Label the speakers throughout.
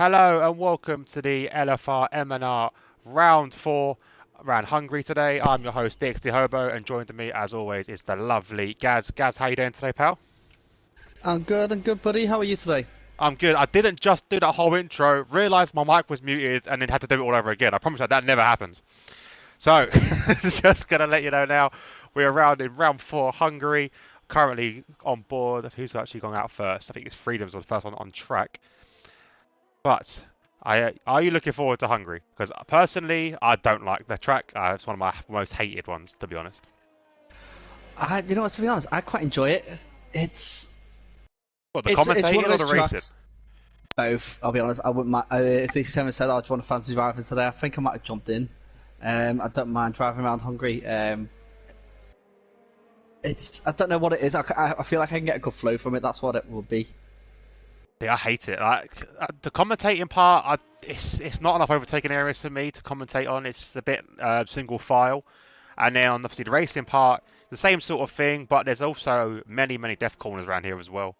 Speaker 1: Hello and welcome to the LFR MNR round 4 around Hungary today. I'm your host DxT Hobo and joined me as always is the lovely Gaz. Gaz, how you doing today, pal?
Speaker 2: I'm good, buddy. How are you today?
Speaker 1: I'm good. I didn't just do that whole intro, realised my mic was muted and then had to do it all over again. I promise you that never happens. So, just going to let you know now, we're around in round 4 Hungary, currently on board. Who's actually gone out first? I think it's Freedoms was the first one on track. But are you looking forward to Hungary? Because personally, I don't like the track. It's one of my most hated ones, to be honest.
Speaker 2: You know what? To be honest, I quite enjoy it. It's
Speaker 1: What, the
Speaker 2: it's one
Speaker 1: commentating
Speaker 2: of
Speaker 1: or
Speaker 2: those
Speaker 1: the racing?
Speaker 2: tracks. Both. I'll be honest. I wouldn't mind if they said I just want a fancy driver today. I think I might have jumped in. I don't mind driving around Hungary. It's I don't know what it is. I feel like I can get a good flow from it. That's what it will be.
Speaker 1: Yeah, I hate it. Like the commentating part, it's not enough overtaking areas for me to commentate on. It's just a bit single file, and then obviously the racing part, the same sort of thing. But there's also many death corners around here as well.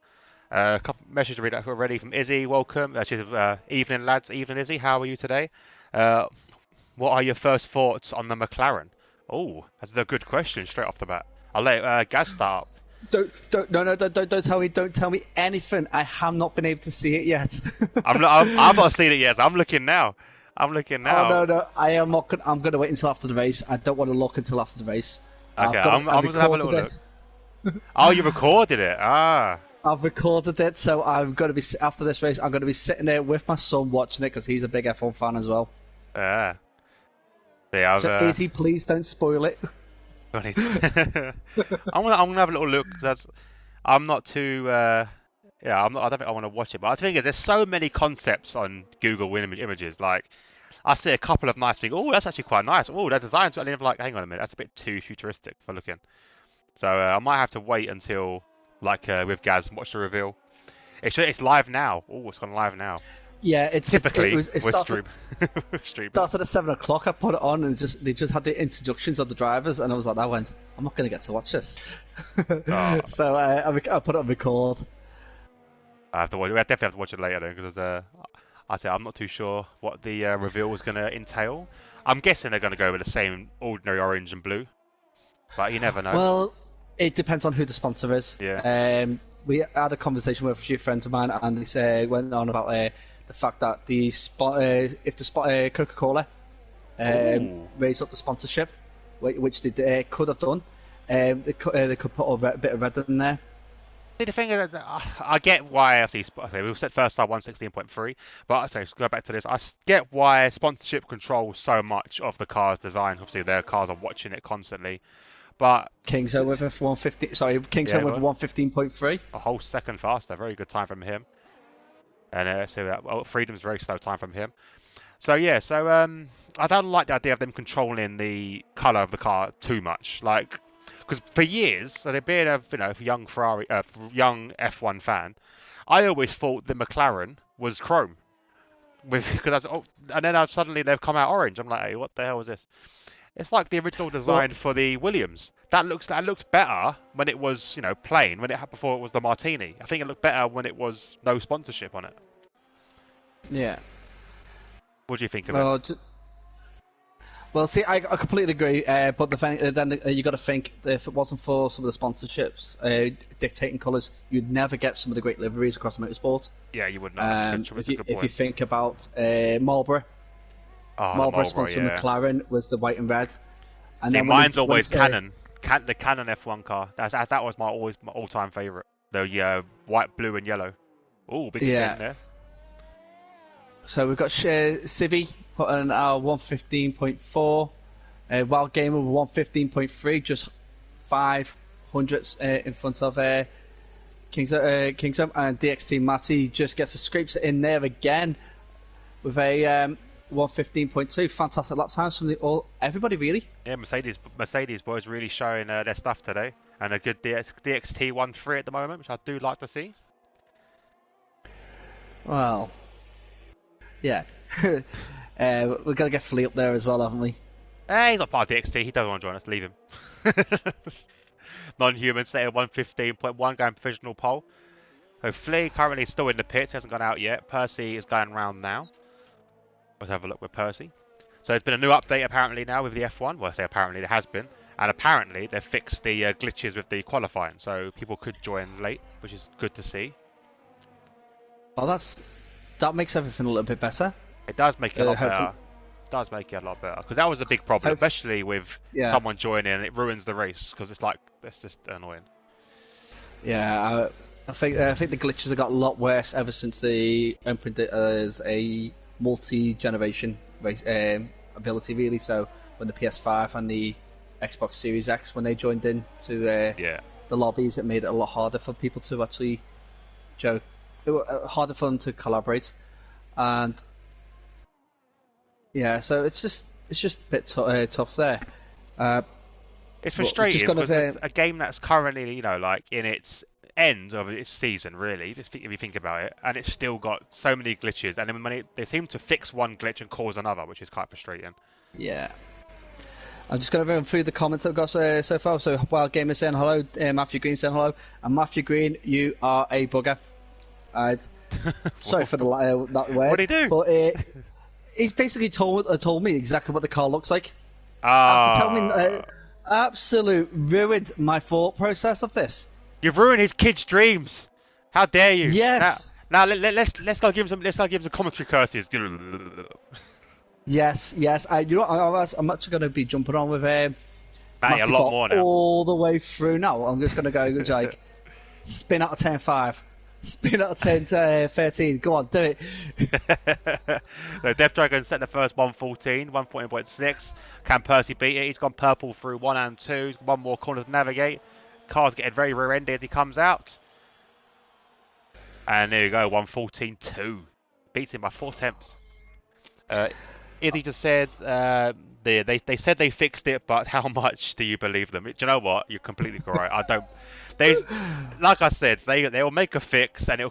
Speaker 1: A couple messages to read out already from Izzy. Welcome. She's evening lads. Evening Izzy. How are you today? Uh, what are your first thoughts on the McLaren? Oh, that's a good question straight off the bat. I'll let Gaz start.
Speaker 2: Don't tell me anything. I have not been able to see it yet.
Speaker 1: I've not seen it yet. So I'm looking now. I'm looking
Speaker 2: Oh
Speaker 1: now.
Speaker 2: no, I am not. I'm going to wait until after the race. I don't want to look until after the race.
Speaker 1: Okay,
Speaker 2: I
Speaker 1: I'm gonna have a little
Speaker 2: recorded
Speaker 1: look.
Speaker 2: it.
Speaker 1: Oh, you recorded it. Ah,
Speaker 2: I've recorded it, so I'm going to be after this race. I'm going to be sitting there with my son watching it because he's a big F1 fan as well.
Speaker 1: yeah. Yeah,
Speaker 2: So, Izzy, please don't spoil it.
Speaker 1: I'm gonna have a little look. 'Cause I'm not too. Yeah, I'm not. I don't think I want to watch it. But the thing is, there's so many concepts on Google images. Like, I see a couple of nice things. Oh, that's actually quite nice. Oh, that design's. And I'm like, hang on a minute, that's a bit too futuristic for looking. So I might have to wait until, like, with Gaz, watch the reveal. It's live now. Oh, it's gone live now.
Speaker 2: Yeah,
Speaker 1: Typically,
Speaker 2: it
Speaker 1: with
Speaker 2: started
Speaker 1: streamers.
Speaker 2: started at 7 o'clock. I put it on and they just had the introductions of the drivers, and I was like, I'm not going to get to watch this.
Speaker 1: Oh,
Speaker 2: So I put it on record.
Speaker 1: I have to watch. I definitely have to watch it later then, because I say I'm not too sure what the reveal was going to entail. I'm guessing they're going to go with the same ordinary orange and blue, but you never know.
Speaker 2: Well, it depends on who the sponsor is.
Speaker 1: Yeah.
Speaker 2: We had a conversation with a few friends of mine, and they went on about the fact that if the Coca-Cola
Speaker 1: Ooh.
Speaker 2: raised up the sponsorship, which they could have done, they could put a bit of red in there.
Speaker 1: See, the thing is, I get why. Okay, we said first time 116.3, but so to go back to this, get why sponsorship controls so much of the car's design. Obviously, their cars are watching it constantly, but
Speaker 2: Kingston with a 150. Sorry, Kingston
Speaker 1: yeah,
Speaker 2: with 115.3.
Speaker 1: a whole second faster. Very good time from him. And so that Freedom's very slow time from him. So yeah, I don't like the idea of them controlling the color of the car too much. Like, because for years, so they've been a young young F1 fan, I always thought the McLaren was chrome and then suddenly they've come out orange. I'm like, hey, what the hell is this? It's like the original
Speaker 2: Well,
Speaker 1: design for the Williams. That looks better when it was plain before it was the Martini. I think it looked better when it was no sponsorship on it.
Speaker 2: yeah.
Speaker 1: What do you think of it?
Speaker 2: Well, well, see, I completely agree. But then you got to think that if it wasn't for some of the sponsorships dictating colours, you'd never get some of the great liveries across motorsport.
Speaker 1: Yeah, you would know. That's a good
Speaker 2: If you
Speaker 1: point.
Speaker 2: think about Marlboro,
Speaker 1: Oh, the
Speaker 2: Marlboro
Speaker 1: Marlboro,
Speaker 2: sponsored
Speaker 1: yeah.
Speaker 2: McLaren was the white and red. And
Speaker 1: See,
Speaker 2: then
Speaker 1: mine's always Canon. The Canon F1 car. That was always my all-time favourite. The white, blue, and yellow. Oh, big spin
Speaker 2: yeah.
Speaker 1: there.
Speaker 2: So we've got Civi putting our 115.4, Wild Gamer with 115.3, just 500 in front of Kingdom, and DxT Matty just gets a scrapes it in there again with a 115.2. Fantastic lap times from everybody really.
Speaker 1: Yeah, Mercedes boys really showing their stuff today, and a good DxT 1.3 at the moment, which I do like to see.
Speaker 2: Well, yeah. We're gonna get Flea up there as well, haven't we?
Speaker 1: He's not part of DxT. He doesn't want to join us. Leave him. Non-human, stay at 115.1, going provisional pole. So Flea currently still in the pits, hasn't gone out yet. Percy is going round now. Let's have a look with Percy. So there's been a new update apparently now with the F1. Well, I say apparently there has been. And apparently they've fixed the glitches with the qualifying. So people could join late, which is good to see.
Speaker 2: Oh, that makes everything a little bit better.
Speaker 1: It does make it a lot
Speaker 2: Hopefully,
Speaker 1: better. It does make it a lot better. Because that was a big problem, especially with someone joining. It ruins the race because it's like, it's just annoying.
Speaker 2: Yeah, I think the glitches have got a lot worse ever since they opened it as a multi-generation ability, really. So when the PS5 and the Xbox Series X, when they joined in to the lobbies, it made it a lot harder for people to actually harder for them to collaborate, and so it's just a bit tough there.
Speaker 1: It's frustrating because it's a game that's currently, like in its end of its season, really, if you think about it, and it's still got so many glitches, and then when they seem to fix one glitch and cause another, which is quite frustrating.
Speaker 2: Yeah. I'm just going to run through the comments I've got so far. So, Wild Gamer saying hello, Matthew Green saying hello, and Matthew Green, you are a bugger. Alright. Sorry for that word.
Speaker 1: What did he do?
Speaker 2: But he's basically told me exactly what the car looks like.
Speaker 1: After
Speaker 2: telling me, absolute ruined my thought process of this.
Speaker 1: You've ruined his kid's dreams. How dare you?
Speaker 2: Yes.
Speaker 1: Now let's go give him some commentary curses.
Speaker 2: Yes. I'm actually going to be jumping on with Matty
Speaker 1: a lot more now.
Speaker 2: All the way through now. I'm just going to go like spin out of 10-5. Spin out of 10 to 13. Go on, do it.
Speaker 1: So Death Dragon set the first 114, 114.6. Can Percy beat it? He's gone purple through 1 and 2. He's got one more corner to navigate. Car's getting very rear-ended as he comes out. And there you go, 114.2. Beats him by 4 tenths. Izzy just said they said they fixed it, but how much do you believe them? Do you know what? You're completely correct. I don't. Like I said, they'll make a fix and it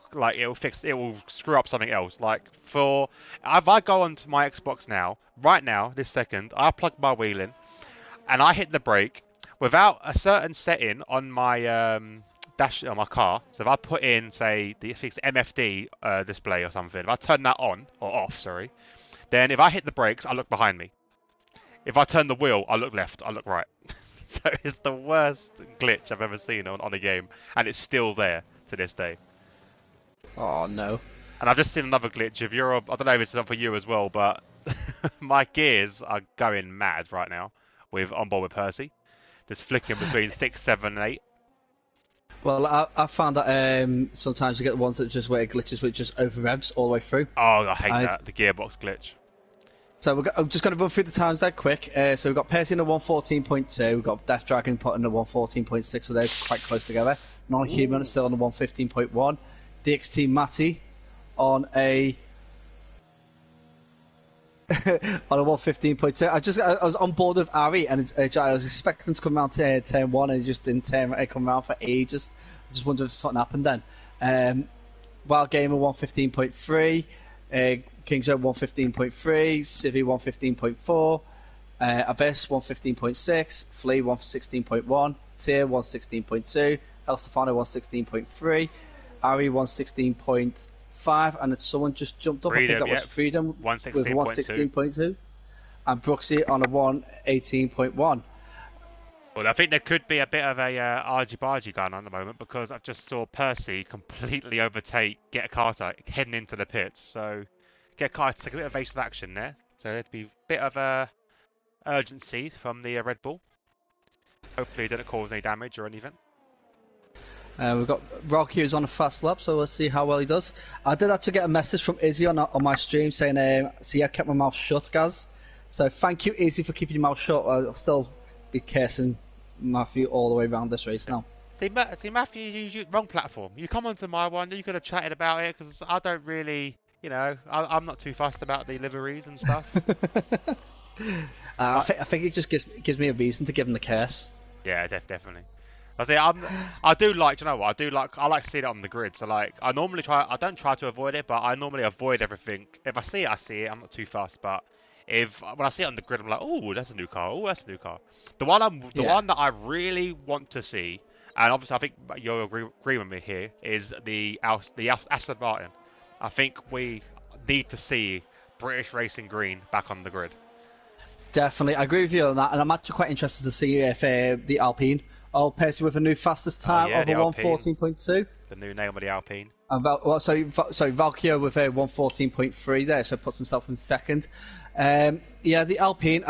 Speaker 1: will screw up something else. Like if I go onto my Xbox now, right now, this second, I plug my wheel in and I hit the brake without a certain setting on my dash on my car. So if I put in, say, the MFD display or something, if I turn that on or off, sorry, then if I hit the brakes, I look behind me. If I turn the wheel, I look left, I look right. So it's the worst glitch I've ever seen on a game, and it's still there to this day.
Speaker 2: Oh no!
Speaker 1: And I've just seen another glitch. I don't know if it's done for you as well, but my gears are going mad right now on board with Percy. Just flicking between 6, 7, and 8.
Speaker 2: Well, I found that sometimes you get the ones that just where it glitches with just over revs all the way through.
Speaker 1: Oh, I hate that, the gearbox glitch.
Speaker 2: So I'm just going to run through the times there quick. So we've got Percy in a 114.2, we've got Death Dragon putting a 114.6, so they're quite close together. Non-human is still on a 115.1. DxT Matty on a 115.2. I was on board with Ari, and I was expecting to come around to turn 1, and it just didn't come around for ages. I just wondered if something happened then. Wild Gamer 115.3. King's Own 115.3, Civi 115.4, Abyss 115.6, Flea 116.1, Tier 116.2, El Stefano 116.3, Ari 116.5, and someone just jumped up.
Speaker 1: Freedom,
Speaker 2: I think that was Freedom with 116.2, and Brooksy on a 118.1.
Speaker 1: Well, I think there could be a bit of a argy-bargy going on at the moment because I just saw Percy completely overtake Get Carter heading into the pits. So Get Carter took a bit of evasive action there. So there'd be a bit of urgency from the Red Bull. Hopefully it didn't cause any damage or anything.
Speaker 2: We've got Rocky who's on a fast lap, so we'll see how well he does. I did actually get a message from Izzy on my stream saying, see, I kept my mouth shut, guys. So thank you, Izzy, for keeping your mouth shut. I'll still be cursing Matthew all the way around this race now.
Speaker 1: See Matthew, you wrong platform. You come onto my one, you could have chatted about it because I don't really, I'm not too fussed about the liveries and stuff.
Speaker 2: I think it just gives me a reason to give him the curse.
Speaker 1: Yeah, definitely. I do like, I like seeing it on the grid. So like, I don't try to avoid it, but I normally avoid everything. If I see it, I see it. I'm not too fast, but when I see it on the grid, I'm like, oh, that's a new car. Oh, that's a new car. The one that I really want to see, And obviously, I think you'll agree with me here is the Aston Martin. I think we need to see British Racing Green back on the grid.
Speaker 2: Definitely, I agree with you on that, and I'm actually quite interested to see if the Alpine will pair you with a new fastest
Speaker 1: Oh
Speaker 2: time
Speaker 1: yeah,
Speaker 2: of a
Speaker 1: the Alpine,
Speaker 2: 114.2.
Speaker 1: the new name of the Alpine.
Speaker 2: And Valkyrie with a 114.3 there, so puts himself in second. Yeah, the Alpine.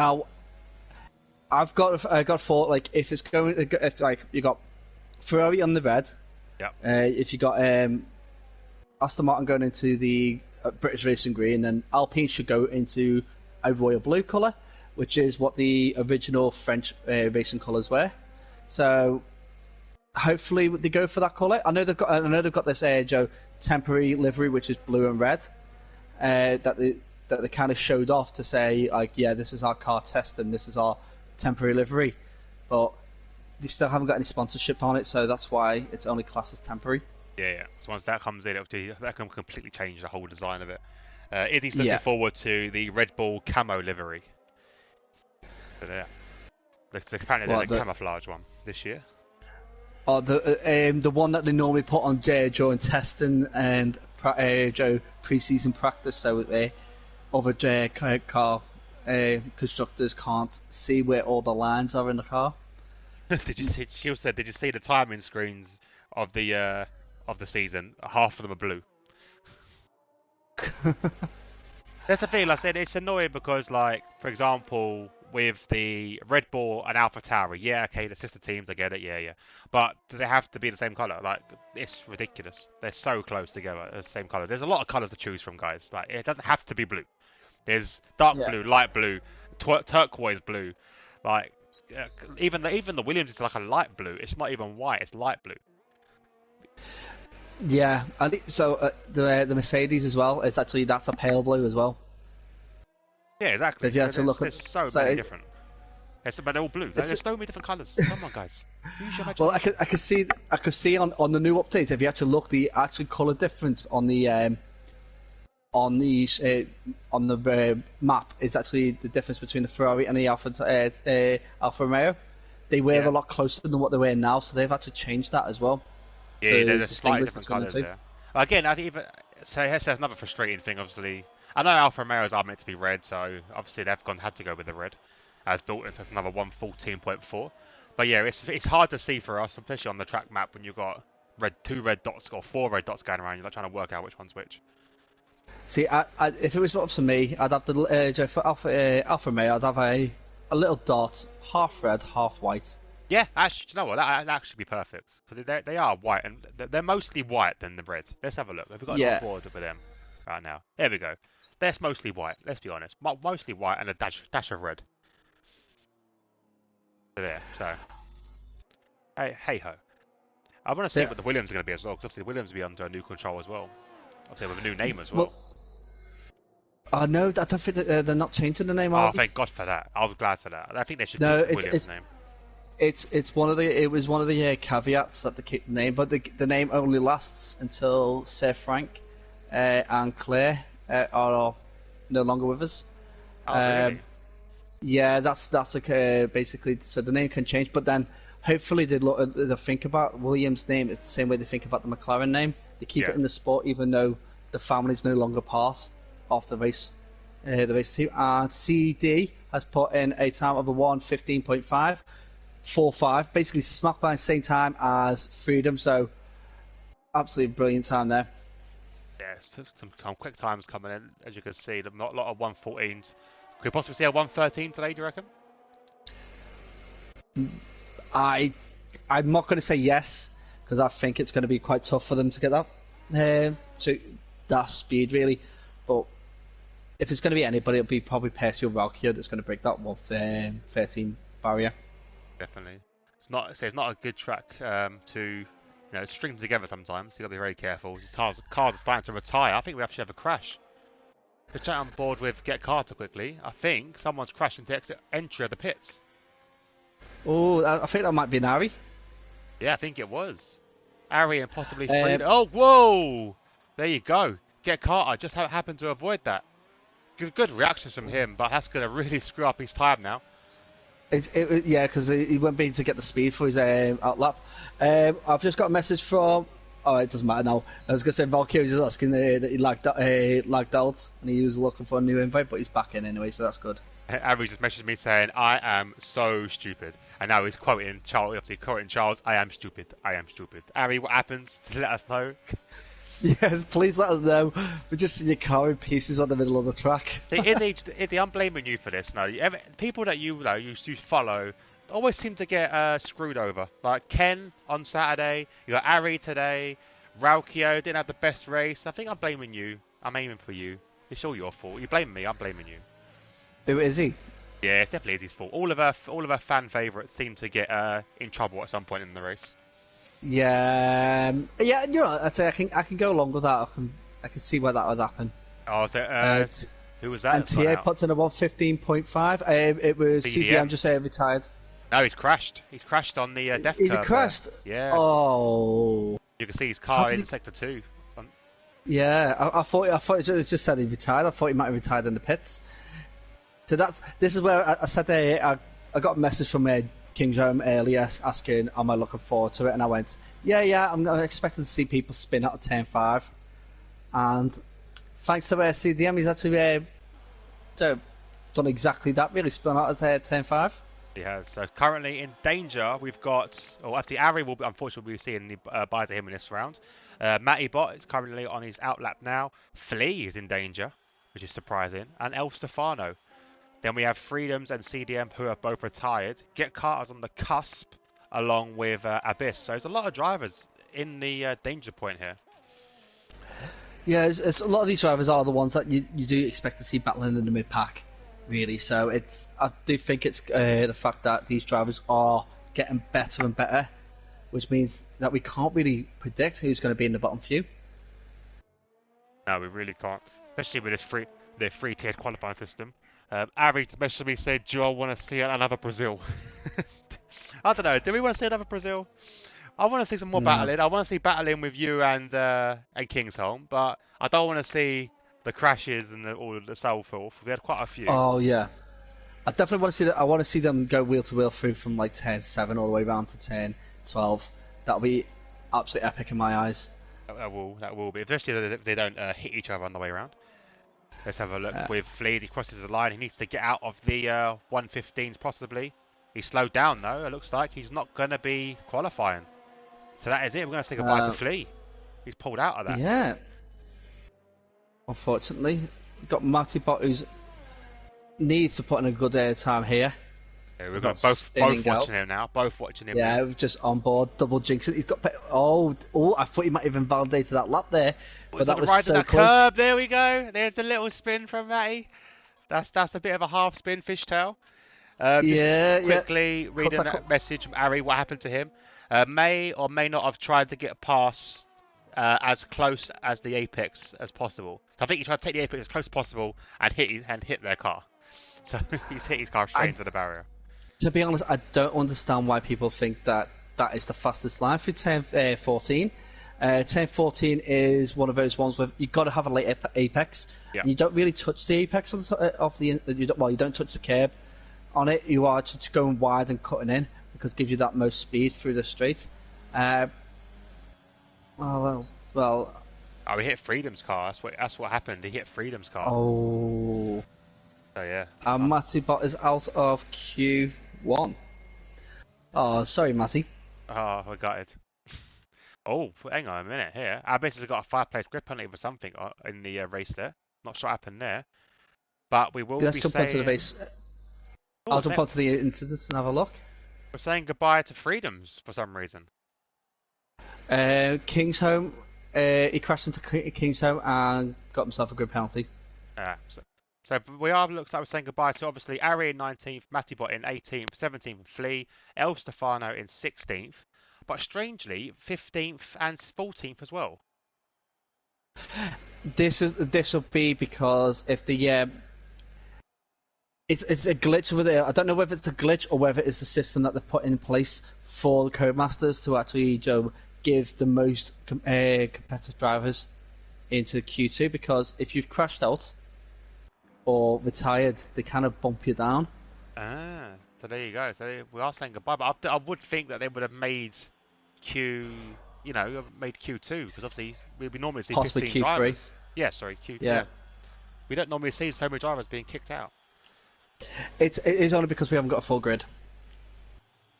Speaker 2: I've got thought like if it's going, if like you got Ferrari on the red,
Speaker 1: Yep.
Speaker 2: if you got Aston Martin going into the British Racing Green, then Alpine should go into a royal blue colour, which is what the original French racing colours were. So hopefully they go for that colour. I know they've got this temporary livery which is blue and red that they kind of showed off to say like, yeah, this is our car test and this is our temporary livery, but they still haven't got any sponsorship on it, so that's why it's only classed as temporary.
Speaker 1: Yeah. So once that comes in, that can completely change the whole design of it. Izzy's looking
Speaker 2: Yeah.
Speaker 1: forward to the Red Bull camo livery. But yeah, apparently there's a camouflage one this year.
Speaker 2: Or the one that they normally put on during testing and pre-season practice, so other car constructors can't see where all the lines are in the car.
Speaker 1: Did you see? She said, "Did you see the timing screens of the season? Half of them are blue." That's the thing. Like I said, it's annoying because, like, for example, with the Red Bull and AlphaTauri, yeah, okay, the sister teams, I get it, yeah. But do they have to be the same color? Like, it's ridiculous. They're so close together, the same colors. There's a lot of colors to choose from, guys. Like, it doesn't have to be blue. There's dark blue, light blue, turquoise blue. Like, even the Williams is like a light blue. It's not even white. It's light blue.
Speaker 2: Yeah, I think so. The Mercedes as well. That's a pale blue as well.
Speaker 1: Yeah, exactly.
Speaker 2: If you have to look at
Speaker 1: so many different. But they're all blue. There's so many different colours. Come on, guys. Use your imagination.
Speaker 2: Well, I could see on the new update, if you actually look, the actual colour difference on the map is actually the difference between the Ferrari and the Alfa Romeo. They were a lot closer than what they were now, so they've had to change that as well.
Speaker 1: Yeah, there's slightly different colours there. Again, I think that's another frustrating thing. Obviously, I know Alfa Romeos are meant to be red, so obviously they've had to go with the red, as built into another 114.4. But yeah, it's hard to see for us, especially on the track map when you've got two red dots or four red dots going around. You're like trying to work out which one's which.
Speaker 2: See, if it was up to me, I'd have for Alfa Romeo, I'd have a little dot, half red, half white.
Speaker 1: Yeah, actually, you know what? That'd actually be perfect because they are white and they're mostly white than the red. Let's have a look. Have we got an forward with them right now? There we go. They're mostly white. Let's be honest, mostly white and a dash of red. There. So, hey ho. I want to see what the Williams are going to be as well, because obviously the Williams will be under a new control as well. Obviously with a new name as well.
Speaker 2: No, I don't think they're not changing the name.
Speaker 1: Thank God for that. I was glad for that. I think they should keep the Williams name.
Speaker 2: It was one of the caveats that they keep the name, but the name only lasts until Sir Frank and Claire are no longer with us.
Speaker 1: Really?
Speaker 2: Yeah, that's like basically. So the name can change, but then hopefully they'll think about Williams' name is the same way they think about the McLaren name. They keep it in the sport, even though the family's no longer part of the race team. And CD has put in a time of a 1:15.5. 4.5, basically smack by the same time as Freedom, so absolutely brilliant time there.
Speaker 1: Yeah, some quick times coming in, as you can see. Not a lot of 1:14s. Could we possibly see a 1:13 today, do you reckon?
Speaker 2: I'm not going to say yes, because I think it's going to be quite tough for them to get that speed, really. But if it's going to be anybody, it'll be probably Percy or Valkyrie that's going to break that 1:13 barrier.
Speaker 1: Definitely. It's not a good track to string together sometimes. You got to be very careful. Cars are starting to retire. I think we actually have a crash. To chat on board with Get Carter quickly, I think someone's crashed into entry of the pits.
Speaker 2: Oh, I think that might be an Ari.
Speaker 1: Yeah, I think it was. Ari and possibly Freedom. Oh, whoa! There you go. Get Carter just happened to avoid that. Good reactions from him, but that's going to really screw up his time now.
Speaker 2: Yeah, because he wouldn't be able to get the speed for his outlap. I've just got a message from. Oh, it doesn't matter now. I was going to say Valkyrie was just asking that he lagged out, and he was looking for a new invite, but he's back in anyway, so that's good.
Speaker 1: Harry just messaged me saying, "I am so stupid," and now he's quoting Charles. Obviously, quoting Charles, "I am stupid. I am stupid." Harry, what happens? Let us know.
Speaker 2: Yes, please let us know. We're just seeing your car in pieces on the middle of the track.
Speaker 1: Izzy, I'm blaming you for this. No, people that you follow always seem to get screwed over. Like Ken on Saturday, you got Ari today, Raukio didn't have the best race. I think I'm blaming you. I'm aiming for you. It's all your fault. You blame me, I'm blaming you.
Speaker 2: Who is he?
Speaker 1: Yeah, it's definitely Izzy's fault. All of our fan favourites seem to get in trouble at some point in the race.
Speaker 2: Yeah, yeah. You know, I'd say I can go along with that. I can see where that would happen.
Speaker 1: Oh, so who was that?
Speaker 2: And TA puts in a 115.5. It was CDM just retired.
Speaker 1: No, he's crashed. He's crashed on the death curve.
Speaker 2: Is he crashed?
Speaker 1: Yeah.
Speaker 2: Oh.
Speaker 1: You can see his car in Sector 2.
Speaker 2: Yeah, I thought it just said he retired. I thought he might have retired in the pits. So this is where I said I got a message from King's Home earlier asking, am I looking forward to it? And I went, yeah, I'm expecting to see people spin out of turn 5. And thanks to CDM, he's actually done exactly that, really, spun out of turn 5.
Speaker 1: He has. So currently in danger, we've got... Well, actually, Ari will unfortunately be seeing the bye to him in this round. Matty Bot is currently on his outlap now. Flea is in danger, which is surprising. And El Stefano. Then we have Freedoms and CDM who are both retired. Get Carter's on the cusp along with Abyss. So there's a lot of drivers in the danger point here.
Speaker 2: Yeah, it's a lot of these drivers are the ones that you do expect to see battling in the mid-pack, really. So I do think it's the fact that these drivers are getting better and better, which means that we can't really predict who's going to be in the bottom few.
Speaker 1: No, we really can't. Especially with the three-tiered qualifying system. Ari especially said, do I want to see another Brazil? I don't know. Do we want to see another Brazil? I want to see some more battling. I want to see battling with you and Kingsholm, but I don't want to see the crashes and all of the so forth. We had quite a few.
Speaker 2: Oh yeah, I definitely want to see that. I want to see them go wheel to wheel through from like turn 7 all the way around to turn 12. That'll be absolutely epic in my eyes.
Speaker 1: That will be, especially if they don't hit each other on the way around. Let's have a look with Flea. He crosses the line. He needs to get out of the 115s possibly. He's slowed down though. It looks like he's not going to be qualifying. So that is it. We're going to say goodbye to Flea. He's pulled out of that.
Speaker 2: Yeah. Unfortunately, we've got Matty Bot who needs to put in a good time here.
Speaker 1: Yeah, we've got both watching him now. Both watching him.
Speaker 2: Yeah, we're just on board, double jinxing. He's got. Oh! I thought he might have invalidated that lap there, but that was so close.
Speaker 1: Curb. There we go. There's a little spin from Matty. That's a bit of a half spin fishtail. Quickly reading that message from Ari. What happened to him? May or may not have tried to get past as close as the apex as possible. I think he tried to take the apex as close as possible and hit their car. So he's hit his car straight into the barrier.
Speaker 2: To be honest, I don't understand why people think that is the fastest line for turn 14. Turn 14 is one of those ones where you've got to have a late apex. Yeah. You don't really touch the apex of the. You don't touch the curb on it. You are just going wide and cutting in because it gives you that most speed through the straight. Well.
Speaker 1: Oh, he hit Freedom's car. That's what happened. He hit Freedom's car.
Speaker 2: Oh.
Speaker 1: So yeah.
Speaker 2: And Matty Bot is out of Q1. Oh, sorry, Matty.
Speaker 1: Oh, I got it. Oh, hang on a minute here. Abyss has got a 5-place grid penalty for something in the race there. Not sure what happened there. But we will
Speaker 2: Let's jump onto the race. I'll jump onto the incidents and have a look.
Speaker 1: We're saying goodbye to Freedoms for some reason.
Speaker 2: King's Home. He crashed into King's Home and got himself a grid penalty.
Speaker 1: So looks like we're saying goodbye to obviously Ari in 19th, Matty Bot in 18th, 17th Flea, El Stefano in 16th, but strangely 15th and 14th as well.
Speaker 2: This will be because if the it's a glitch with it. I don't know whether it's a glitch or whether it's a system that they've put in place for the Codemasters to actually give the most competitive drivers into Q2. Because if you've crashed out or retired, they kind of bump you down.
Speaker 1: So there you go. So we are saying goodbye, but I would think that they would have made Q, made Q2 because obviously we normally see
Speaker 2: Possibly
Speaker 1: 15
Speaker 2: Q3.
Speaker 1: drivers. Yeah, sorry, Q.
Speaker 2: Yeah.
Speaker 1: Yeah, we don't normally see so many drivers being kicked out.
Speaker 2: It is only because we haven't got a full grid.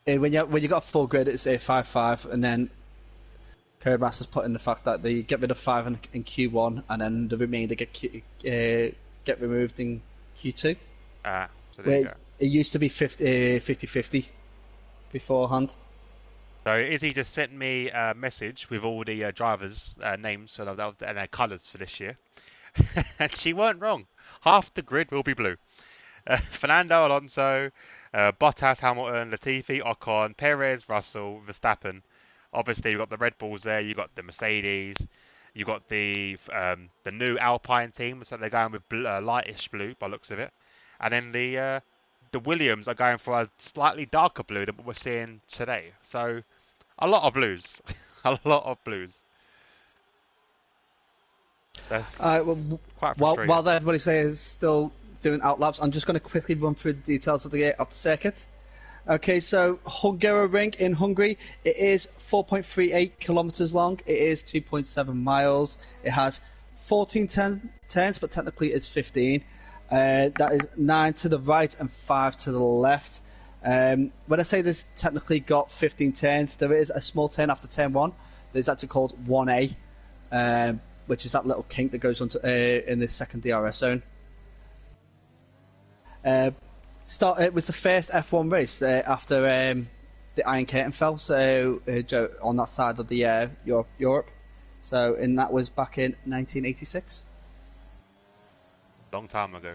Speaker 2: When you got a full grid, it's a 5-5, and then Codemasters put in the fact that they get rid of 5 in Q1, and then the remainder get removed in Q2.
Speaker 1: So there you go.
Speaker 2: It used to be 50-50 beforehand.
Speaker 1: So Izzy just sent me a message with all the drivers' names and their colours for this year. And she weren't wrong. Half the grid will be blue. Fernando Alonso, Bottas, Hamilton, Latifi, Ocon, Perez, Russell, Verstappen. Obviously, you've got the Red Bulls there. You've got the Mercedes. You've got the new Alpine team. So they're going with lightish blue by looks of it. And then the Williams are going for a slightly darker blue than what we're seeing today. So a lot of blues. A lot of blues. That's quite frustrating.
Speaker 2: While everybody's there is still doing outlaps, I'm just going to quickly run through the details of the circuit. Okay, so Hungaroring in Hungary, it is 4.38 kilometers long. It is 2.7 miles. It has 14 turns, but technically it's 15. That is 9 to the right and 5 to the left. When I say this technically got 15 turns, there is a small turn after turn 1. There's actually called 1A, which is that little kink that goes onto in the second DRS zone. It was the first F1 race after the Iron Curtain fell, so on that side of the Europe. So, and that was back in 1986.
Speaker 1: Long time ago.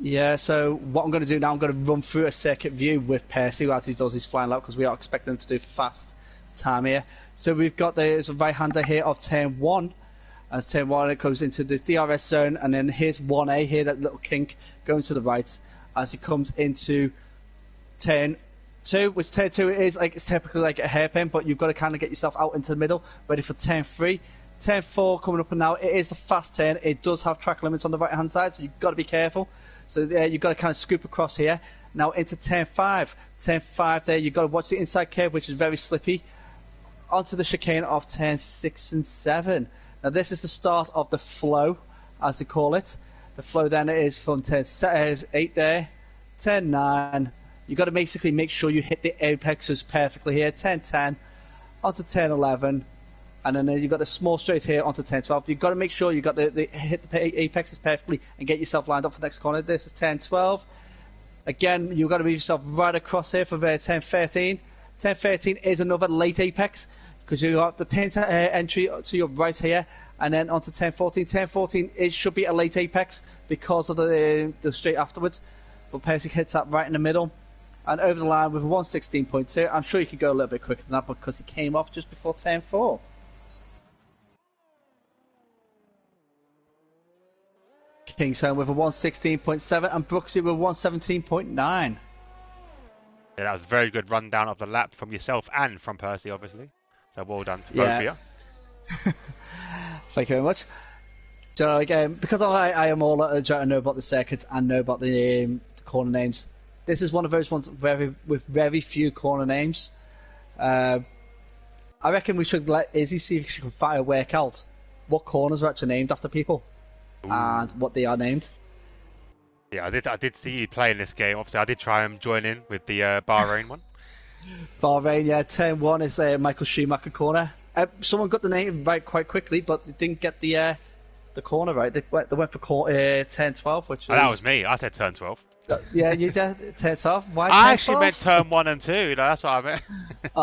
Speaker 2: Yeah, so what I'm going to do now, I'm going to run through a circuit view with Percy as he does his flying lap, because we are expecting him to do fast time here. So we've got the right-hander here of turn 1. As turn 1, it goes into the DRS zone, and then here's 1A here, that little kink going to the right as it comes into turn 2, which turn 2 is it's typically like a hairpin, but you've got to kind of get yourself out into the middle, ready for turn 3. Turn 4 coming up, and now it is the fast turn. It does have track limits on the right hand side, so you've got to be careful. So you've got to kind of scoop across here. Now into turn 5. Turn 5 there, you've got to watch the inside curve, which is very slippy. Onto the chicane of turn 6 and 7. Now this is the start of the flow, as they call it. The flow then is from turn 8 there, turn 9. You've got to basically make sure you hit the apexes perfectly here. Turn 10, onto turn 11. And then you've got a small straight here onto turn 12. You've got to make sure you've got to hit the apexes perfectly and get yourself lined up for the next corner. This is turn 12. Again, you've got to move yourself right across here for turn 13. Turn 13 is another late apex, because you've got the pin entry to your right here, and then onto turn 14. Turn 14, it should be a late apex because of the straight afterwards. But Percy hits that right in the middle. And over the line with 116.2. I'm sure you could go a little bit quicker than that because he came off just before turn 4. Kingsholm with a 116.7 and Brooksy with 117.9.
Speaker 1: Yeah, that was a very good rundown of the lap from yourself and from Percy, obviously. So well done to both of you.
Speaker 2: Thank you very much. Do you know, because I am all trying to know about the circuits and know about the corner names. This is one of those ones with very few corner names. I reckon we should let Izzy see if she can work out what corners are actually named after people. Ooh. And what they are named.
Speaker 1: Yeah, I did see you playing this game. Obviously, I did try and join in with the Bahrain one.
Speaker 2: Bahrain, yeah. Turn 1 is Michael Schumacher corner. Someone got the name right quite quickly, but they didn't get the corner right. They went for turn 12, which
Speaker 1: that was me. I said turn 12.
Speaker 2: Yeah, you did turn 12. Why?
Speaker 1: I actually meant turn 1 and 2. No, that's what I meant.
Speaker 2: Oh,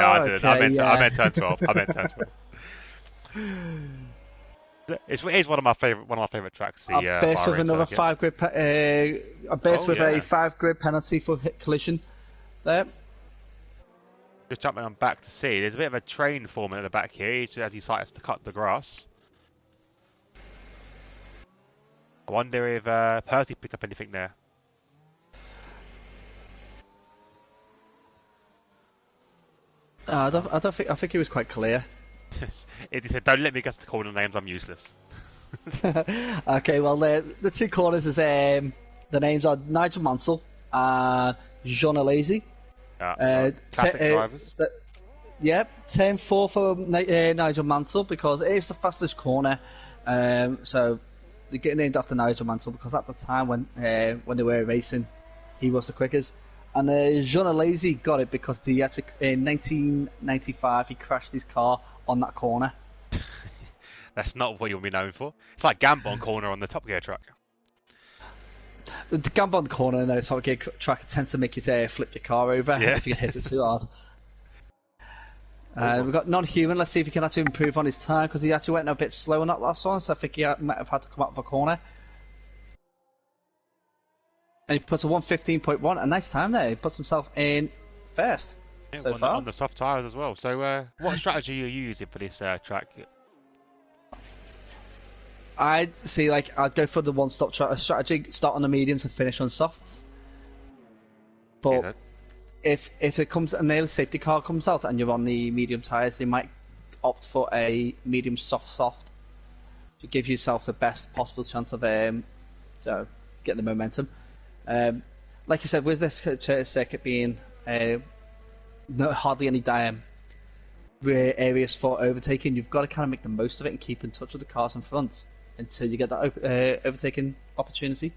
Speaker 1: no, I didn't.
Speaker 2: Okay,
Speaker 1: I meant turn 12. I meant turn 12. It's one of my favorite tracks. The
Speaker 2: base with another
Speaker 1: circuit.
Speaker 2: 5 grid. A base with a 5 grid penalty for collision. There.
Speaker 1: Just jumping on back to see. There's a bit of a train forming at the back here, as he starts to cut the grass. I wonder if Percy picked up anything there.
Speaker 2: I think he was quite clear.
Speaker 1: He said, "Don't let me guess the corner names. I'm useless."
Speaker 2: Okay, well the two corners is the names are Nigel Mansell and Jonalese.
Speaker 1: Classic drivers.
Speaker 2: Turn 4 for Nigel Mansell because it is the fastest corner. So they get named after Nigel Mansell because at the time when they were racing, he was the quickest. And Jonalese got it because he actually, in 1995 he crashed his car on that corner.
Speaker 1: That's not what you'll be known for. It's like Gambon corner on the Top Gear truck.
Speaker 2: The Gambon corner in the Top Gear track tends to make you flip your car over if you hit it too hard. We've got non-human. Let's see if he can actually improve on his time because he actually went a bit slow on that last one, so I think he might have had to come out of a corner. And he puts a 1:15.1, a nice time there. He puts himself in first so far.
Speaker 1: On the soft tyres as well. So what strategy are you using for this track?
Speaker 2: I'd go for the one-stop strategy, start on the mediums and finish on softs. But if it comes an early safety car comes out and you're on the medium tyres, you might opt for a medium soft to give yourself the best possible chance of getting the momentum. Like you said, with this circuit being hardly any areas for overtaking, you've got to kind of make the most of it and keep in touch with the cars in front until you get that overtaking opportunity.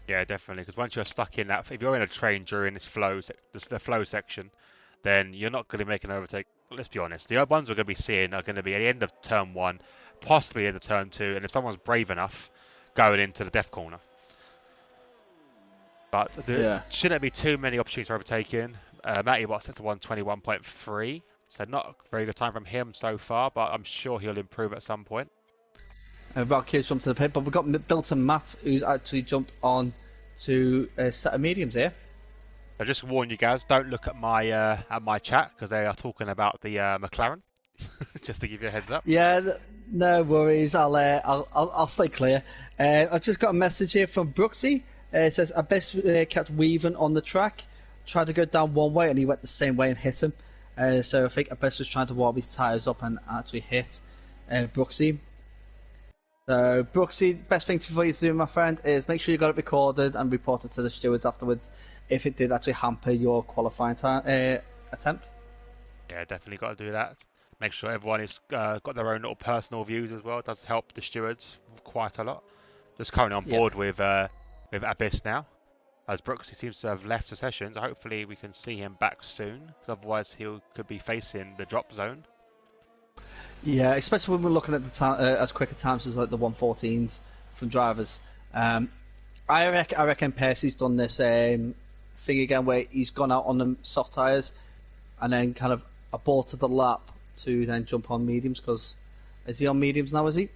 Speaker 1: Yeah, definitely. Because once you're stuck in that, if you're in a train during the flow section, then you're not going to make an overtake. Let's be honest. The ones we're going to be seeing are going to be at the end of turn 1, possibly at the turn 2, and if someone's brave enough, going into the death corner. But there shouldn't be too many opportunities for overtaking. Matty Watts sets to 1:21.3, so not a very good time from him so far, but I'm sure he'll improve at some point.
Speaker 2: Valkyrie's jumped to the pit, but we've got Bilton Matt, who's actually jumped on to a set of mediums here.
Speaker 1: I just warn you guys, don't look at my chat because they are talking about the McLaren. Just to give you a heads up.
Speaker 2: Yeah, no worries. I'll stay clear. I've just got a message here from Brooksy. It says Abyss kept weaving on the track, tried to go down one way, and he went the same way and hit him. So I think Abyss was trying to warm his tyres up and actually hit Brooksy. So, Brooksy, best thing for you to do, my friend, is make sure you got it recorded and report it to the stewards afterwards if it did actually hamper your qualifying attempt.
Speaker 1: Yeah, definitely got to do that. Make sure everyone has got their own little personal views as well. It does help the stewards quite a lot. Just currently on board with Abyss now, as Brooksy seems to have left the session. So hopefully we can see him back soon, because otherwise he could be facing the drop zone.
Speaker 2: Yeah, especially when we're looking at the as quicker times as like the 1:14s from drivers. I reckon Percy's done this thing again where he's gone out on the soft tyres and then kind of aborted the lap to then jump on mediums. Because is he on mediums now? Is he?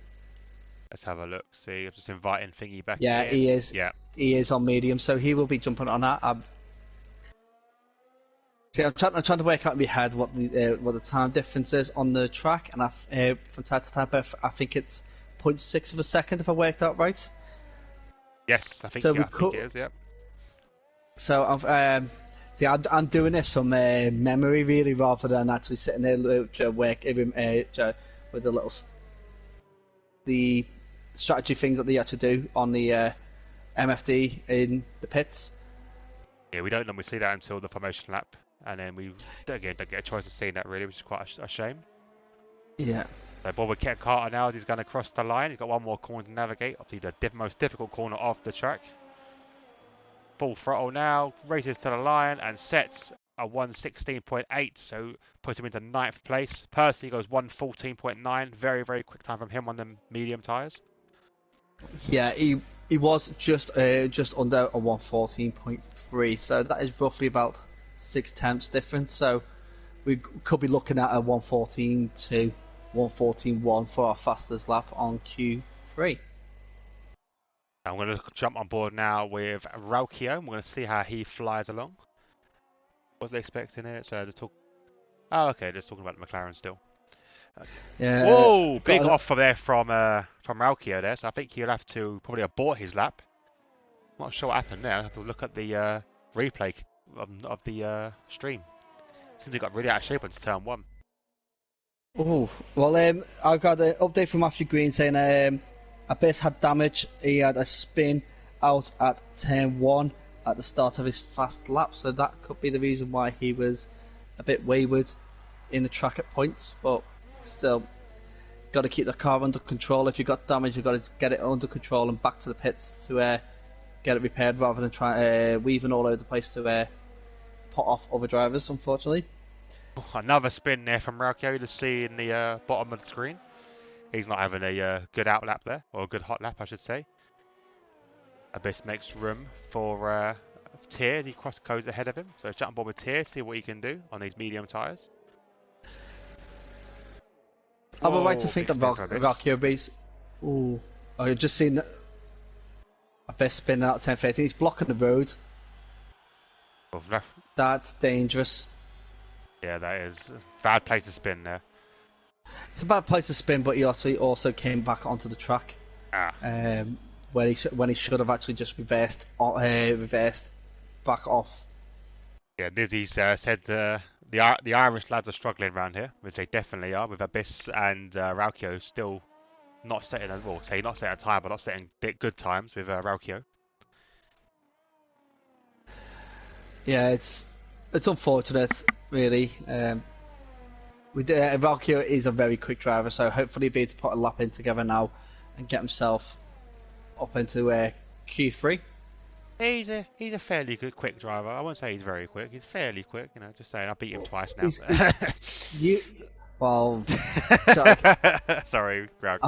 Speaker 1: Let's have a look. See, I'm just inviting Thingy back.
Speaker 2: Yeah,
Speaker 1: in.
Speaker 2: he is.
Speaker 1: Yeah,
Speaker 2: he is on mediums, so he will be jumping on that. See, I'm trying to work out in my head what the time difference is on the track, and from time to time, I think it's 0.6 of a second if I worked that right.
Speaker 1: Yes, I think it is. Yeah. So
Speaker 2: I'm doing this from memory really, rather than actually sitting there with the the strategy things that they actually do on the MFD in the pits.
Speaker 1: Yeah, we don't normally see that until the formation lap. And then we don't get a choice of seeing that really, which is quite a shame.
Speaker 2: Yeah.
Speaker 1: So Bob Carter now as he's going to cross the line. He's got one more corner to navigate. Obviously the most difficult corner of the track. Full throttle now, races to the line and sets a 1:16.8, so puts him into 9th place. Percy goes 1:14.9, very, very quick time from him on the medium tyres.
Speaker 2: Yeah, he was just under a 1:14.3, so that is roughly about 6 tenths difference, so we could be looking at a 1:14.2, 1:14.1 for our fastest lap on Q3.
Speaker 1: I'm going to jump on board now with Raukio. We're going to see how he flies along. What was they expecting here? So just talk. Oh, okay, just talking about the McLaren still.
Speaker 2: Yeah.
Speaker 1: Whoa, big off from Raukio there. So I think he'll have to probably abort his lap. Not sure what happened there. I have to look at the replay of the stream. Seems he got really out of shape on turn 1.
Speaker 2: Oh, well, I've got an update from Matthew Green saying Abyss had damage. He had a spin out at turn 1 at the start of his fast lap, so that could be the reason why he was a bit wayward in the track at points. But still, got to keep the car under control. If you've got damage, you've got to get it under control and back to the pits to get it repaired, rather than try weaving all over the place to put off other drivers, unfortunately.
Speaker 1: Another spin there from Raukio to see in the bottom of the screen. He's not having a good out lap there, or a good hot lap, I should say. Abyss makes room for Tier as he goes ahead of him. So jump on board with Tier, see what he can do on these medium tyres.
Speaker 2: I'm right to think that Raukio base. Ooh, I've just seen that Abyss spin out 10-13. He's blocking the road. That's dangerous.
Speaker 1: Yeah, that is a bad place to spin there.
Speaker 2: It's a bad place to spin, but he also came back onto the track. When he should have actually just reversed back off.
Speaker 1: Yeah, Dizzy's said the Irish lads are struggling around here, which they definitely are, with Abyss and Raukio still not setting a time, but not setting good times with Raukio.
Speaker 2: Yeah, it's unfortunate, really. Raukio is a very quick driver, so hopefully he'll be able to put a lap in together now and get himself up into Q3.
Speaker 1: He's a fairly good quick driver. I won't say he's very quick. He's fairly quick, just saying. I beat him twice now. Sorry, Raukio.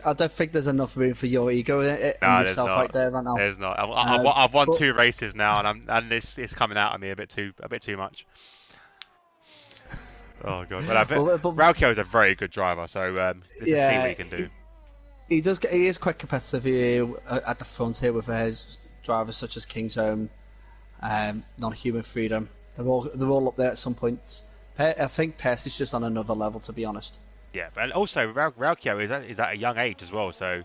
Speaker 2: I don't think there's enough room for your ego in yourself right there right now.
Speaker 1: There's not. I've won 2 races now, and it's coming out of me a bit too much. Oh god! But Raukio is a very good driver, so let's see what he can do.
Speaker 2: He is quite competitive here at the front here with drivers such as Kingzone, Non-Human Freedom. They're all up there at some points. I think Percy is just on another level, to be honest.
Speaker 1: Yeah, but also Raukio is at a young age as well, so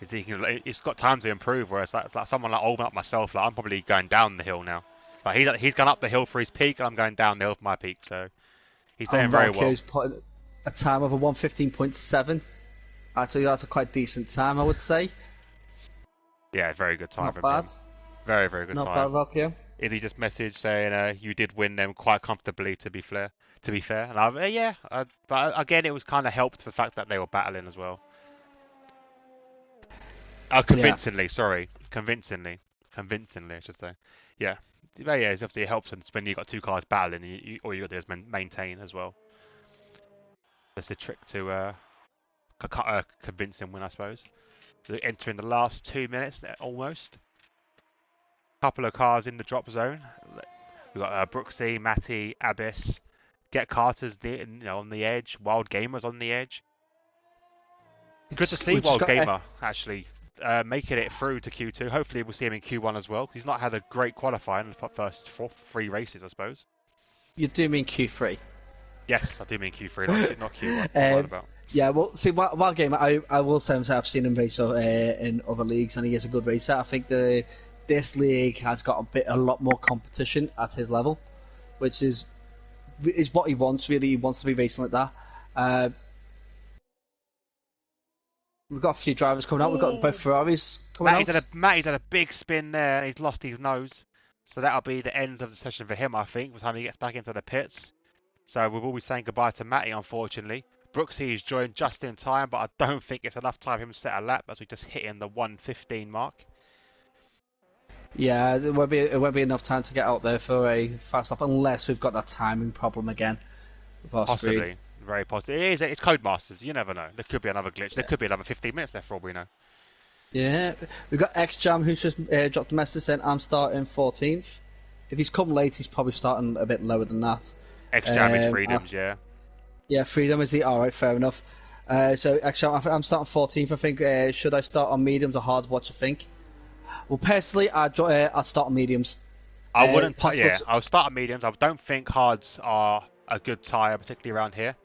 Speaker 1: he's got time to improve. Whereas like someone like old like myself, I'm probably going down the hill now. Like he's gone up the hill for his peak, and I'm going down the hill for my peak. So he's doing very well. Raukio's
Speaker 2: put a time of a 1:15.7. Actually, that's a quite decent time, I would say.
Speaker 1: Yeah, very good time.
Speaker 2: Not bad.
Speaker 1: Very, very good
Speaker 2: time.
Speaker 1: Not
Speaker 2: bad, Raukio.
Speaker 1: Is he just messaged saying you did win them quite comfortably? To be fair, and but again, it was kind of helped for the fact that they were battling as well. Convincingly, I should say. Yeah, but yeah, it's obviously it helps when you've got 2 cars battling, and all you got to do is maintain as well. That's the trick to a convincing win, I suppose. So entering the last 2 minutes, almost. Couple of cars in the drop zone. We've got Brooksy, Matty, Abyss. Get Carter's on the edge. Wild Gamer's on the edge. Good to see Wild Gamer actually making it through to Q2. Hopefully we'll see him in Q1 as well, because he's not had a great qualifying in the first 3 races, I suppose.
Speaker 2: You do mean Q3?
Speaker 1: Yes, I do mean Q3, not Q1.
Speaker 2: Yeah, well, see, Wild Gamer, I will say I've seen him race in other leagues, and he is a good racer. I think this league has got a lot more competition at his level, which is what he wants, really. He wants to be racing like that. We've got a few drivers coming out. We've got both Ferraris coming out.
Speaker 1: Matty's had a big spin there. He's lost his nose. So that'll be the end of the session for him, I think, by the time he gets back into the pits. So we will be saying goodbye to Matty, unfortunately. Brooksy's joined just in time, but I don't think it's enough time for him to set a lap, as we just hit in the 1:15 mark.
Speaker 2: Yeah, it won't be enough time to get out there for a fast lap, unless we've got that timing problem again with our
Speaker 1: Possibly.
Speaker 2: screen.
Speaker 1: Very possibly. It's Codemasters, you never know. There could be another glitch. There could be another 15 minutes there for all we know.
Speaker 2: Yeah, we've got X-Jam, who's just dropped a message saying, I'm starting 14th. If he's come late, he's probably starting a bit lower than that.
Speaker 1: X-Jam is Freedoms, yeah.
Speaker 2: Yeah, Freedom is the... Alright, fair enough. So, X-Jam, I'm starting 14th, I think. Should I start on mediums or hards? What do you think? Well, personally, I'd start on mediums.
Speaker 1: I wouldn't... I'll start on mediums. I don't think hards are a good tyre, particularly around here.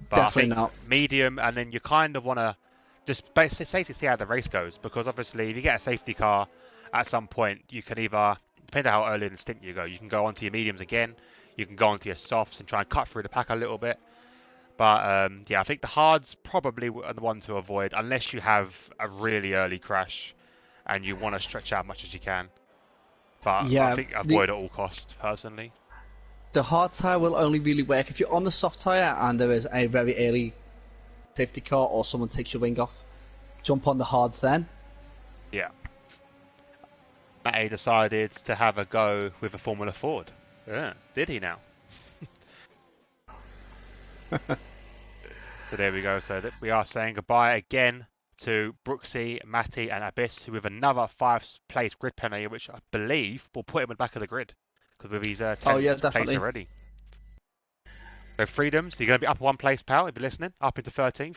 Speaker 1: But
Speaker 2: Definitely not.
Speaker 1: Medium, and then you kind of want to just basically see how the race goes, because obviously if you get a safety car at some point, you can either, depending on how early in the stint you can go onto your mediums again, you can go onto your softs and try and cut through the pack a little bit. But yeah, I think the hards probably are the one to avoid, unless you have a really early crash and you want to stretch out as much as you can. but I
Speaker 2: Yeah,
Speaker 1: think avoid at all costs personally.
Speaker 2: the hard tire will only really work if you're on the soft tire and there is a very early safety car or someone takes your wing off. Jump on the hards then.
Speaker 1: Yeah. Matty decided to have a go with a Formula Ford. Yeah, did he now? So there we go. So we are saying goodbye again to Brooksy, Matty, and Abyss, with another 5th-place grid penalty, which I believe will put him in the back of the grid because with his 10th
Speaker 2: Oh yeah,
Speaker 1: place
Speaker 2: definitely.
Speaker 1: already. So Freedoms, you're going to be up 1 place, pal. If you're listening, up into 13th.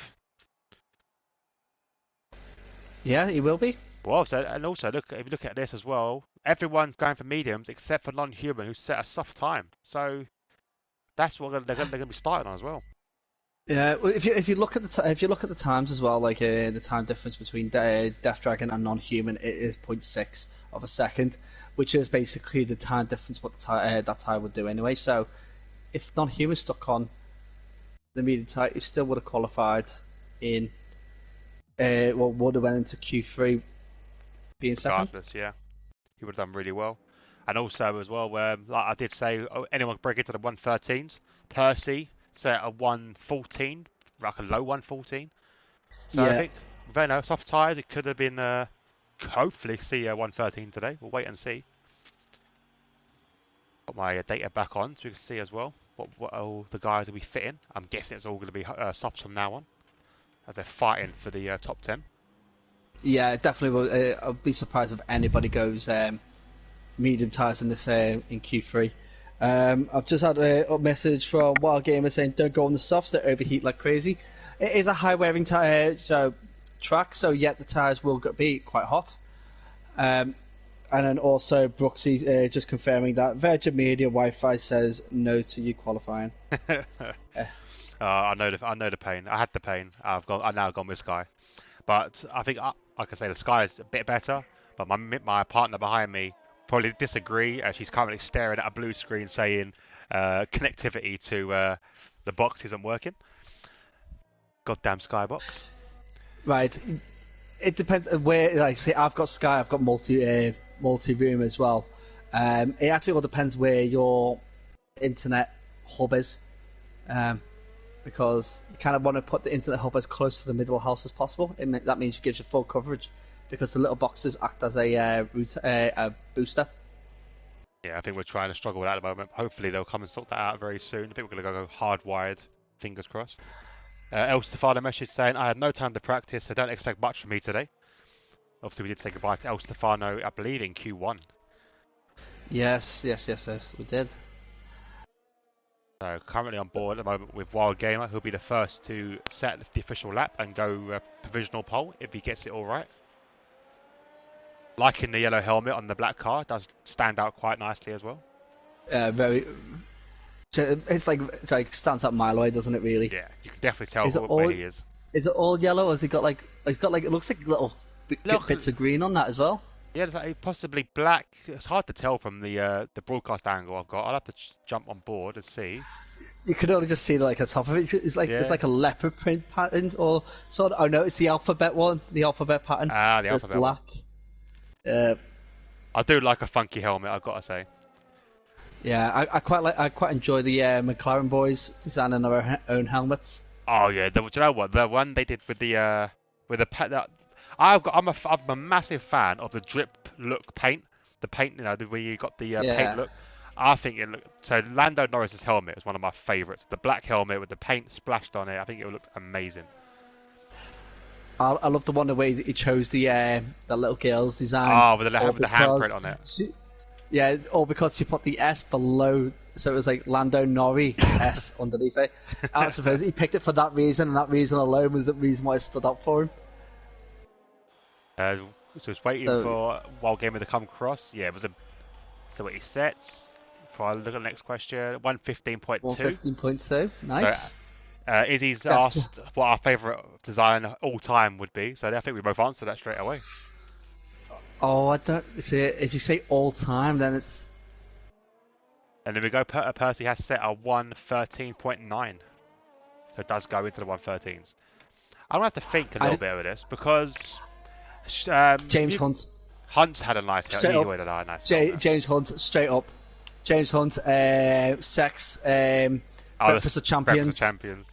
Speaker 2: Yeah, he will be.
Speaker 1: Well, so and also look, if you look at this as well, everyone's going for mediums except for non-human, who set a soft time. So that's what they're going to be starting on as well.
Speaker 2: Yeah, well, if you look at the times as well, like the time difference between Death Dragon and non-human, it is 0.6 of a second, which is basically the time difference what that tire would do anyway. So if non-human stuck on the medium tire, he still would have qualified in. Would have went into Q3 being second.
Speaker 1: Regardless, yeah, he would have done really well. And also as well, like I did say, anyone break into the 113s, Percy set a 114, like a low 114. So I
Speaker 2: Yeah,
Speaker 1: think with no soft tyres, it could have been hopefully see a 113 today. We'll wait and see. Got my data back on so we can see as well what all the guys will be fitting. I'm guessing it's all going to be softs from now on as they're fighting for the top 10.
Speaker 2: yeah, definitely. Will. I'll be surprised if anybody goes medium tires in this in Q3. I've just had a message from Wild Gamer saying don't go on the softs; they overheat like crazy. It is a high wearing tire track, so yet the tires will be quite hot. And then also Brooksy just confirming that Virgin Media Wi-Fi says no to you qualifying.
Speaker 1: I know the pain. I had the pain. I now gone with Sky, but I think like I say, the Sky is a bit better. But my partner behind me probably disagree. She's currently staring at a blue screen saying connectivity to the box isn't working. Goddamn Skybox.
Speaker 2: Right. It depends where. Like, say, I've got Sky. I've got multi room as well. It actually all depends where your internet hub is, because you kind of want to put the internet hub as close to the middle of the house as possible. That means it gives you full coverage, because the little boxes act as a booster.
Speaker 1: Yeah, I think we're trying to struggle with that at the moment. Hopefully they'll come and sort that out very soon. I think we're going to go hardwired. Fingers crossed. El Stefano message saying, I had no time to practice, so don't expect much from me today. Obviously, we did say goodbye to El Stefano, I believe, in Q1.
Speaker 2: Yes, we did.
Speaker 1: So, currently on board at the moment with Wild Gamer, who'll be the first to set the official lap and go provisional pole if he gets it all right. Liking the yellow helmet on the black car, does stand out quite nicely as well.
Speaker 2: Very. It's like stands up mile away, doesn't it? Really.
Speaker 1: Yeah, you can definitely tell where he is.
Speaker 2: Is it all yellow, or has it got like? It's got like, it looks like little bits of green on that as well.
Speaker 1: Yeah, it's like possibly black. It's hard to tell from the broadcast angle I've got. I'll have to jump on board and see.
Speaker 2: You can only just see like the top of it. It's like a leopard print pattern or sort of. Oh no, it's the alphabet one. The alphabet pattern.
Speaker 1: Ah, the alphabet.
Speaker 2: Black.
Speaker 1: I do like a funky helmet, I've got to say.
Speaker 2: Yeah, I quite enjoy the McLaren boys designing their own helmets.
Speaker 1: Oh yeah, do you know what? The one they did with the I'm a massive fan of the drip look paint. The paint, where you got the paint look. I think it looked so. Lando Norris's helmet is one of my favourites. The black helmet with the paint splashed on it. I think it looked amazing.
Speaker 2: I love the one the way that he chose the little girl's design.
Speaker 1: Oh, with the handprint on it.
Speaker 2: Or because she put the S below, so it was like Lando Norri S underneath it. I suppose he picked it for that reason, and that reason alone was the reason why it stood up for him.
Speaker 1: So it's waiting for Wild Gamer to come across. Yeah, it was so what he sets. Before I look at the next question, 115.2.
Speaker 2: 115.2, nice.
Speaker 1: So, Izzy's asked what our favourite design all time would be, so I think we both answered that straight away.
Speaker 2: Oh, I don't see it. If you say all time, then it's.
Speaker 1: And then we go. Percy has set a 113.9, so it does go into the 113s. I'm gonna have to think a little bit of this because
Speaker 2: James Hunt.
Speaker 1: Hunt's had a nice helmet.
Speaker 2: Straight
Speaker 1: He
Speaker 2: up,
Speaker 1: always had a nice helmet.
Speaker 2: James Hunt, straight up. James Hunt, Sex, Breakfast of
Speaker 1: Breakfast
Speaker 2: Champions.
Speaker 1: of Champions.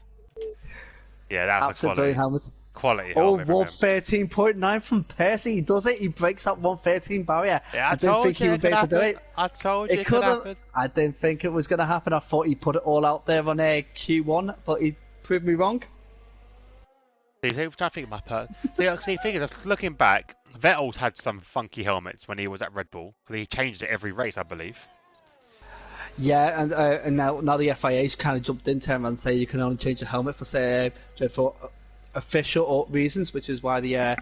Speaker 1: Yeah, that's a
Speaker 2: Absolute brilliant helmet.
Speaker 1: quality
Speaker 2: Oh,
Speaker 1: helmet from him.
Speaker 2: 113.9 from Percy. He does it. He breaks that 113 barrier.
Speaker 1: Yeah,
Speaker 2: I didn't think he would be able to do it.
Speaker 1: I told you
Speaker 2: It
Speaker 1: it
Speaker 2: could
Speaker 1: could
Speaker 2: have.
Speaker 1: happen.
Speaker 2: I didn't think it was going to happen. I thought he put it all out there on Q1, but he proved me wrong.
Speaker 1: See, I'm trying to think of my part. See, the thing is, looking back, Vettel's had some funky helmets when he was at Red Bull, because he changed it every race, I believe.
Speaker 2: Yeah, and now the FIA's kind of jumped in term and say you can only change a helmet for official reasons, which is why the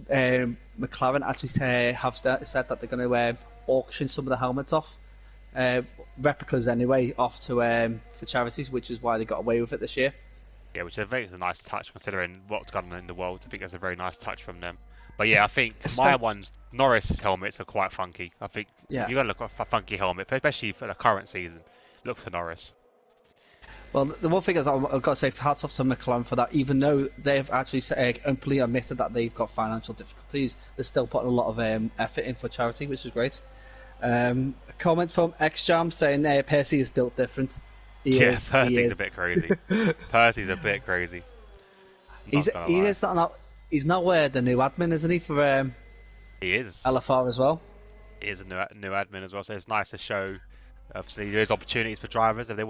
Speaker 2: McLaren actually have said that they're going to auction some of the helmets off, replicas anyway, off to for charities, which is why they got away with it this year.
Speaker 1: Yeah, which I think is a nice touch considering what's gone on in the world. I think that's a very nice touch from them. But yeah, I think my ones, Norris's helmets are quite funky. I think if you're going to look at a funky helmet, especially for the current season, look for Norris.
Speaker 2: Well, the one thing is I've got to say, hats off to McLaren for that. Even though they've actually openly admitted that they've got financial difficulties, they're still putting a lot of effort in for charity, which is great. A comment from XJam saying Percy is built different.
Speaker 1: Percy's a bit crazy. Percy's a bit crazy.
Speaker 2: He's not the new admin, isn't he? For
Speaker 1: he is
Speaker 2: LFR as well.
Speaker 1: He is a new admin as well, so it's nice to show. Obviously, there's opportunities for drivers if they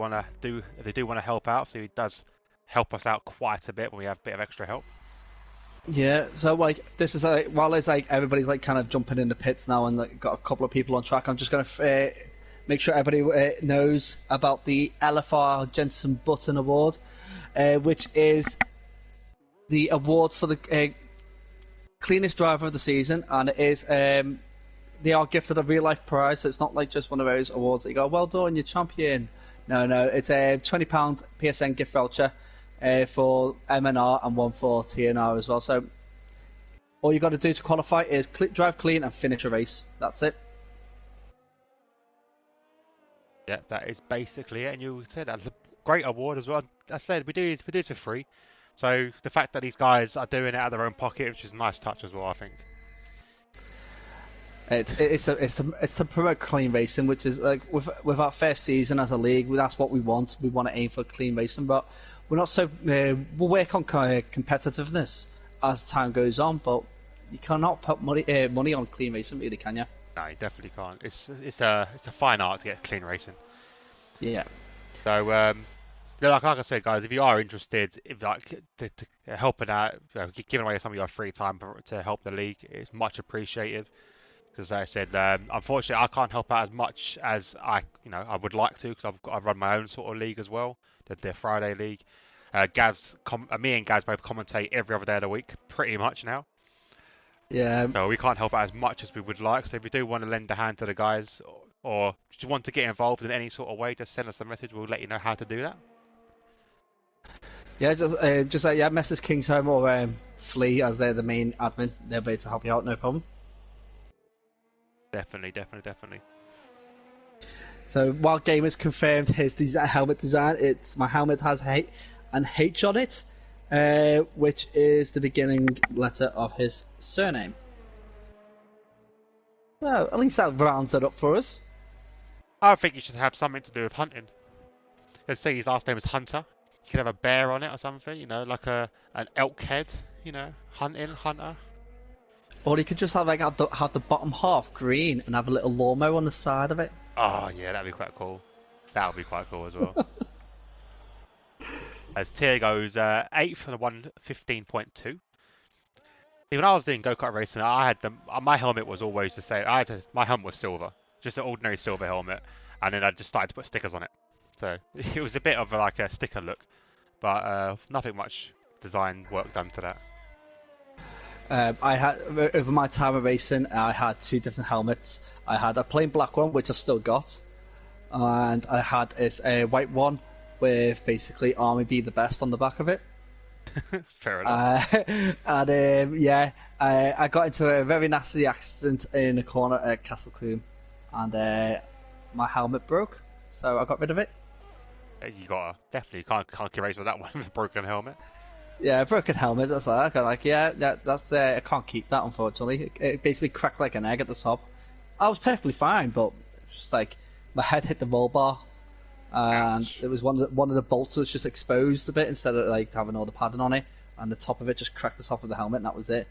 Speaker 1: do want to help out. So he does help us out quite a bit when we have a bit of extra help.
Speaker 2: Yeah, so this is while it's everybody's kind of jumping in the pits now and got a couple of people on track. I'm just going to make sure everybody knows about the LFR Jensen Button Award, which is the award for the cleanest driver of the season, and it is they are gifted a real life prize, so it's not like just one of those awards that you go, well done, you're champion. No, it's a £20 PSN gift voucher for MNR and one for TNR as well. So all you got to do to qualify is drive clean and finish a race. That's it.
Speaker 1: Yeah, that is basically it. And you said that's a great award as well. I said we do it for free. So the fact that these guys are doing it out of their own pocket, which is a nice touch as well, I think.
Speaker 2: It's to promote clean racing, which is with our first season as a league, that's what we want. We want to aim for clean racing, but we're not so. We'll work on competitiveness as time goes on, but you cannot put money on clean racing, really, can you?
Speaker 1: No, you definitely can't. It's a fine art to get clean racing.
Speaker 2: Yeah.
Speaker 1: So like I said, guys, if you are interested, to helping out, giving away some of your free time to help the league, it's much appreciated. Because like I said, unfortunately, I can't help out as much as I would like to, because I've run my own sort of league as well, the Friday league. Me and Gaz both commentate every other day of the week, pretty much now.
Speaker 2: Yeah.
Speaker 1: So we can't help out as much as we would like. So if you do want to lend a hand to the guys, or just want to get involved in any sort of way, just send us a message. We'll let you know how to do that.
Speaker 2: Yeah, just message King's Home or Flea, as they're the main admin. They'll be able to help you out, no problem.
Speaker 1: Definitely.
Speaker 2: So while Gamer's confirmed his helmet design, my helmet has an H on it, which is the beginning letter of his surname. So at least that rounds it up for us.
Speaker 1: I think you should have something to do with hunting. Let's say his last name is Hunter. You could have a bear on it or something, like an elk head, hunter.
Speaker 2: Or he could just have have the bottom half green and have a little lawnmower on the side of it.
Speaker 1: Oh yeah, that'd be quite cool. That would be quite cool as well. As tier goes 8th on the 115.2. When I was doing go-kart racing, I had my helmet was always the same. My helmet was silver, just an ordinary silver helmet, and then I just started to put stickers on it. So it was a bit of a sticker look, but nothing much design work done to that.
Speaker 2: I had over my time of racing, I had two different helmets. I had a plain black one, which I've still got, and I had a white one with basically "Army be the best" on the back of it.
Speaker 1: Fair enough.
Speaker 2: I got into a very nasty accident in a corner at Castle Coombe, and my helmet broke, so I got rid of it.
Speaker 1: You definitely can't race with that one with a broken helmet.
Speaker 2: Yeah, broken helmet. That's like, I got like, yeah, that's I can't keep that unfortunately. It basically cracked like an egg at the top. I was perfectly fine, but it's just like my head hit the roll bar, and
Speaker 1: Ouch.
Speaker 2: it was one of the bolts was just exposed a bit instead of like having all the padding on it, and the top of it just cracked the top of the helmet, and that was it.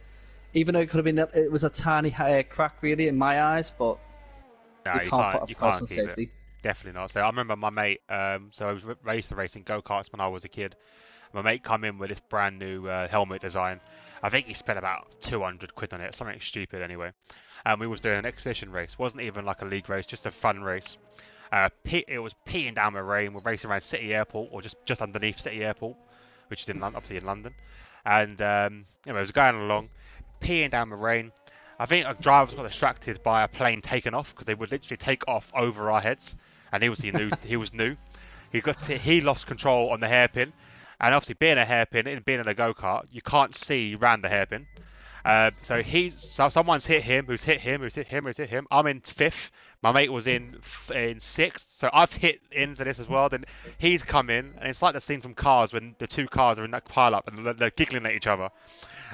Speaker 2: Even though it could have been, it was a tiny crack really in my eyes, but
Speaker 1: No,
Speaker 2: you can't put a
Speaker 1: you
Speaker 2: price
Speaker 1: can't
Speaker 2: on
Speaker 1: keep it.
Speaker 2: safety.
Speaker 1: Definitely not. So I remember my mate. So I was racing go karts when I was a kid. My mate come in with this brand new helmet design. I think he spent about 200 quid on it, something stupid anyway. And we was doing an expedition race. Wasn't even like a league race, just a fun race. It was peeing down with rain. We're racing around City Airport, or just underneath City Airport, which is obviously in London. And it was going along, peeing down with rain. I think our drivers got distracted by a plane taking off because they would literally take off over our heads, and he was new. He lost control on the hairpin, and obviously being a hairpin and being in a go kart, you can't see round the hairpin. So someone's hit him, who's hit him, who's hit him, who's hit him. I'm in fifth. My mate was in sixth, so I've hit into this as well. Then he's come in, and it's like the scene from Cars when the two cars are in that pile up and they're giggling at each other.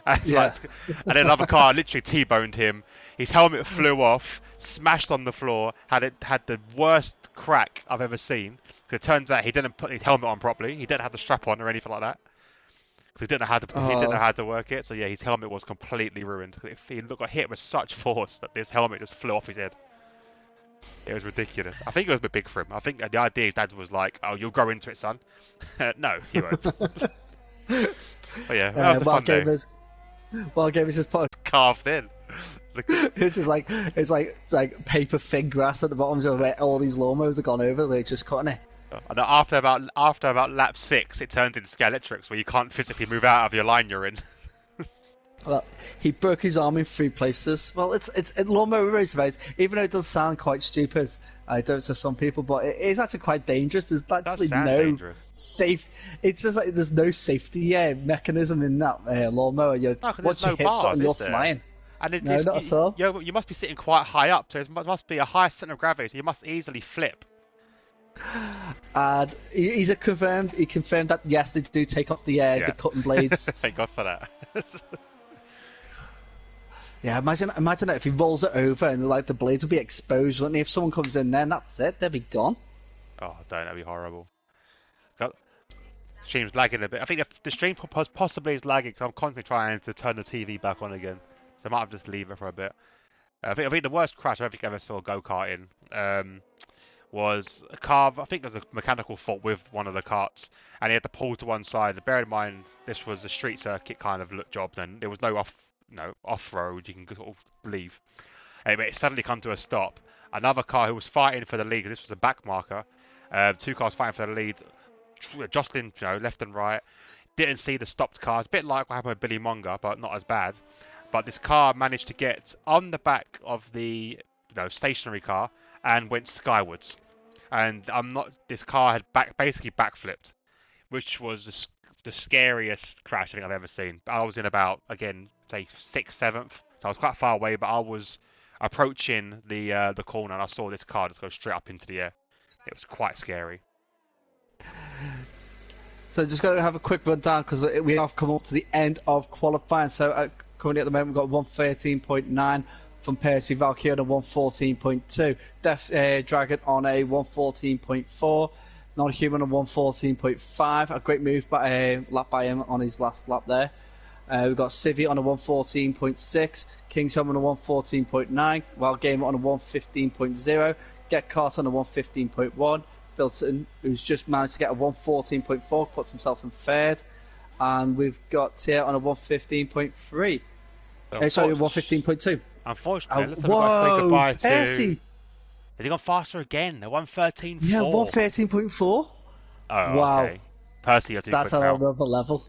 Speaker 1: And,
Speaker 2: Yeah.
Speaker 1: and then another car literally T-boned him. His helmet flew off, smashed on the floor. Had the worst crack I've ever seen. 'Cause it turns out he didn't put his helmet on properly. He didn't have the strap on or anything like that. Because he didn't know
Speaker 2: Oh,
Speaker 1: how to work it. So yeah, his helmet was completely ruined. He got hit with such force that this helmet just flew off his head. It was ridiculous. I think it was a bit big for him. I think the idea his dad was like, "Oh, you'll grow into it, son." No, he won't. But yeah, that was a
Speaker 2: while
Speaker 1: fun day.
Speaker 2: gamers, while gamers just put
Speaker 1: Carved in.
Speaker 2: it's just like it's like paper thin grass at the bottom, just where all these lawnmowers have gone over. They're just cutting it.
Speaker 1: And after about lap 6, it turned into Skeletrix, where you can't physically move out of your line you're in.
Speaker 2: Well, he broke his arm in 3 places. Well, it's lawnmower race, right? Even though it does sound quite stupid, I don't to some people, but it is actually quite dangerous. There's
Speaker 1: It does
Speaker 2: actually
Speaker 1: sound
Speaker 2: no
Speaker 1: dangerous.
Speaker 2: safe. It's just like there's no safety mechanism in that lawnmower.
Speaker 1: No, because
Speaker 2: Once
Speaker 1: there's
Speaker 2: you
Speaker 1: no
Speaker 2: hit
Speaker 1: bars,
Speaker 2: something, you're
Speaker 1: is there?
Speaker 2: flying.
Speaker 1: And
Speaker 2: No, not at all.
Speaker 1: you must be sitting quite high up, so it must be a high center of gravity, so you must easily flip.
Speaker 2: And he's a confirmed. He confirmed that yes, they do take off the
Speaker 1: Yeah.
Speaker 2: cutting blades.
Speaker 1: Thank God for that.
Speaker 2: Yeah, imagine that if he rolls it over and like the blades will be exposed, wouldn't he? If someone comes in there, and that's it, they'll be gone.
Speaker 1: Oh, don't, that'd be horrible. Got- Stream's lagging a bit. I think the stream possibly is lagging because I'm constantly trying to turn the TV back on again. So I might have to just leave it for a bit. I think the worst crash I ever saw a go-kart in was a car. I think there was a mechanical fault with one of the carts, and he had to pull to one side. Bear in mind, this was a street circuit kind of look job. Then there was no off-road. You can sort of leave. Anyway, it suddenly come to a stop. Another car who was fighting for the lead. This was a back marker. Two cars fighting for the lead, jostling, left and right. Didn't see the stopped cars. A bit like what happened with Billy Monger, but not as bad. But this car managed to get on the back of the stationary car and went skywards. And This car had basically backflipped, which was the scariest crash I think I've ever seen. I was in about, again, say sixth, seventh, so I was quite far away, but I was approaching the corner and I saw this car just go straight up into the air. It was quite scary.
Speaker 2: So just going to have a quick rundown because we have come up to the end of qualifying. So currently at the moment we've got 113.9 from Percy Valkyrie on a 114.2, Death Dragon on a 114.4, Non-Human on 114.5. A great move lap by him on his last lap there. We've got Civi on a 114.6, Kingsham on a 114.9, Wild Gamer on a 115.0, Get Caught on a 115.1, Bilton, who's just managed to get a 114.4, puts himself in third, and we've got Tier on a 115.3. Sorry, 115.2.
Speaker 1: Unfortunately, let's have got to say goodbye
Speaker 2: Percy!
Speaker 1: to. Has he gone faster again? A 113.4.
Speaker 2: Yeah, 113.4.
Speaker 1: Oh,
Speaker 2: Wow.
Speaker 1: okay. Percy, you're too
Speaker 2: That's
Speaker 1: quick
Speaker 2: on
Speaker 1: now.
Speaker 2: another level.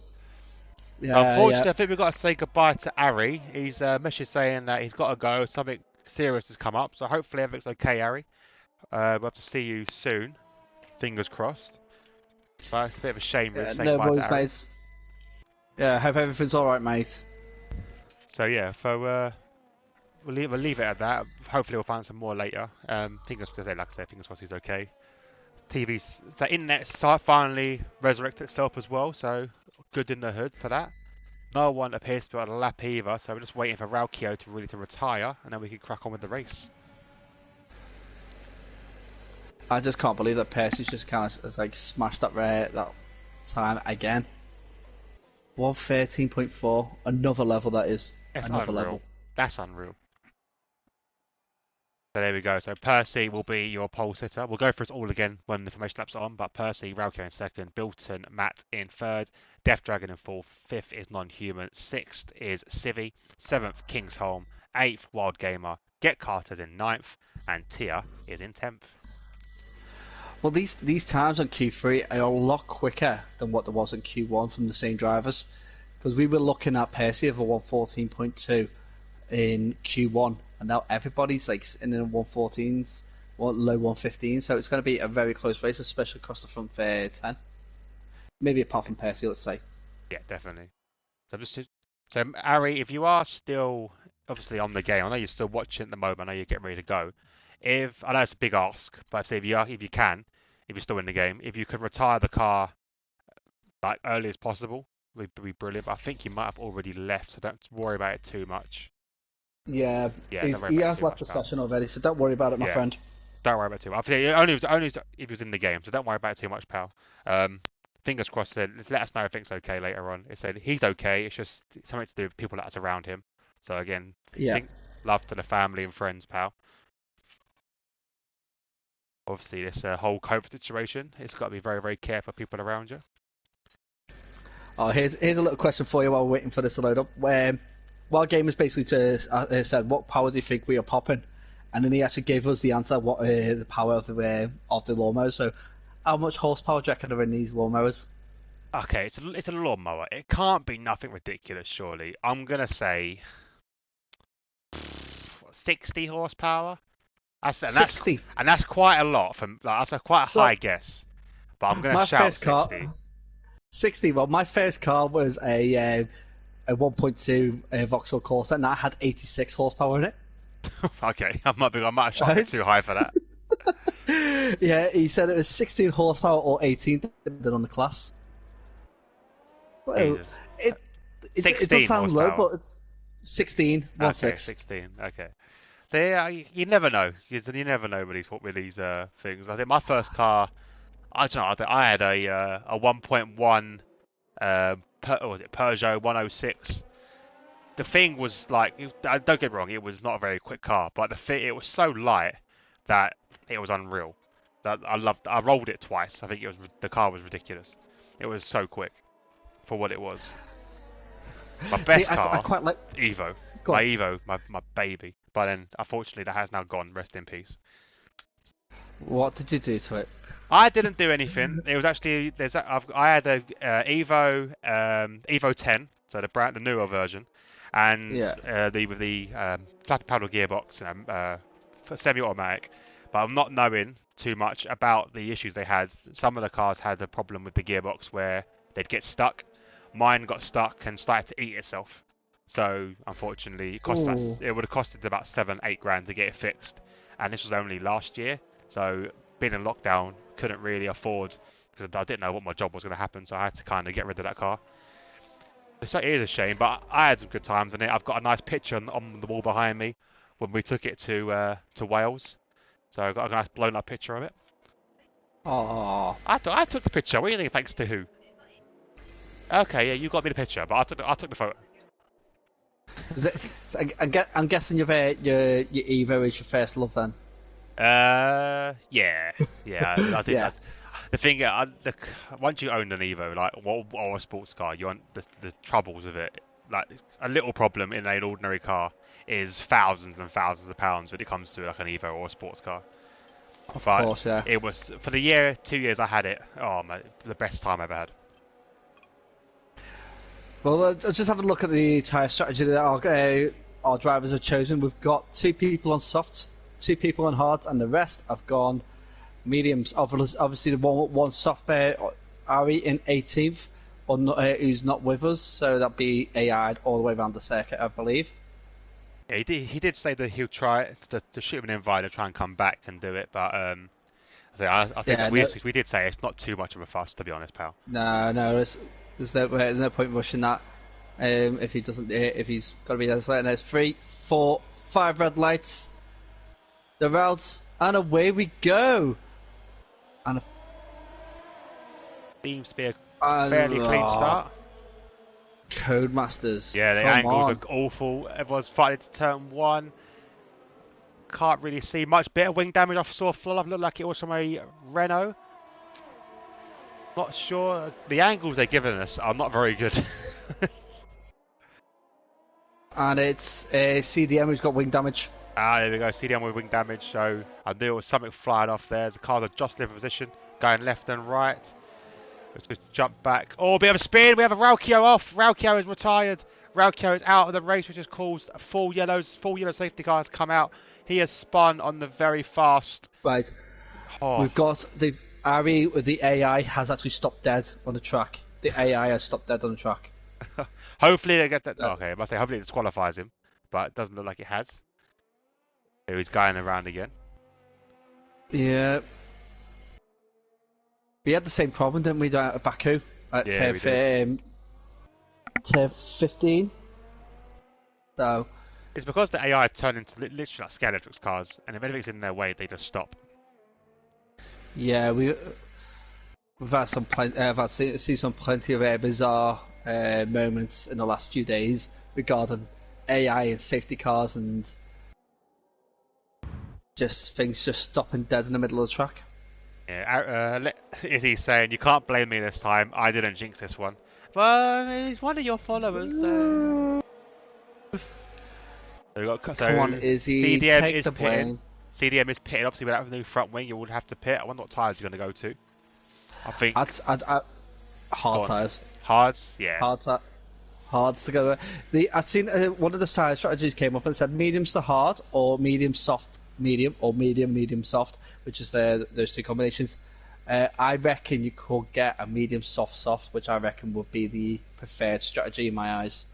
Speaker 2: Yeah,
Speaker 1: Unfortunately,
Speaker 2: yeah.
Speaker 1: I think we've got to say goodbye to Ari. He's message saying that he's got to go. Something serious has come up, so hopefully everything's okay, Ari. We'll have to see you soon. Fingers crossed. But it's a bit of a shame really, saying
Speaker 2: No
Speaker 1: goodbye
Speaker 2: worries,
Speaker 1: to Ari.
Speaker 2: mate. Yeah, hope everything's alright, mate.
Speaker 1: So yeah, we'll leave it at that. Hopefully we'll find some more later. Fingers crossed, like I said, fingers crossed he's okay. So internet finally resurrected itself as well, so good in the hood for that. No one appears to be on a lap either, so we're just waiting for Raukio to retire, and then we can crack on with the race.
Speaker 2: I just can't believe that Percy's just kind of has, like, smashed that time again. 113.4, another level that is.
Speaker 1: It's
Speaker 2: Another
Speaker 1: unreal.
Speaker 2: level.
Speaker 1: That's unreal. So there we go. So Percy will be your pole sitter. We'll go through it all again when the information laps are on. But Percy, Raukio in second, Bilton, Matt in third, Death Dragon in fourth, fifth is Non-Human, sixth is Civi, seventh Kingsholm, eighth Wild Gamer, Get Carter's in ninth, and Tia is in 10th.
Speaker 2: Well, these times on Q3 are a lot quicker than what there was in Q1 from the same drivers, because we were looking at Percy of a 114.2 in Q1, and now everybody's like in the 114s, low 115s, so it's going to be a very close race, especially across the front 10. Maybe apart from Percy, let's say.
Speaker 1: Yeah, definitely. So Ari, if you are still obviously on the game, I know you're still watching at the moment, I know you're getting ready to go. If I know it's a big ask, but say if you can, if you're still in the game, if you could retire the car like early as possible, would be brilliant. But I think you might have already left, so don't worry about it too much.
Speaker 2: Yeah,
Speaker 1: Yeah,
Speaker 2: he has left the session already, so don't worry about it, my friend.
Speaker 1: Don't worry about it too much. Only if he was in the game, so don't worry about it too much, pal. Fingers crossed. Let us know if it's okay later on. It said he's okay. It's just something to do with people that's around him. So again, love to the family and friends, pal. Obviously, this whole COVID situation, it's got to be very, very careful of people around you.
Speaker 2: Oh, here's a little question for you while we're waiting for this to load up. Wild Gamers basically just said, "What power do you think we are popping?" And then he actually gave us the answer, what the power of the lawnmower. So, how much horsepower do you reckon are in these lawnmowers?
Speaker 1: Okay, it's a lawnmower. It can't be nothing ridiculous, surely. I'm gonna say 60 horsepower.
Speaker 2: 60.
Speaker 1: And that's quite a lot that's quite a high guess. But I'm gonna shout 60.
Speaker 2: 60. Well, my first car was a 1.2 Vauxhall Corsa, and that had 86 horsepower in it.
Speaker 1: Okay, I might have shot it too high for that.
Speaker 2: Yeah, he said it was 16 horsepower or 18 depending on the class. So it does sound low, but it's 16.
Speaker 1: Okay, 16. Okay. You never know. You never know with these things. I think my first car, I don't know. I think I had a 1.1 was it Peugeot 106. The thing was like, don't get me wrong, it was not a very quick car, but it was so light that it was unreal. That I rolled it twice. I think the car was ridiculous. It was so quick for what it was. My best car,
Speaker 2: I quite like
Speaker 1: Evo. My Evo, my baby. But then, unfortunately, that has now gone. Rest in peace.
Speaker 2: What did you do to it?
Speaker 1: I didn't do anything. It was actually I had a Evo 10, so the newer version, and with the flat paddle gearbox, semi-automatic. But I'm not knowing too much about the issues they had. Some of the cars had a problem with the gearbox where they'd get stuck. Mine got stuck and started to eat itself. So unfortunately, it would have costed about 7-8 grand to get it fixed, and this was only last year. So being in lockdown, couldn't really afford, because I didn't know what my job was going to happen. So I had to kind of get rid of that car. So it is a shame, but I had some good times in it. I've got a nice picture on the wall behind me when we took it to Wales. So I got a nice blown up picture of it.
Speaker 2: Oh,
Speaker 1: I took the picture. What do you think? Thanks to who? Okay, yeah, you got me the picture, but I took the photo.
Speaker 2: I'm guessing your Evo is your first love then.
Speaker 1: Yeah. I think
Speaker 2: Yeah.
Speaker 1: the thing, once you own an Evo, or a sports car, you want the troubles of it. Like a little problem in an ordinary car is thousands and thousands of pounds when it comes to like an Evo or a sports car.
Speaker 2: Of course, yeah.
Speaker 1: It was for the 2 years I had it. Oh man, the best time I ever had.
Speaker 2: Well, just have a look at the tyre strategy that our drivers have chosen. We've got 2 people on softs, 2 people on hards, and the rest have gone mediums. Obviously, the one soft bear, Ari in 18th, who's not with us, so that'd be AI'd all the way around the circuit, I believe.
Speaker 1: Yeah, he did say that he'll try to shoot him an invite and try and come back and do it, but I think we did say it's not too much of a fuss, to be honest, pal.
Speaker 2: No, There's no point rushing that. If he doesn't, if he's got to be there. And there's 3, 4, 5 red lights. The routes, and away we go. And
Speaker 1: seems to be a fairly clean start.
Speaker 2: Codemasters.
Speaker 1: Yeah, the angles are awful. Everyone's fighting to turn 1. Can't really see much. Bit of wing damage off Saw Fluff. Looked like it was from a Renault. Not sure. The angles they're giving us are not very good.
Speaker 2: And it's CDM who's got wing damage.
Speaker 1: There we go. CDM with wing damage. So I knew it was something flying off there. The cars are just in position, going left and right. Let's just jump back. Oh, a bit of a spin. We have a Raukio off. Raukio is retired. Raukio is out of the race, which has caused full yellow safety cars come out. He has spun on the very fast.
Speaker 2: Right.
Speaker 1: Oh.
Speaker 2: We've got the Ari with the AI has actually stopped dead on the track. The AI has stopped dead on the track.
Speaker 1: Hopefully they get that. Okay, I must say, hopefully it disqualifies him, but it doesn't look like it has. So he's going around again.
Speaker 2: Yeah. We had the same problem, didn't we, at Baku? At turn 15. So.
Speaker 1: It's because the AI turned into literally like Skeletrix cars, and if anything's in their way, they just stop.
Speaker 2: Yeah, we've had some seen some plenty of bizarre moments in the last few days regarding AI and safety cars and just things just stopping dead in the middle of the track.
Speaker 1: Yeah, Izzy's saying, you can't blame me this time, I didn't jinx this one. Well, he's one of your followers, so...
Speaker 2: Come on, Izzy,
Speaker 1: CDM
Speaker 2: take
Speaker 1: is
Speaker 2: the blame.
Speaker 1: CDM is pitting, obviously without the new front wing, you would have to pit. I wonder what tyres you're going to go to. I think...
Speaker 2: hard tyres.
Speaker 1: Hards, yeah.
Speaker 2: Hards to go. I've seen one of the tyre strategies came up and said mediums to hard, or medium soft medium, or medium soft, which is those two combinations. I reckon you could get a medium soft, which I reckon would be the preferred strategy in my eyes.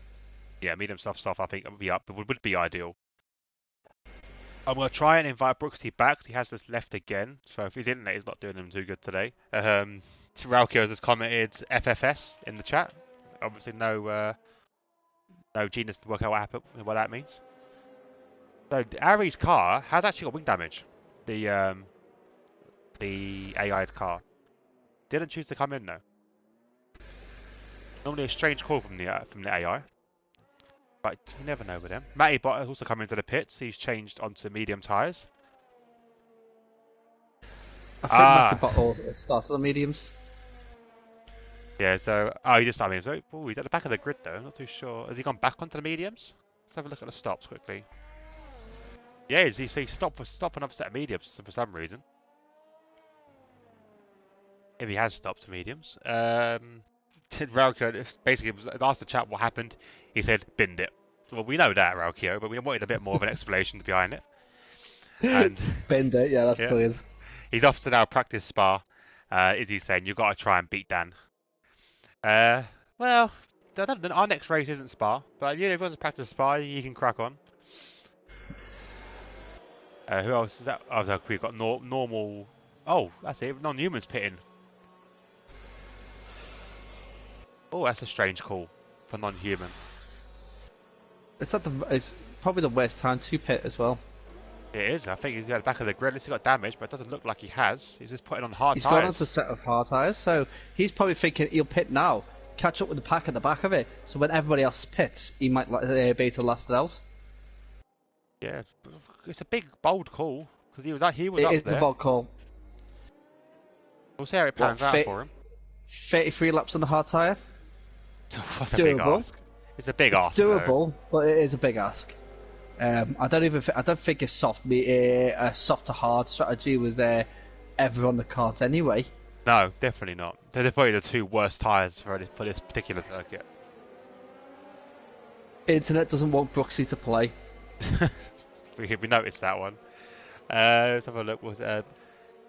Speaker 1: Yeah, medium soft, I think would be ideal. I'm going to try and invite Brooksy back, because he has this left again, so if his internet is not doing him too good today. Raukio has commented FFS in the chat. Obviously no genius to work out what that means. So Ari's car has actually got wing damage. The AI's car didn't choose to come in though. Normally a strange call from the AI, but you never know with them. Matty Bott has also come into the pits. He's changed onto medium tyres.
Speaker 2: I think Matty Bott started on mediums.
Speaker 1: Yeah, so he just started mediums. Oh, he's at the back of the grid though. I'm not too sure. Has he gone back onto the mediums? Let's have a look at the stops quickly. Yeah, he stopped an upset of mediums for some reason. If he has stopped mediums. Raukio basically was asked the chat what happened. He said, binned it. Well, we know that, Raukio, but we wanted a bit more of an explanation behind it. And
Speaker 2: binned it, yeah, that's brilliant.
Speaker 1: He's off to now practice Spa. Izzy's saying, you've got to try and beat Dan. Well, our next race isn't Spa, but if he wants to practice Spa, he can crack on. Who else is that? Oh, we've got normal. Oh, that's it. Non-humans pitting. Oh, that's a strange call for non-human.
Speaker 2: It's probably the worst time to pit as well.
Speaker 1: It is. I think he's got the back of the grid. He's got damage, but it doesn't look like he has. He's just putting on hard tyres.
Speaker 2: He's gone onto a set of hard tyres, so he's probably thinking he'll pit now, catch up with the pack at the back of it, so when everybody else pits, he might be able to last it out.
Speaker 1: Yeah, it's a big, bold call, because he was up there.
Speaker 2: It's a bold call.
Speaker 1: We'll see how it pans out for him.
Speaker 2: 33 laps on the hard tyre.
Speaker 1: That's a big ask. It's a big ask.
Speaker 2: It's doable, but it is a big ask. I don't think a soft to hard strategy was there ever on the cards anyway.
Speaker 1: No, definitely not. They're probably the two worst tyres for this particular circuit.
Speaker 2: Internet doesn't want Brooksy to play.
Speaker 1: we noticed that one. Let's have a look.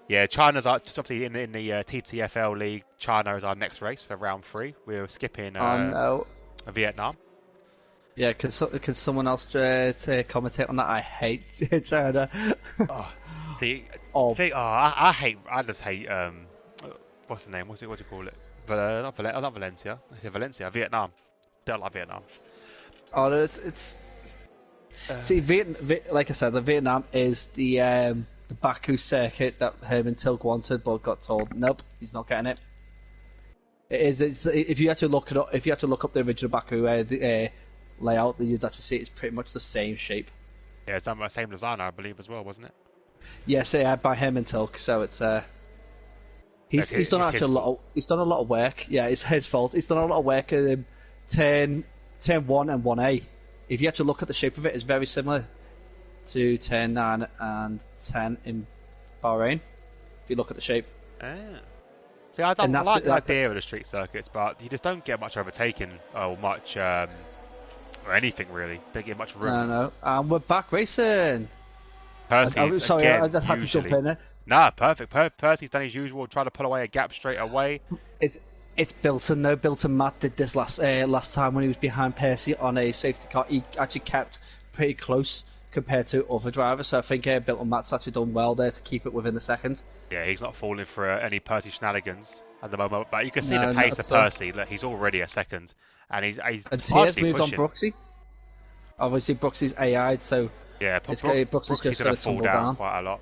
Speaker 1: Yeah, China's obviously in the TTFL league. China is our next race for round 3. We're skipping Vietnam.
Speaker 2: Yeah, can someone else commentate on that? I hate China.
Speaker 1: I just hate what's the name? What do you call it? Not Valencia. I say Valencia. Vietnam. Don't like Vietnam.
Speaker 2: Oh, it's see, like I said, the Vietnam is the Baku circuit that Herman Tilke wanted, but got told nope, he's not getting it. It is. If you had to look it up, if you had to look up the original Baku layout, then you'd actually see it's pretty much the same shape.
Speaker 1: Yeah, it's done by the same designer, I believe, as well, wasn't it?
Speaker 2: Yes, yeah, by Herman Tilke. So it's he's done actually he's done a lot of work. Yeah, it's his fault. He's done a lot of work at turn 1 and 1A. If you actually look at the shape of it, it's very similar to turn 9 and 10 in Bahrain. If you look at the shape.
Speaker 1: Ah. See, I like the idea of the street circuits, but you just don't get much overtaking or much or anything really. Don't get much room.
Speaker 2: No, and we're back racing.
Speaker 1: Percy's,
Speaker 2: sorry,
Speaker 1: again,
Speaker 2: I just had to jump in there.
Speaker 1: Nah, perfect. Percy's done his usual, try to pull away a gap straight away.
Speaker 2: It's Bilton though. Bilton Matt did this last time when he was behind Percy on a safety car. He actually kept pretty close compared to other drivers, so I think Bilton Matt's actually done well there to keep it within the second.
Speaker 1: Yeah, he's not falling for any Percy shenanigans at the moment, but you can see the pace of Percy. Look, he's already a second, and he's
Speaker 2: and Tiers moved on Brooksy. Obviously, Brooksy's AI'd, so
Speaker 1: yeah,
Speaker 2: Brooksy's just going to
Speaker 1: fall down quite a lot.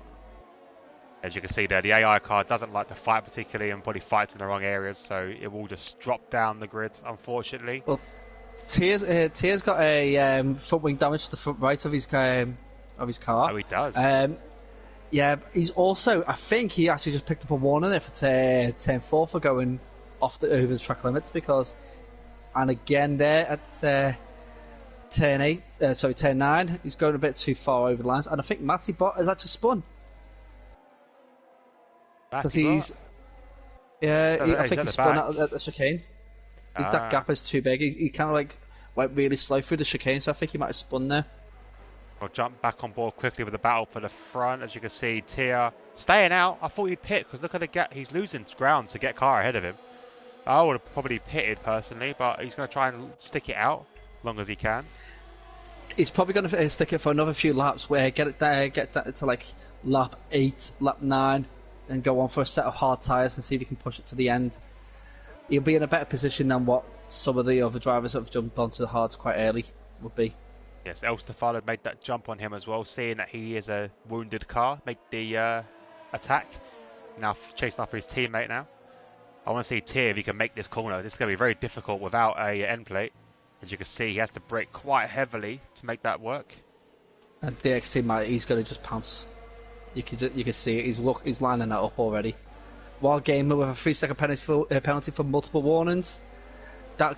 Speaker 1: As you can see there, the AI car doesn't like to fight particularly and probably fights in the wrong areas, so it will just drop down the grid, unfortunately.
Speaker 2: Well, Tiers got a front wing damage to the front right of his car.
Speaker 1: Oh, he does.
Speaker 2: Yeah, he's also, I think he actually just picked up a warning for turn 4 for going over the track limits and again there at turn 9, he's going a bit too far over the lines, and I think Matty Bott has actually spun. Because I think he spun out at the chicane. That gap is too big. He kind of went really slow through the chicane, so I think he might have spun there.
Speaker 1: We'll jump back on board quickly with the battle for the front. As you can see, Tia staying out. I thought he'd pit because look at the gap. He's losing ground to get car ahead of him. I would have probably pitted personally, but he's going to try and stick it out as long as he can.
Speaker 2: He's probably going to stick it for another few laps where get that to lap 8, lap 9. And go on for a set of hard tyres and see if he can push it to the end. He'll be in a better position than what some of the other drivers that have jumped onto the hards quite early would be.
Speaker 1: Yes, Elstafal had made that jump on him as well, seeing that he is a wounded car, make the attack. Now chasing after his teammate now. I want to see Tier if he can make this corner. This is going to be very difficult without a end plate. As you can see, he has to brake quite heavily to make that work.
Speaker 2: And DxT, he's going to just pounce. You can see it. He's lining that up already. Wild Gamer with a 3-second penalty for multiple warnings. That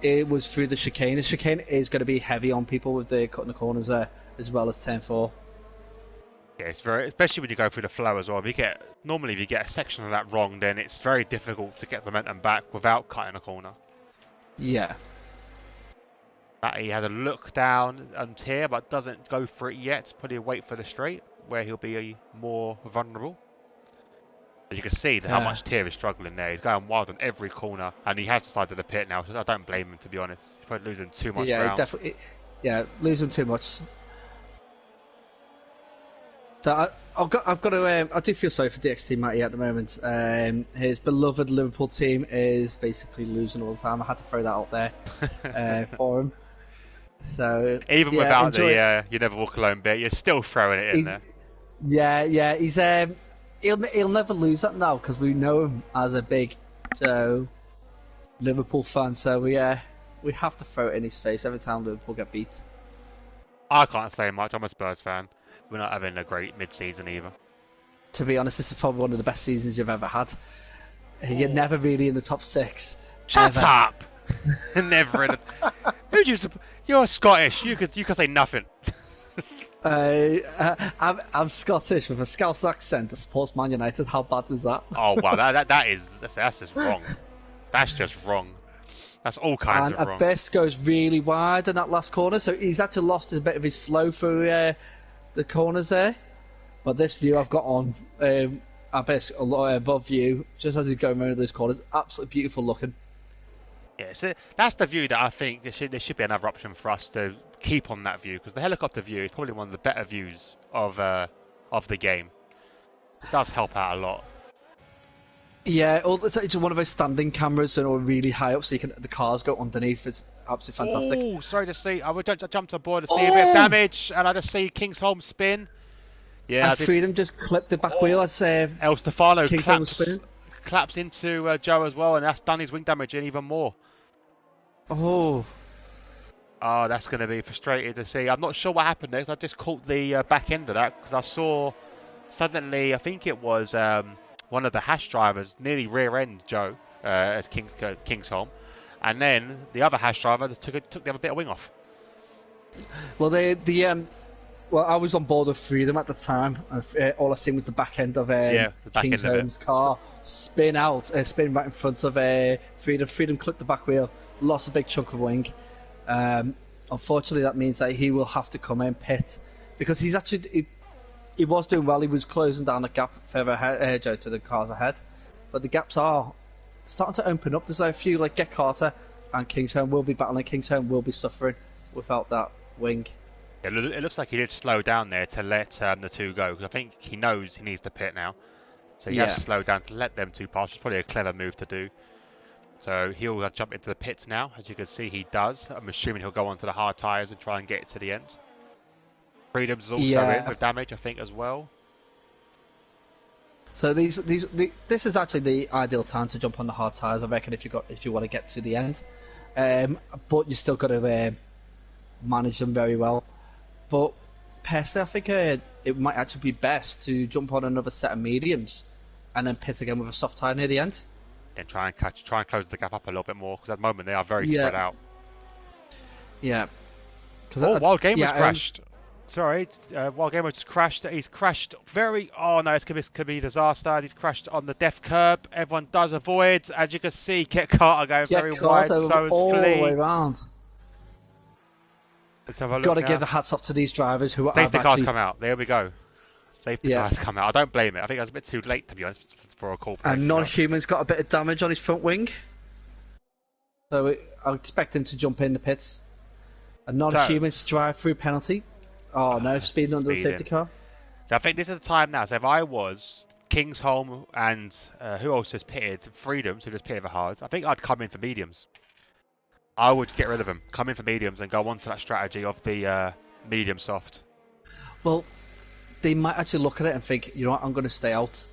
Speaker 2: it was through the chicane. The chicane is going to be heavy on people with the cutting the corners there, as well as turn 4.
Speaker 1: Yeah, it's very, especially when you go through the flow as well. If you get a section of that wrong, then it's very difficult to get the momentum back without cutting a corner.
Speaker 2: Yeah.
Speaker 1: He has a look down on Tier, but doesn't go for it yet. Probably wait for the straight, where he'll be more vulnerable. As you can see how much Tier is struggling there. He's going wild on every corner, and he has decided to pit now. So I don't blame him, to be honest. He's probably losing too much ground.
Speaker 2: Definitely. Yeah, losing too much. So I've got to. I do feel sorry for DxT Matty at the moment. His beloved Liverpool team is basically losing all the time. I had to throw that out there for him. So
Speaker 1: even without the "you never walk alone" bit, you're still throwing it in there.
Speaker 2: Yeah. He's he'll never lose that now because we know him as a big Liverpool fan. So we have to throw it in his face every time Liverpool get beat.
Speaker 1: I can't say much. I'm a Spurs fan. We're not having a great mid-season either.
Speaker 2: To be honest, this is probably one of the best seasons you've ever had. You're never really in the top 6.
Speaker 1: Shut up! Never in the... Who do you support? You're Scottish. You could say nothing.
Speaker 2: I'm Scottish with a Scouse accent that supports Man United. How bad is that?
Speaker 1: Oh wow, that's just wrong. That's just wrong. That's all kinds of wrong.
Speaker 2: And Abyss goes really wide in that last corner, so he's actually lost a bit of his flow through the corners there. But this view I've got on Abyss a lot above you, just as he's going around those corners, absolutely beautiful looking.
Speaker 1: Yeah, so that's the view that I think there should be another option for us to keep on that view, because the helicopter view is probably one of the better views of the game. It does help out a lot.
Speaker 2: Yeah, it's one of those standing cameras and all really high up, so the cars go underneath. It's absolutely fantastic.
Speaker 1: Oh, sorry to see. I jumped on board to see a bit of
Speaker 2: Oh!
Speaker 1: damage, and I just see Kingsholm spin. Yeah,
Speaker 2: And
Speaker 1: I did.
Speaker 2: Freedom just clipped the back wheel
Speaker 1: Oh,
Speaker 2: as
Speaker 1: El Stefano
Speaker 2: Kingsholm was spinning.
Speaker 1: claps into Joe as well, and that's done his wing damage in even more.
Speaker 2: Oh,
Speaker 1: Oh, that's going to be frustrating to see. I'm not sure what happened next. I just caught the back end of that because I saw suddenly, I think it was one of the hash drivers nearly rear end Joe as Kingsholm, and then the other hash driver just took the other bit of wing off.
Speaker 2: well, well, I was on board with Freedom at the time, and all I seen was the back end of
Speaker 1: Yeah, the back end of
Speaker 2: Kingsholm's
Speaker 1: it.
Speaker 2: car spin right in front of Freedom. Freedom clipped the back wheel, lost a big chunk of wing. Unfortunately, that means that he will have to come in pit because he was doing well. He was closing down the gap further ahead, Joe, to the cars ahead, but the gaps are starting to open up. There's a few like Get Carter and Kingsholm will be battling. Kingsholm will be suffering without that wing.
Speaker 1: It looks like he did slow down there to let the two go because I think he knows he needs to pit now, so he has to slow down to let them two pass. It's probably a clever move to do. So he'll jump into the pits now. As you can see, he does. I'm assuming he'll go onto the hard tyres and try and get it to the end. Freedom's also in with damage, I think, as well.
Speaker 2: So this is actually the ideal time to jump on the hard tyres, I reckon, if you want to get to the end. But you still got to manage them very well. But personally, I think it might actually be best to jump on another set of mediums and then pit again with a soft tyre near the end.
Speaker 1: And try and close the gap up a little bit more because at the moment they are very spread out.
Speaker 2: Yeah.
Speaker 1: Wild Gamer's crashed. Sorry, Wild Gamer just crashed. He's crashed very. Oh no, could be a disaster. He's crashed on the death curb. Everyone does avoid. As you can see, Get Carter going very wide. So is
Speaker 2: all
Speaker 1: Flea.
Speaker 2: the way around.
Speaker 1: Let's have a look.
Speaker 2: Got to give the hats off to these drivers who
Speaker 1: Safety cars come out. There we go. Safety cars come out. I don't blame it. I think I was a bit too late, to be honest, for a call.
Speaker 2: And Non-Human's got a bit of damage on his front wing. So I expect him to jump in the pits. A Non-Human's drive-through penalty. Oh no, speeding under the safety car.
Speaker 1: So I think this is the time now. So if I was Kingsholm and who else just pitted? Freedoms, who just pitted for hards, I think I'd come in for mediums. I would get rid of them, come in for mediums and go on to that strategy of the medium soft.
Speaker 2: Well, they might actually look at it and think, you know what, I'm going to stay out.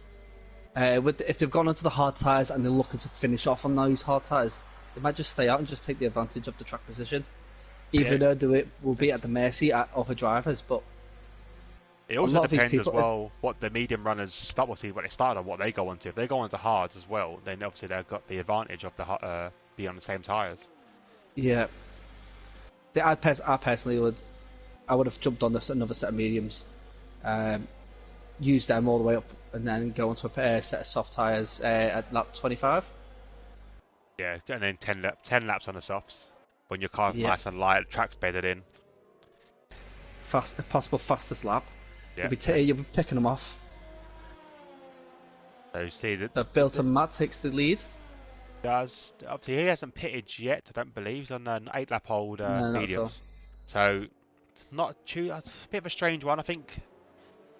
Speaker 2: If they've gone onto the hard tyres and they're looking to finish off on those hard tyres, they might just stay out and just take the advantage of the track position. Even though it will be at the mercy of other drivers, but
Speaker 1: it also depends as well what the medium runners start. What they start on, what they go onto. If they go onto hards as well, then obviously they've got the advantage of the being on the same tyres.
Speaker 2: Yeah, I personally would have jumped on another set of mediums, use them all the way up, and then go onto a set of soft tyres at lap 25.
Speaker 1: Yeah, and then 10 laps on the softs. When your car's nice and light, the track's bedded in.
Speaker 2: Possible fastest lap.
Speaker 1: Yeah.
Speaker 2: You'll be picking them off.
Speaker 1: So you see that.
Speaker 2: Bill Matt takes the lead.
Speaker 1: Obviously he hasn't pitted yet, I don't believe. He's on an 8-lap-old mediums. So not too. That's a bit of a strange one. I think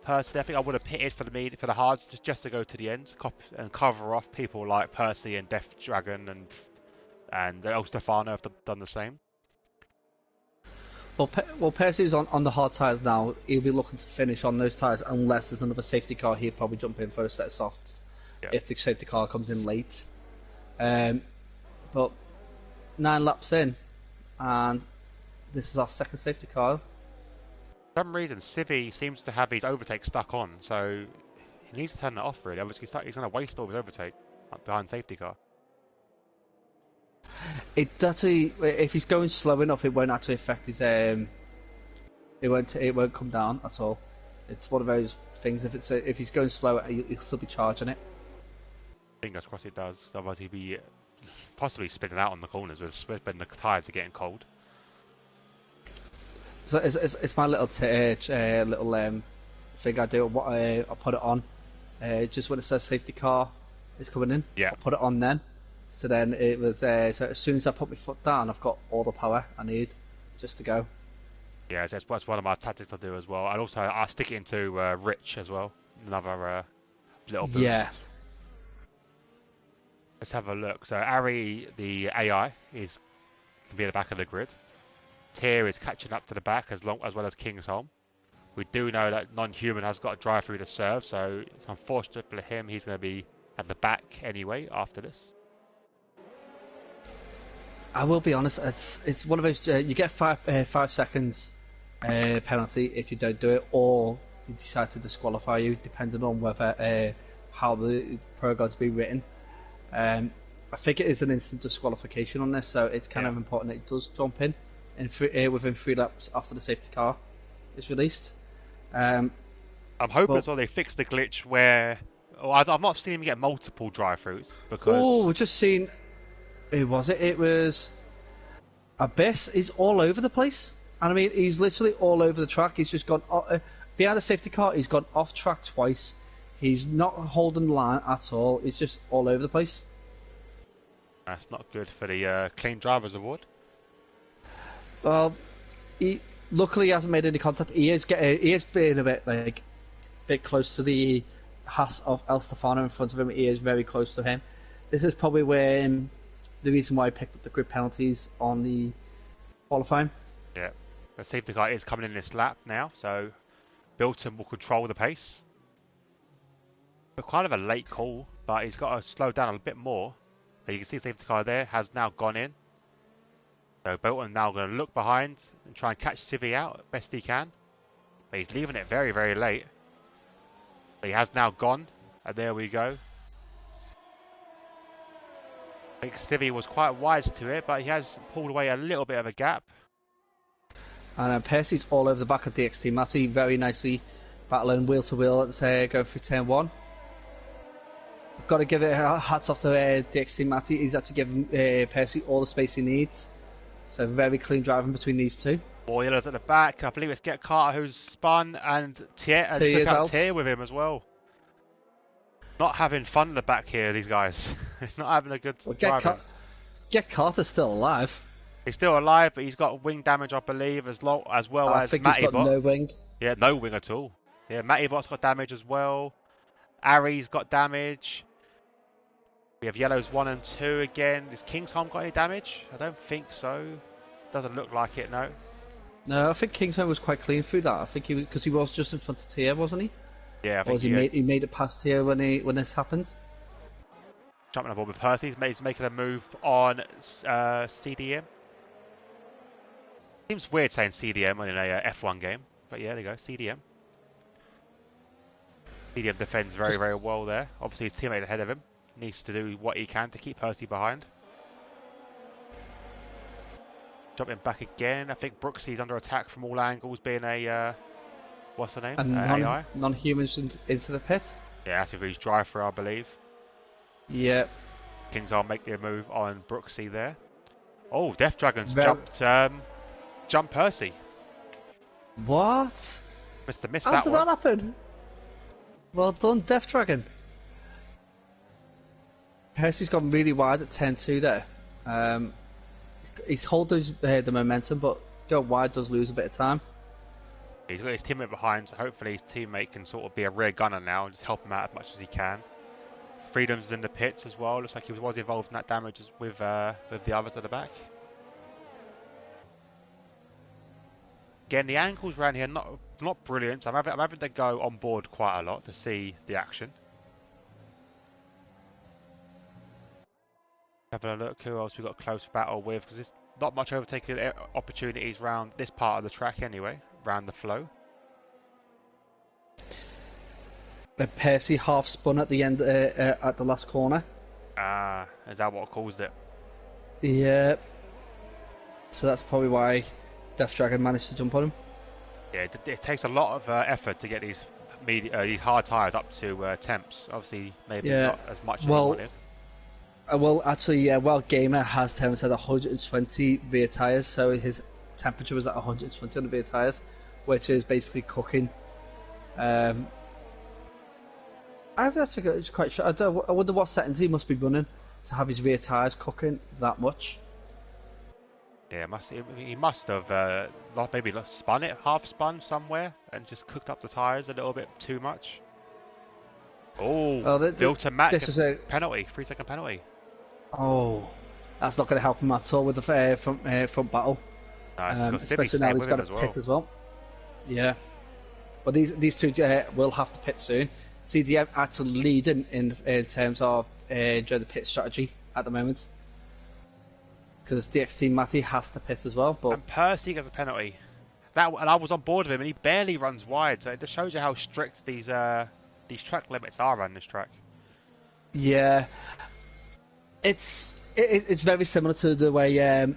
Speaker 1: personally, I would have pitted for the hards just to go to the end and cover off people like Percy and Death Dragon and El Stefano have done the same.
Speaker 2: Well, Percy's on the hard tyres now. He'll be looking to finish on those tyres unless there's another safety car. He'll probably jump in for a set of softs if the safety car comes in late. But 9 laps in, and this is our second safety car.
Speaker 1: For some reason, Civi seems to have his overtake stuck on, so he needs to turn it off. Really, obviously he's going to waste all his overtake behind safety car.
Speaker 2: It actually, if he's going slow enough, it won't actually affect his. It won't come down at all. It's one of those things. If he's going slow, he'll still be charging it.
Speaker 1: Fingers crossed it does. Otherwise, he'd be possibly spinning out on the corners when the tyres are getting cold.
Speaker 2: So it's my little thing I do. I put it on just when it says safety car is coming in.
Speaker 1: Yeah.
Speaker 2: I put it on then. So then it was. So as soon as I put my foot down, I've got all the power I need just to go.
Speaker 1: Yeah, that's one of my tactics I do as well. And also I stick it into Rich as well. Another little boost.
Speaker 2: Yeah.
Speaker 1: Let's have a look. So Ari, the AI, is can be at the back of the grid. Tier is catching up to the back as well as Kingsholm. We do know that non-human has got a drive through to serve, so it's unfortunate for him. He's going to be at the back anyway after this.
Speaker 2: I will be honest. It's one of those. You get 5 seconds penalty if you don't do it, or they decide to disqualify you, depending on whether how the program's been written. I think it is an instant disqualification on this, so it's kind of important that it does jump in within 3 laps after the safety car is released.
Speaker 1: I'm hoping as well they fix the glitch where I've not seen him get multiple drive-throughs because.
Speaker 2: We've just seen. Who was it? It was Abyss. He's all over the place, and I mean he's literally all over the track. He's just gone behind the safety car. He's gone off track twice. He's not holding the line at all. He's just all over the place.
Speaker 1: That's not good for the Clean Drivers Award.
Speaker 2: Well, luckily he hasn't made any contact. He is being a bit close to the Haas of El Stefano in front of him. He is very close to him. This is probably where the reason why I picked up the grid penalties on the qualifying.
Speaker 1: Yeah, the safety car is coming in this lap now, so Bilton will control the pace. But kind of a late call, but he's got to slow down a bit more. So you can see the safety car there has now gone in. So Bilton now going to look behind and try and catch Civi out best he can. But he's leaving it very, very late. But he has now gone, and there we go. I think Civi was quite wise to it, but he has pulled away a little bit of a gap.
Speaker 2: And Percy's all over the back of DxT. Matty very nicely battling wheel to wheel going through turn 1. I've got to give it hats off to DxT Matty. He's actually given Percy all the space he needs. So very clean driving between these two.
Speaker 1: Oilers at the back. I believe it's Get Carter who's spun and took out Tier with him as well. Not having fun at the back here, these guys. Not having a good driving.
Speaker 2: Get Carter's still alive.
Speaker 1: He's still alive, but he's got wing damage, I believe, as well as
Speaker 2: I think he's got no wing.
Speaker 1: Yeah, no wing at all. Yeah, Matty Bot's got damage as well. Ari's got damage. We have yellows 1 and 2 again. Has Kingsholm got any damage? I don't think so. Doesn't look like it, no.
Speaker 2: No, I think Kingsholm was quite clean through that. I think he was because he was just in front of Tier, wasn't he?
Speaker 1: Yeah, I think
Speaker 2: he made it past Tier when this happened.
Speaker 1: Jumping on board with Percy. He's making a move on CDM. Seems weird saying CDM in a F1 game, but yeah, there you go, CDM. CDM defends very, very well there. Obviously, his teammate ahead of him needs to do what he can to keep Percy behind. Jumping back again. I think Brooksy's under attack from all angles, being a what's the name? AI.
Speaker 2: Non-humans into the pit.
Speaker 1: Yeah, that's his drive through, I believe.
Speaker 2: Yeah.
Speaker 1: Kingsar make the move on Brooksy there. Oh, Death Dragon's jumped Percy.
Speaker 2: What?
Speaker 1: Missed that one.
Speaker 2: How did that happen? Well done, Death Dragon. Percy's gone really wide at 10-2 there. He's holding the momentum, but going wide does lose a bit of time.
Speaker 1: He's got his teammate behind, so hopefully his teammate can sort of be a rear gunner now and just help him out as much as he can. Freedom's in the pits as well. Looks like he was involved in that damage with the others at the back. Again, the angles around here not brilliant. So I'm having to go on board quite a lot to see the action. Having a look who else we've got a close battle with, because there's not much overtaking opportunities around this part of the track anyway, around the flow.
Speaker 2: Percy half spun at the end at the last corner.
Speaker 1: Is that what caused it?
Speaker 2: Yeah. So that's probably why Death Dragon managed to jump on him.
Speaker 1: Yeah, it takes a lot of effort to get these hard tyres up to temps. Obviously, maybe not as much as he wanted.
Speaker 2: Well, actually, Gamer has said 120 rear tyres, so his temperature was at 120 on the rear tyres, which is basically cooking. I'm actually quite sure. I wonder what settings he must be running to have his rear tyres cooking that much.
Speaker 1: Yeah, he must have maybe spun it, half spun somewhere, and just cooked up the tyres a little bit too much. Oh, built a match. This is a penalty, 3-second penalty.
Speaker 2: Oh, that's not going to help him at all with the front battle,
Speaker 1: Nice. Got Civi
Speaker 2: especially now
Speaker 1: staying
Speaker 2: he's
Speaker 1: with
Speaker 2: got
Speaker 1: him
Speaker 2: to
Speaker 1: as
Speaker 2: pit
Speaker 1: well.
Speaker 2: as well. Yeah, but these two will have to pit soon. CDM actually leading in terms of the pit strategy at the moment because DxT Matty has to pit as well. But
Speaker 1: And Percy gets a penalty. And I was on board with him, and he barely runs wide. So it just shows you how strict these track limits are on this track.
Speaker 2: yeah, it's very similar to the way uh,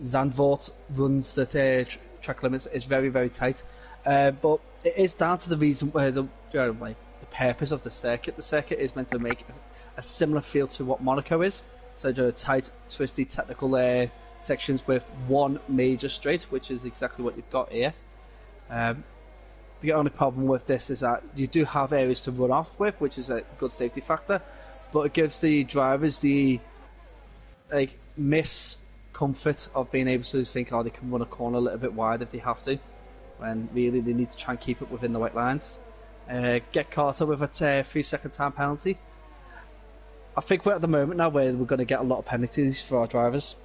Speaker 2: Zandvoort runs the track limits. It's very tight, but it is down to the reason where like the purpose of the circuit. The circuit is meant to make a similar feel to what Monaco is. So there are tight, twisty, technical sections with one major straight, which is exactly what you've got here. The only problem with this is that you do have areas to run off with, which is a good safety factor, but it gives the drivers the miss comfort of being able to think, oh, they can run a corner a little bit wide if they have to, when really they need to try and keep it within the white lines. Get caught up with a 3 second time penalty. I think we're at the moment now where we're going to get a lot of penalties for our drivers.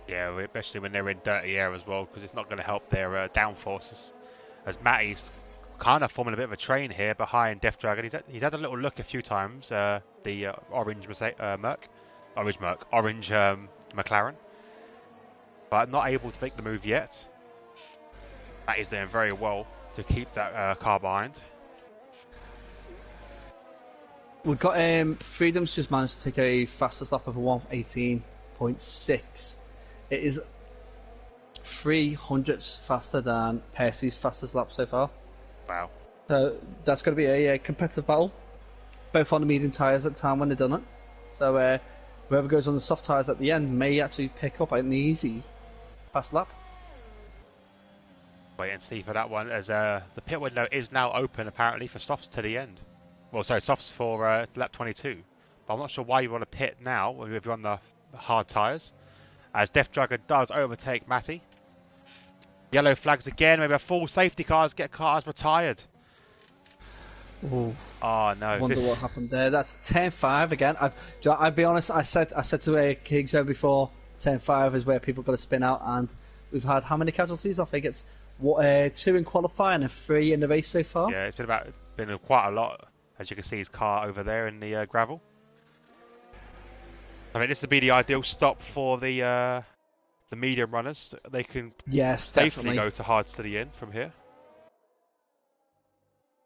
Speaker 1: Yeah, especially when they're in dirty air as well, because it's not going to help their downforces. As Matty's kind of forming a bit of a train here behind Death Dragon. He's had a little look a few times. The orange orange McLaren, but not able to make the move yet. Matty's doing very well to keep that car behind.
Speaker 2: We've got Freedom's just managed to take a fastest lap of a 118.6. It is 300ths faster than Percy's fastest lap so far.
Speaker 1: Wow.
Speaker 2: So that's going to be a competitive battle, both on the medium tyres at the time when they've done it. So whoever goes on the soft tyres at the end may actually pick up an easy fast lap.
Speaker 1: Wait and see for that one, as the pit window is now open apparently for softs to the end. Well, sorry, softs for lap 22. But I'm not sure why you want to pit now if you're on the hard tyres. As Death Dragon does overtake Matty. Yellow flags again, maybe a full safety cars get cars retired.
Speaker 2: Ooh.
Speaker 1: Oh no!
Speaker 2: Wonder what happened there. That's 10-5 again. I'll be honest. I said to King's before, 10-5 is where people got to spin out, and we've had how many casualties? I think it's 2 in qualifying and 3 in the race so far.
Speaker 1: Yeah, it's been quite a lot. As you can see, his car over there in the gravel. I mean, this would be the ideal stop for the medium runners. They can safely
Speaker 2: definitely
Speaker 1: go to hards to the end from here.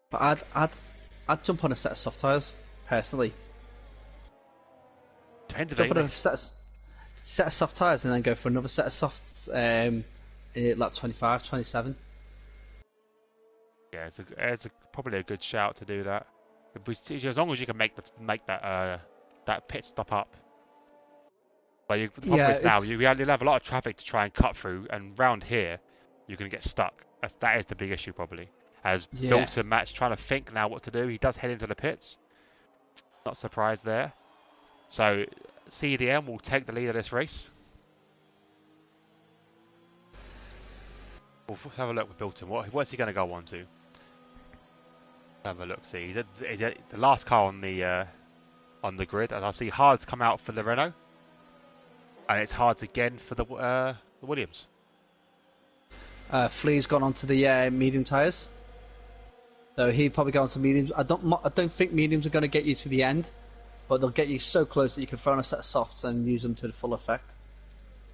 Speaker 2: But I'd jump on a set of soft tyres personally. Jump on a set of soft tyres and then go for another set of softs like 25, 27.
Speaker 1: Yeah, it's probably a good shout to do that. As long as you can make that pit stop up. But the problem is now you'll have a lot of traffic to try and cut through, and round here you're going to get stuck. That is the big issue probably. As Filter Matt's trying to think now what to do. He does head into the pits. Not surprised there. So CDM will take the lead of this race. We'll have a look with Bilton. What's he going to go on to? Have a look. See, he's the last car on the grid, and I see Hards come out for the Renault, and it's Hards again for the Williams.
Speaker 2: Flea's gone onto the medium tyres, so he'd probably go onto mediums. I don't think mediums are going to get you to the end, but they'll get you so close that you can throw on a set of softs and use them to the full effect.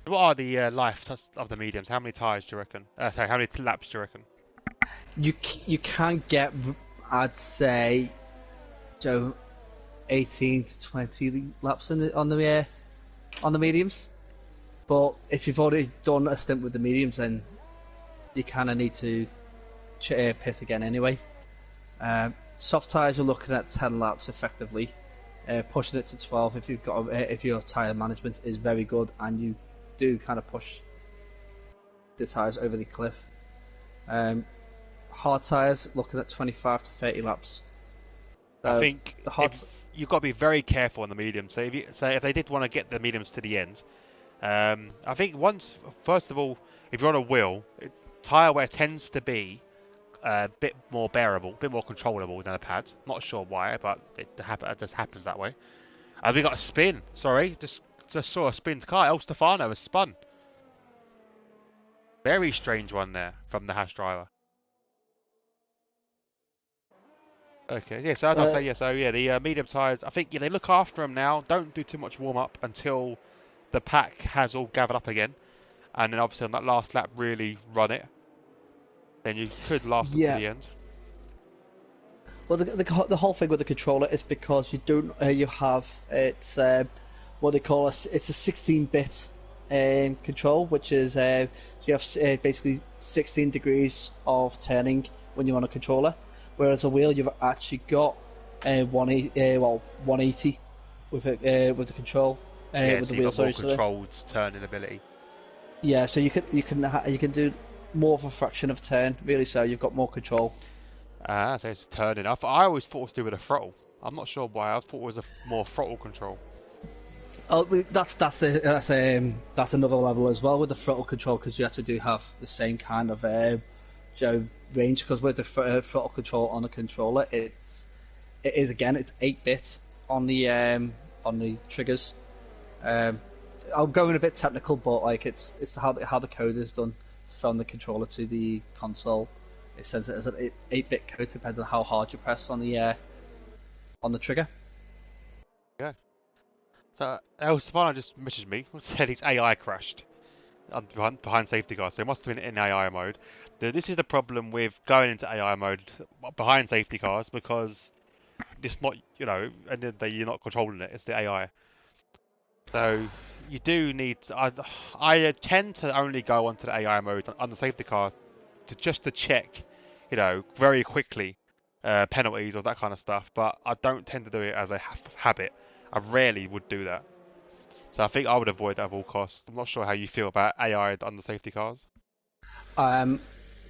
Speaker 1: What are the life of the mediums? How many tyres do you reckon? Sorry, how many laps do you reckon?
Speaker 2: You can get, I'd say, 18 to 20 laps on the mediums. But if you've already done a stint with the mediums, then you kind of need to pit again anyway. Soft tyres, you're looking at 10 laps effectively. Pushing it to 12 if your tyre management is very good and you do kind of push the tyres over the cliff. Hard tyres, looking at 25 to 30 laps.
Speaker 1: I think you've got to be very careful on the mediums. So if they did want to get the mediums to the end, I think first of all, if you're on a wheel, tyre wear tends to be a bit more bearable, a bit more controllable than a pad. Not sure why, but it just happens that way. And we got a spin. Sorry, just saw a spin car. El Stefano has spun. Very strange one there from the Haas driver. Okay, yeah. So as I say, yeah. So yeah, the medium tyres. I think yeah, they look after them now. Don't do too much warm up until the pack has all gathered up again, and then obviously on that last lap, really run it. Then you could last it to
Speaker 2: Yeah.
Speaker 1: the end.
Speaker 2: Well, the whole thing with the controller is because you don't you have it's what they call it's a 16-bit control, which is so you have basically 16 degrees of turning when you're on a controller, whereas a wheel you've actually got 180 with it with the control
Speaker 1: Yeah,
Speaker 2: with
Speaker 1: so
Speaker 2: the
Speaker 1: you
Speaker 2: wheel.
Speaker 1: got more
Speaker 2: Sorry, so
Speaker 1: controlled turning ability.
Speaker 2: yeah, so you can do more of a fraction of turn really. So you've got more control.
Speaker 1: So it's turning. I always thought it was to do with a throttle. I'm not sure why. I thought it was a more throttle control.
Speaker 2: Oh, that's another level as well with the throttle control because you actually do have the same kind of range because with the throttle control on the controller, it is again it's 8-bit on the triggers. Um, I'm going a bit technical, but like it's how the code is done from the controller to the console. It says it as an 8-bit code depending on how hard you press on the trigger.
Speaker 1: Yeah. So El Stefano just messaged me, said his AI crashed behind safety cars. So it must have been in AI mode. This is the problem with going into AI mode behind safety cars because it's not, and then you're not controlling it. It's the AI. So you do need. I tend to only go onto the AI mode on the safety car to check, very quickly, penalties or that kind of stuff. But I don't tend to do it as a habit. I rarely would do that. So I think I would avoid that at all costs. I'm not sure how you feel about AI on the safety cars.
Speaker 2: Um,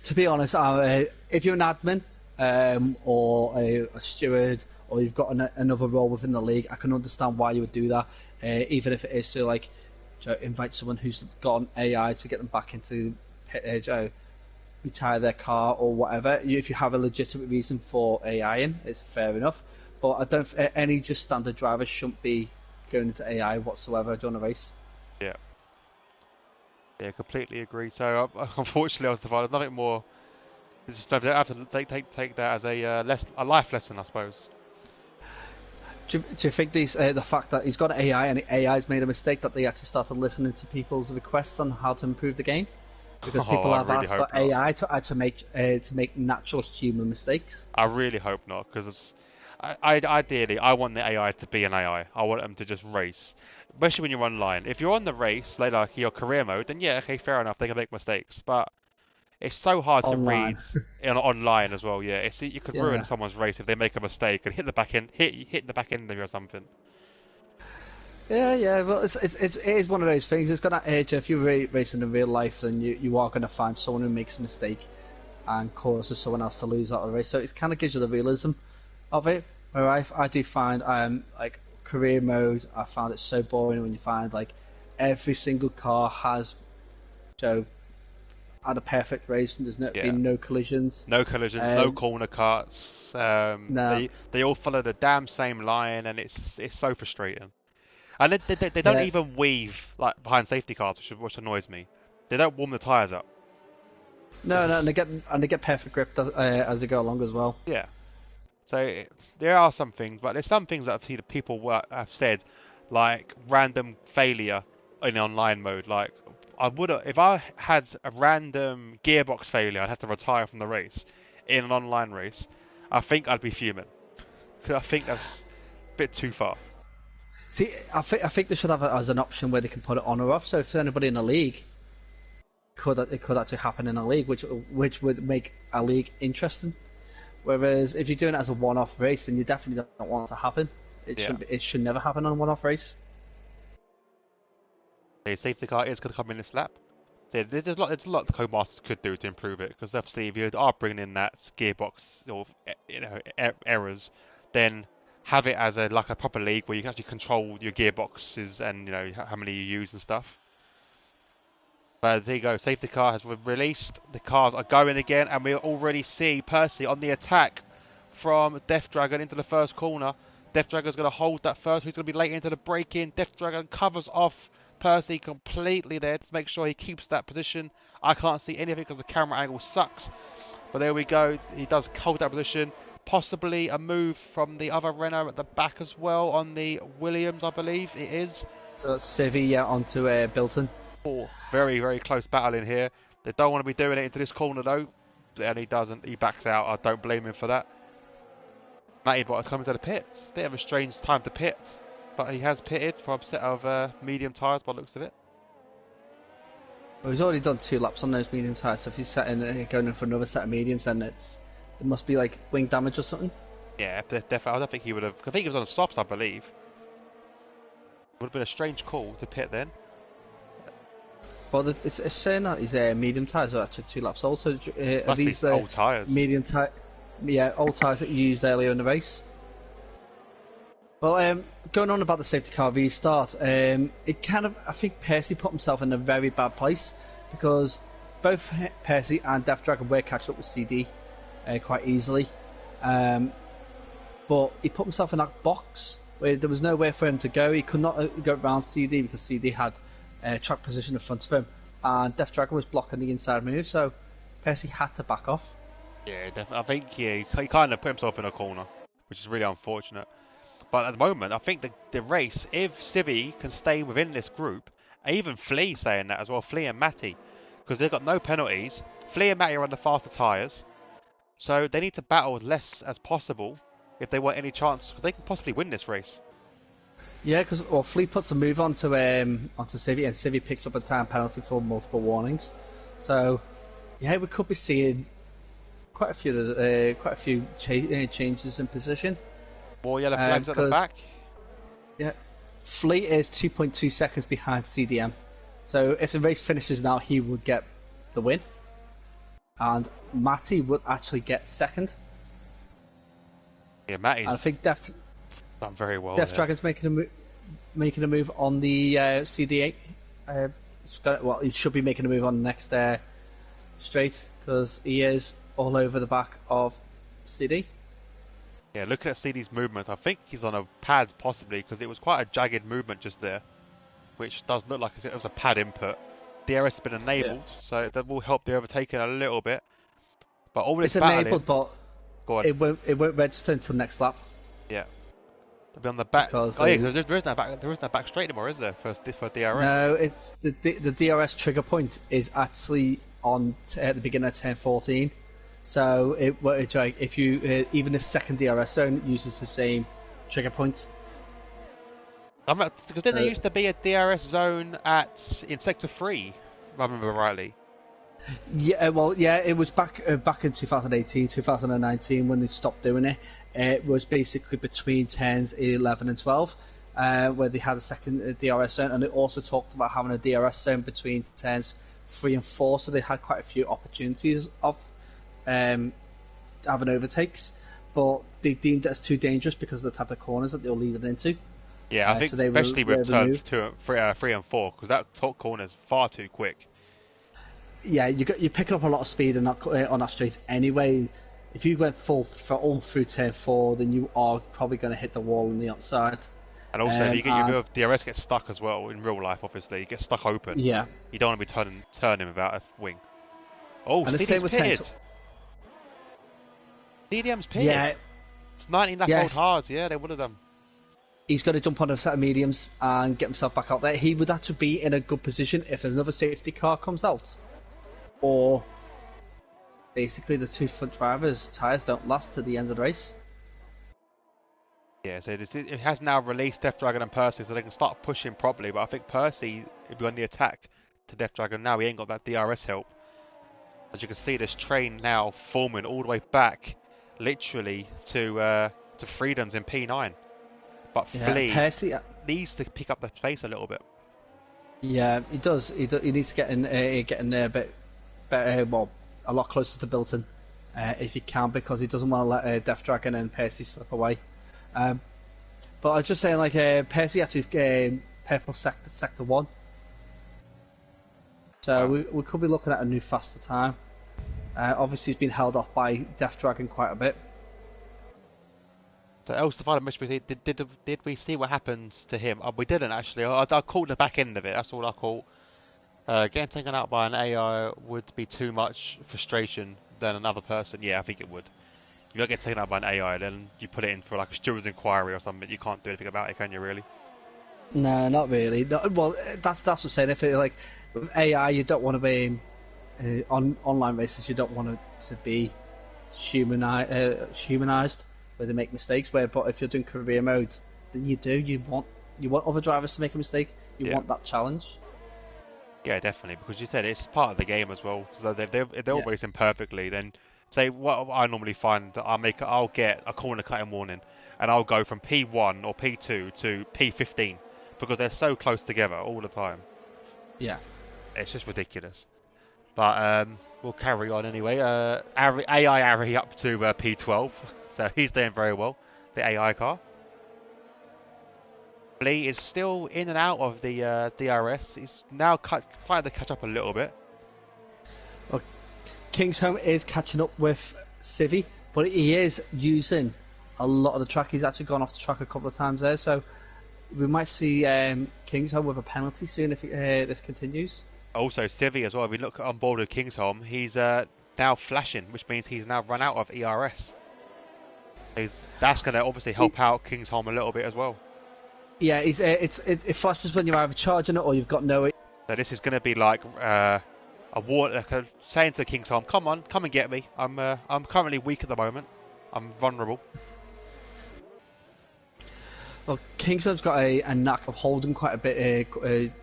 Speaker 2: to be honest, if you're an admin or a steward or you've got another role within the league, I can understand why you would do that. Even if it is to invite someone who's got an AI to get them back into retire their car or whatever. If you have a legitimate reason for AIing, it's fair enough. But I don't. Any just standard drivers shouldn't be going into AI whatsoever during a race.
Speaker 1: Yeah, yeah, completely agree. So unfortunately, I was divided. Nothing more. Just have to take that as a life lesson, I suppose.
Speaker 2: Do you think the fact that he's got AI and the AI's made a mistake that they actually started listening to people's requests on how to improve the game? Because
Speaker 1: Oh,
Speaker 2: people
Speaker 1: I
Speaker 2: have
Speaker 1: really
Speaker 2: asked for
Speaker 1: hope not.
Speaker 2: AI to make natural human mistakes.
Speaker 1: I really hope not, because ideally, I want the AI to be an AI. I want them to just race, especially when you're online. If you're on the race, like your career mode, then yeah, okay, fair enough, they can make mistakes. But it's so hard to
Speaker 2: Online.
Speaker 1: read online as well. Yeah, you could ruin
Speaker 2: Yeah.
Speaker 1: someone's race if they make a mistake and hit the back end, hit the back end of you or something.
Speaker 2: Yeah. Well, it is one of those things. It's gonna age. If you're racing in real life, then you are going to find someone who makes a mistake and causes someone else to lose out of the race. So it kind of gives you the realism of it. Where I do find like career mode, I found it so boring when you find like every single car has had a perfect race and there's
Speaker 1: Yeah,
Speaker 2: been no collisions.
Speaker 1: no collisions, no
Speaker 2: Um,
Speaker 1: corner cuts.
Speaker 2: no,
Speaker 1: They all follow the damn same line, and it's so frustrating. And they don't
Speaker 2: yeah,
Speaker 1: even weave like behind safety cars, which annoys me. They don't warm the tyres up. It's
Speaker 2: no,
Speaker 1: just
Speaker 2: and they get perfect grip as they go along as well.
Speaker 1: yeah. So there are some things, but there's some things that I've seen that people have said, like random failure in online mode. Like I would if I had a random gearbox failure, I'd have to retire from the race in an online race. I think I'd be fuming because I think that's a bit too far.
Speaker 2: See, I think they should have it as an option where they can put it on or off. So if anybody in a league it could actually happen in a league, which would make a league interesting. Whereas if you're doing it as a one-off race, then you definitely don't want it to happen.
Speaker 1: Yeah.
Speaker 2: It should never happen on a one-off race.
Speaker 1: The safety car is going to come in this lap. So there's a lot the Codemasters could do to improve it, because obviously if you are bringing in that gearbox or errors, then have it as a proper league where you can actually control your gearboxes and how many you use and stuff. But there you go, safety car has released. The cars are going again, and we already see Percy on the attack from Death Dragon into the first corner. Death Dragon's going to hold that first. He's going to be late into the break-in. Death Dragon covers off Percy completely there to make sure he keeps that position. I can't see anything because the camera angle sucks. But there we go. He does hold that position. Possibly a move from the other Renault at the back as well on the Williams, I believe it is.
Speaker 2: So it's Civi, yeah, onto Bilton.
Speaker 1: Oh, very, very close battle in here. They don't want to be doing it into this corner though. And he doesn't. He backs out. I don't blame him for that. Matty Bottas coming to the pits. Bit of a strange time to pit. But he has pitted for a set of medium tyres by the looks of it.
Speaker 2: Well, he's already done 2 laps on those medium tyres, so if he's going in for another set of mediums, then there must be like wing damage or something.
Speaker 1: Yeah, definitely. I don't think he would have. I think he was on the softs, I believe. Would have been a strange call to pit then.
Speaker 2: Well, it's saying that his medium tyres are actually 2 laps old, so are these the
Speaker 1: old tyres?
Speaker 2: Medium tyre, yeah, old tyres that you used earlier in the race. Well, going on about the safety car restart, it kind of, I think Percy put himself in a very bad place because both Percy and Death Dragon were catching up with CD quite easily, but he put himself in that box where there was nowhere for him to go. He could not go around CD because CD had track position in front of him, and Death Dragon was blocking the inside move, so Percy had to back off.
Speaker 1: Yeah, definitely. I think he kind of put himself in a corner, which is really unfortunate. But at the moment, I think the race, if Civi can stay within this group, even Flea saying that as well, Flea and Matty, because they've got no penalties. Flea and Matty are on the faster tyres, so they need to battle as less as possible if they want any chance, because they can possibly win this race.
Speaker 2: Yeah, because Flea puts a move onto Civi, and Civi picks up a time penalty for multiple warnings. So, yeah, we could be seeing quite a few changes in position.
Speaker 1: More yellow flags at the back.
Speaker 2: Yeah, Flea is 2.2 seconds behind CDM. So if the race finishes now, he would get the win, and Matty would actually get second.
Speaker 1: Yeah, Matty's.
Speaker 2: I think Death
Speaker 1: very well.
Speaker 2: Death Dragon's making a move on the CD8. Well, he should be making a move on the next straight because he is all over the back of CD.
Speaker 1: Yeah, looking at CD's movements, I think he's on a pad possibly because it was quite a jagged movement just there, which does look like it was a pad input. DRS has been enabled, so that will help the overtaking a little bit. But all this
Speaker 2: it's enabled, but it won't register until next lap.
Speaker 1: Yeah, they'll be on the back.
Speaker 2: Because
Speaker 1: there is no back straight anymore, is there for DRS?
Speaker 2: No, it's the DRS trigger point is actually on at the beginning of turn 14. So if you even the second DRS zone uses the same trigger points.
Speaker 1: Because then there used to be a DRS zone in sector 3, if I remember rightly.
Speaker 2: Yeah, well, yeah, it was back in 2018, 2019 when they stopped doing it. It was basically between turns 11 and 12, where they had a second DRS zone, and they also talked about having a DRS zone between turns 3 and 4. So they had quite a few opportunities of having overtakes, but they deemed it as too dangerous because of the type of corners that they were leading into.
Speaker 1: Yeah, I think especially with turns 3 and 4, because that top corner is far too quick.
Speaker 2: Yeah, you're picking up a lot of speed on that straight anyway. If you went full for all through turn 4, then you are probably going to hit the wall on the outside.
Speaker 1: And also, if you get your DRS gets stuck as well in real life. Obviously, you get stuck open.
Speaker 2: Yeah,
Speaker 1: you don't want to be turning without a wing. Oh,
Speaker 2: and
Speaker 1: CDM's pitted. CDM's pitted.
Speaker 2: Yeah,
Speaker 1: it's 19 lap old hards. Yeah, they would have done.
Speaker 2: He's got to jump on a set of mediums and get himself back out there. He would actually be in a good position if another safety car comes out, or basically the 2 front drivers' tyres don't last to the end of the race.
Speaker 1: Yeah, so it has now released Death Dragon and Percy, so they can start pushing properly. But I think Percy, if you're on the attack to Death Dragon now, he ain't got that DRS help. As you can see, this train now forming all the way back, literally to Freedoms in P9. But Flea needs to pick up the pace a little bit.
Speaker 2: Yeah, he does. He needs to get in there a bit better, well, a lot closer to Bilton if he can, because he doesn't want to let Death Dragon and Percy slip away. But I was just saying, like, Percy actually purple sector 1. So we could be looking at a new faster time. Obviously, he's been held off by Death Dragon quite a bit.
Speaker 1: So El Stefano, did we see what happens to him? We didn't actually. I caught the back end of it. That's all I caught. Getting taken out by an AI would be too much frustration than another person. Yeah, I think it would. You don't get taken out by an AI, then you put it in for like a steward's inquiry or something. You can't do anything about it, can you? Really?
Speaker 2: No, not really. No, well, that's what I'm saying. If it, like with AI, you don't want to be on online races. You don't want to be humanized where they make mistakes. But if you're doing career modes, then you do. You want other drivers to make a mistake. You want that challenge.
Speaker 1: Yeah, definitely, because you said it's part of the game as well. So if they're all racing perfectly, then say what I normally find that I'll get a corner cutting warning, and I'll go from P1 or P2 to P15 because they're so close together all the time.
Speaker 2: Yeah,
Speaker 1: it's just ridiculous. But we'll carry on anyway. AI Ari up to P12, so he's doing very well. The AI car. Lee is still in and out of the DRS. He's now starting to catch up a little bit.
Speaker 2: Well, Kingsholm is catching up with Civi, but he is using a lot of the track. He's actually gone off the track a couple of times there, so we might see Kingsholm with a penalty soon if this continues.
Speaker 1: Also, Civi as well. If we look on board with Kingsholm, he's now flashing, which means he's now run out of ERS. That's going to obviously help out Kingsholm a little bit as well.
Speaker 2: Yeah, it flashes when you're either charging it or you've got no.
Speaker 1: So this is going to be like saying to Kingsholm, "Come on, come and get me. I'm currently weak at the moment. I'm vulnerable."
Speaker 2: Well, Kingsholm's got a knack of holding quite a bit.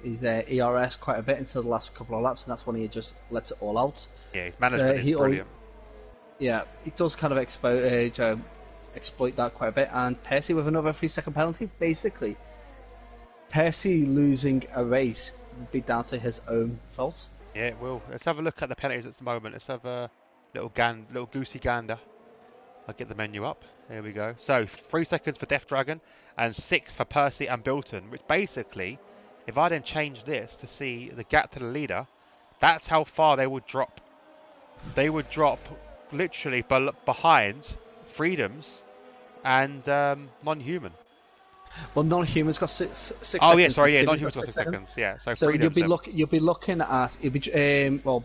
Speaker 2: His ERS quite a bit until the last couple of laps, and that's when he just lets it all out.
Speaker 1: Yeah, his management is brilliant.
Speaker 2: Yeah, he does kind of exploit that quite a bit. And Percy with another 3-second penalty, basically. Percy losing a race would be down to his own fault.
Speaker 1: Yeah, it will. Let's have a look at the penalties at the moment. Let's have a little goosey gander. I'll get the menu up. Here we go. So 3 seconds for Death Dragon and 6 for Percy and Bilton. Which basically, if I then change this to see the gap to the leader, that's how far they would drop. They would drop literally behind Freedoms and Non-Human.
Speaker 2: Well, Non-Human's got six
Speaker 1: oh,
Speaker 2: seconds.
Speaker 1: Oh yeah, sorry, yeah, Non-Human's got 6 seconds. Yeah,
Speaker 2: so you'll be looking at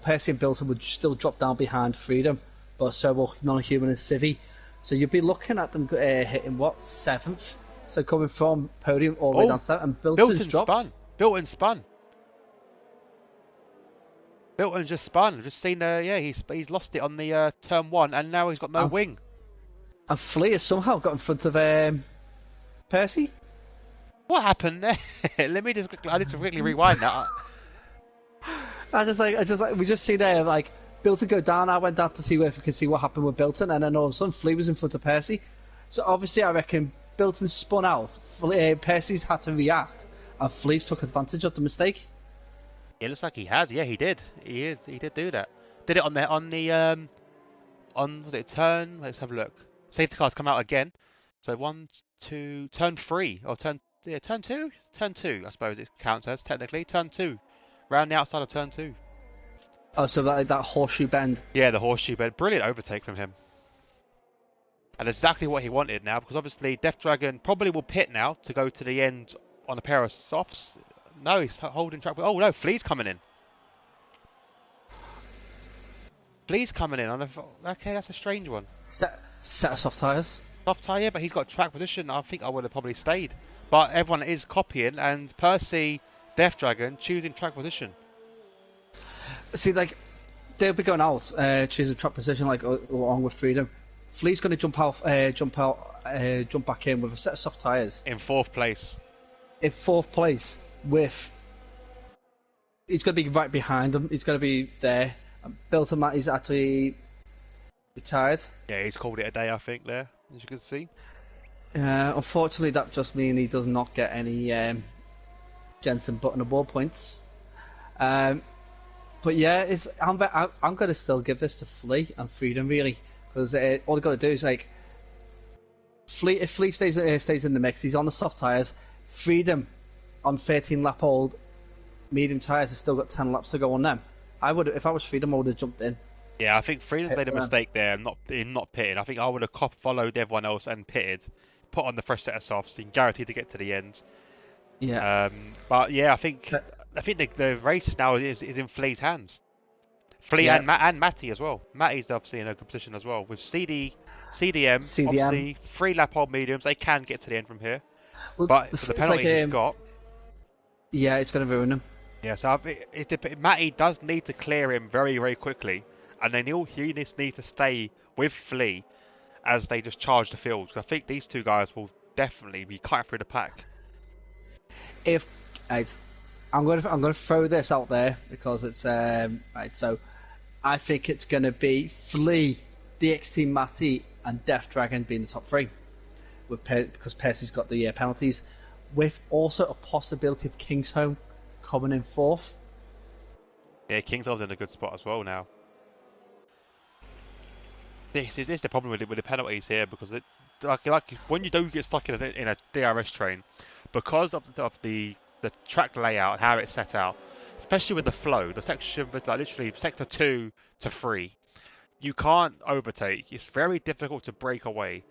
Speaker 2: Percy and Bilton would still drop down behind Freedom, but so will Non-Human and Civi. So you'll be looking at them hitting what 7th? So coming from podium all the way down 7th, and Bilton's dropped.
Speaker 1: Bilton spun. Bilton just spun. I've just seen. He's lost it on the turn 1, and now he's got no wing.
Speaker 2: And Flea has somehow got in front of Percy.
Speaker 1: What happened there? I need to quickly rewind that.
Speaker 2: We just see there like Bilton go down. I went down to see if we could see what happened with Bilton, and then all of a sudden Flea was in front of Percy. So obviously I reckon Bilton spun out. Percy's had to react, and Flea's took advantage of the mistake.
Speaker 1: It looks like he has. Yeah, he did. He did do that. Did it on was it turn? Let's have a look. Safety cars come out again. So 1, 2, turn 3 or turn 2. Turn 2, I suppose it counts as technically turn 2, round the outside of turn 2.
Speaker 2: Oh, so that horseshoe bend.
Speaker 1: Yeah, the horseshoe bend. Brilliant overtake from him. And exactly what he wanted now, because obviously Death Dragon probably will pit now to go to the end on a pair of softs. No, he's holding track. Oh no, Flea's coming in. Flea's coming in. Okay, that's a strange one.
Speaker 2: Set of soft tyres.
Speaker 1: Soft tyre, yeah, but he's got track position. I think I would have probably stayed. But everyone is copying, and Percy, Death Dragon, choosing track position.
Speaker 2: See, like, they'll be going out, choosing track position, like, along with Freedom. Flea's going to jump back in with a set of soft tyres.
Speaker 1: In 4th place.
Speaker 2: In 4th place, with... He's going to be right behind him. He's going to be there. Bilton Matt is actually retired.
Speaker 1: Yeah, he's called it a day, I think, there, as you can see.
Speaker 2: Unfortunately, that just means he does not get any Jensen Button award points. But yeah, I'm going to still give this to Flea and Freedom, really, because all they've got to do is like Flea. If Flea stays in the mix, he's on the soft tyres. Freedom on 13-lap old medium tyres has still got 10 laps to go on them. If I was Freedom, I would have jumped in.
Speaker 1: Yeah, I think Freedom's made a mistake there, in not pitting. I think I would have followed everyone else and pitted, put on the fresh set of softs. You can guarantee to get to the end.
Speaker 2: Yeah.
Speaker 1: But yeah, I think
Speaker 2: Uh,
Speaker 1: the race now is in Flea's hands. Flea
Speaker 2: Yeah.
Speaker 1: and Matty as well. Matty's obviously in a good position as well with CDM.
Speaker 2: CDM.
Speaker 1: Obviously 3-lap old mediums. They can get to the end from here,
Speaker 2: Well,
Speaker 1: but
Speaker 2: the
Speaker 1: for the
Speaker 2: thing is, like,
Speaker 1: penalties he's got.
Speaker 2: yeah, it's going to ruin him.
Speaker 1: Yeah, so Matty does need to clear him very, very quickly, and then he needs to stay with Flea as they just charge the field. So I think these two guys will definitely be cutting through the pack.
Speaker 2: If I'm going to throw this out there because it's right. So I think it's going to be Flea, DxT, Matty, and Death Dragon being the top three, because Percy's got the penalties, with also a possibility of Kingsholm coming in fourth.
Speaker 1: Yeah, Kingsholm's in a good spot as well now. This is the problem with the penalties here, because like when you do get stuck in a DRS train, because of the track layout and how it's set out, especially with the flow, the section with like literally sector 2 to 3, you can't overtake. It's very difficult to break away,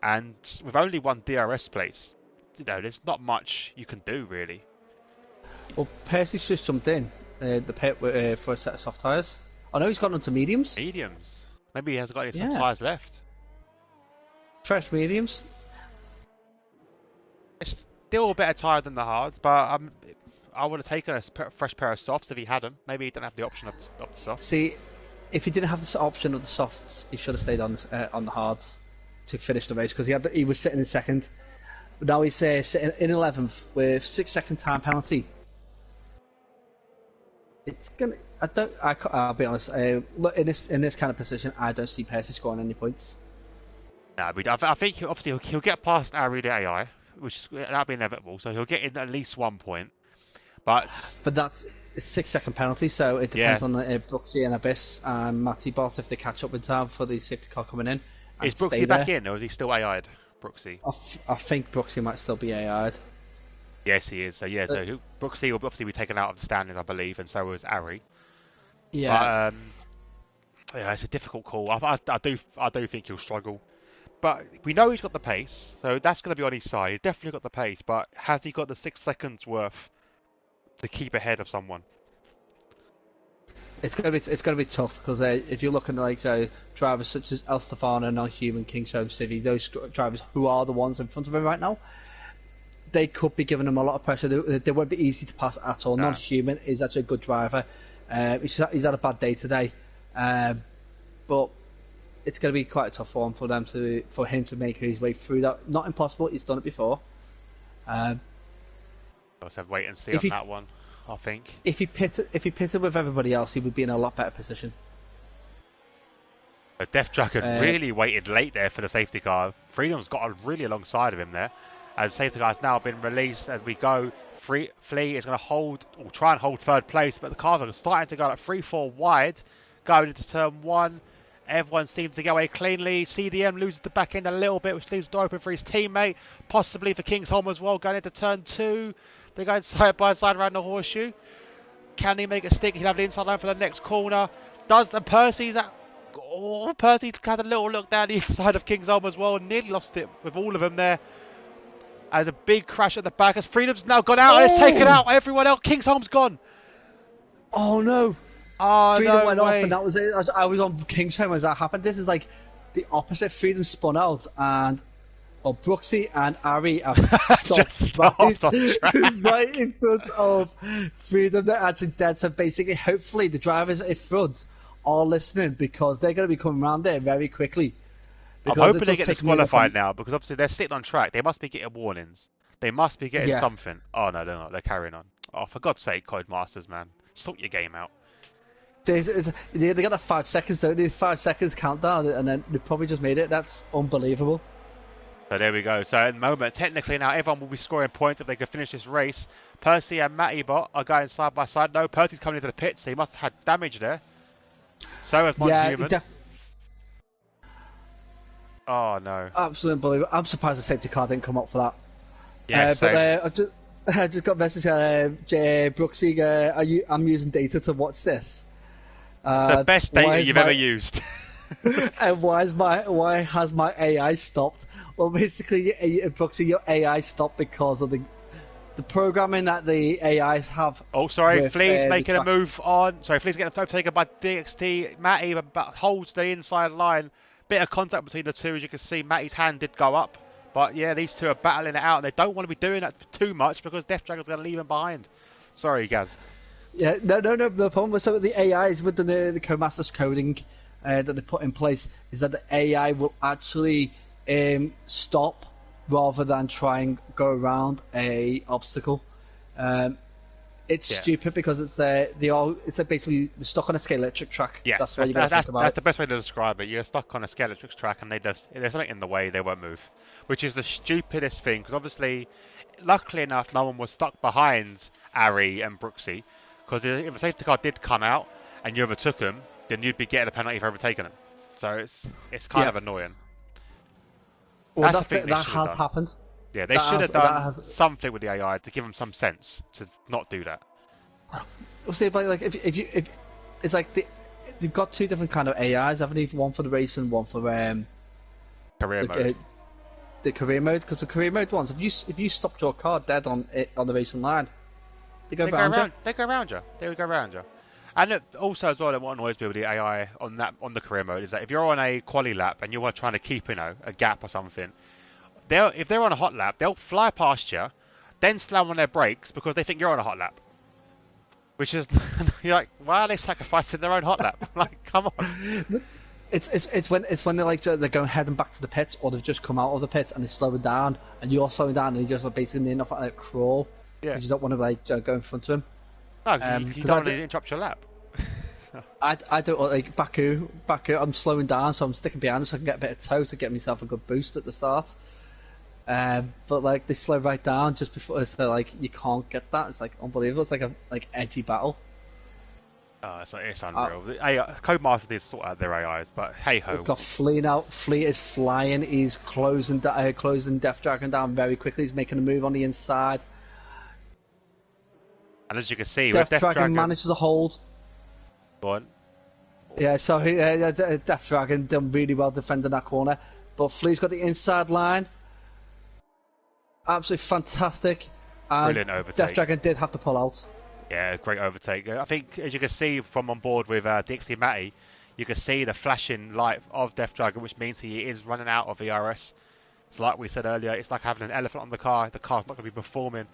Speaker 1: and with only one DRS place, there's not much you can do really.
Speaker 2: Well, Percy's just jumped in the pit for a set of soft tyres. I know he's gone onto mediums.
Speaker 1: Mediums. Maybe he hasn't got any soft tyres left.
Speaker 2: Fresh mediums.
Speaker 1: It's still a better tyre than the hards, but I would have taken a fresh pair of softs if he had them. Maybe he didn't have the option of the softs.
Speaker 2: See, if he didn't have the option of the softs, he should have stayed on the hards to finish the race, because he was sitting in second. But now he's sitting in 11th with 6-second time penalty. It's gonna. I'll be honest. Look, in this kind of position, I don't see Percy scoring any points.
Speaker 1: No, I think he'll get past Ari the AI, which that'll be inevitable. So he'll get in at least 1 point. But
Speaker 2: that's a 6-second penalty, so it depends on Brooksy and Abyss and Matty Bot if they catch up in time for the safety car coming in.
Speaker 1: Is Brooksy back in, or is he still AI'd? Brooksy.
Speaker 2: I think Brooksy might still be AI'd.
Speaker 1: Yes, he is. So yeah, Brooksy will obviously be taken out of the standings, I believe, and so is Ari.
Speaker 2: Yeah.
Speaker 1: But, yeah, it's a difficult call. I do think he'll struggle. But we know he's got the pace, so that's going to be on his side. He's definitely got the pace, but has he got the 6 seconds worth to keep ahead of someone?
Speaker 2: It's gonna be tough, because if you're looking at drivers such as El Stefano, Non-Human, Kingsholm, Civi, those drivers who are the ones in front of him right now, they could be giving him a lot of pressure. They won't be easy to pass at all. No. Non-Human is actually a good driver. He's had a bad day today, but it's going to be quite a tough one for him to make his way through that. Not impossible. He's done it before.
Speaker 1: Let's have wait and see on that one. I think
Speaker 2: if he pitted with everybody else, he would be in a lot better position.
Speaker 1: Death Dragon really waited late there for the safety car. Freedom's got really alongside of him there. As the safety car has now been released as we go. Flea is going to try and hold third place, but the cars are starting to go like 3-4 wide, going into turn 1. Everyone seems to get away cleanly. CDM loses the back end a little bit, which leaves the door open for his teammate, possibly for Kingsholm as well, going into turn 2. They're going side by side around the horseshoe. Can he make a stick? He'll have the inside line for the next corner. Percy's had a little look down the inside of Kingsholm as well, and nearly lost it with all of them there. As a big crash at the back, as Freedom's now gone out, it's taken out everyone else. Kingsholm's gone.
Speaker 2: Oh no! Freedom went off, and that was it. I was on Kingsholm as that happened. This is like the opposite. Freedom spun out, and Brooksy and Ari have stopped right in front of Freedom. They're actually dead. So basically, hopefully, the drivers in front are listening, because they're going to be coming around there very quickly.
Speaker 1: I'm hoping they get disqualified now, because obviously they're sitting on track. They must be getting warnings. They must be getting something. Oh no, they're not. They're carrying on. Oh, for God's sake, Codemasters, man, sort your game out.
Speaker 2: They got that 5 seconds, don't they? 5 seconds countdown, and then they probably just made it. That's unbelievable.
Speaker 1: So there we go. So at the moment, technically now everyone will be scoring points if they can finish this race. Percy and Matty Bot are going side by side. No, Percy's coming into the pit, so he must have had damage there. So has Non-Human. Oh no!
Speaker 2: Absolutely unbelievable. I'm surprised the safety car didn't come up for that.
Speaker 1: Yeah,
Speaker 2: but I just got a message. Brooksy, I'm using data to watch this.
Speaker 1: The best data you've ever used.
Speaker 2: And why has my AI stopped? Well, basically, Brooksy, your AI stopped because of the programming that the AIs have.
Speaker 1: Oh, sorry,
Speaker 2: with,
Speaker 1: Flea's making a
Speaker 2: track.
Speaker 1: move on. Sorry, Flea's getting overtaken by DxT. Matty holds the inside line. Bit of contact between the two, as you can see. Matty's hand did go up. But yeah, these two are battling it out, and they don't want to be doing that too much because Death Dragon's going to leave him behind. Sorry, Gaz.
Speaker 2: Yeah, no. The problem with some of the AIs with the Codemasters coding that they put in place is that the AI will actually stop rather than try and go around a obstacle. It's stupid because it's basically they're stuck on a scale-electric track.
Speaker 1: Yes,
Speaker 2: that's what you got to think about.
Speaker 1: That's the best way to describe it. You're stuck on a scale-electric track, and there's something in the way, they won't move, which is the stupidest thing. Because obviously, luckily enough, no one was stuck behind Ari and Brooksy. Because if a safety car did come out and you overtook them, then you'd be getting a penalty for overtaking them. So it's kind of annoying.
Speaker 2: Well, that has happened.
Speaker 1: Yeah, they should have done something with the AI to give them some sense to not do that.
Speaker 2: We'll see, but like if it's like they've got two different kind of AIs, haven't they? One for the race and one for
Speaker 1: career mode.
Speaker 2: The career mode, because the career mode ones, if you stopped your car dead on the racing line, they go around you.
Speaker 1: They go around you. They would go around you. And also as well, what annoys me with the AI on the career mode is that if you're on a quali lap and you're trying to keep a gap or something, if they're on a hot lap, they'll fly past you, then slam on their brakes because they think you're on a hot lap. Which is, you're like, why are they sacrificing their own hot lap? Like, come on.
Speaker 2: It's when they're going heading back to the pits, or they've just come out of the pits and they're slowing down, and you're slowing down, and you're just basically near enough like crawl because you don't want to go in front of him.
Speaker 1: No, you don't want to interrupt your lap.
Speaker 2: I don't like Baku. I'm slowing down, so I'm sticking behind so I can get a bit of toe to get myself a good boost at the start. But like they slow right down just before, so like you can't get that. It's like unbelievable. It's like a edgy battle.
Speaker 1: It's unreal. Codemasters did sort out their AIs, but hey ho.
Speaker 2: We've got Flea now. Flea is flying. He's closing Death Dragon down very quickly. He's making a move on the inside.
Speaker 1: And as you can see,
Speaker 2: Death Dragon manages to hold.
Speaker 1: Go on.
Speaker 2: Yeah, so Death Dragon done really well defending that corner, but Flea's got the inside line. Absolutely fantastic.
Speaker 1: Brilliant overtake.
Speaker 2: Death Dragon did have to pull out.
Speaker 1: Yeah, great overtake. I think, as you can see from on board with DxT Matty, you can see the flashing light of Death Dragon, which means he is running out of ERS. So like we said earlier, it's like having an elephant on the car. The car's not going to be performing.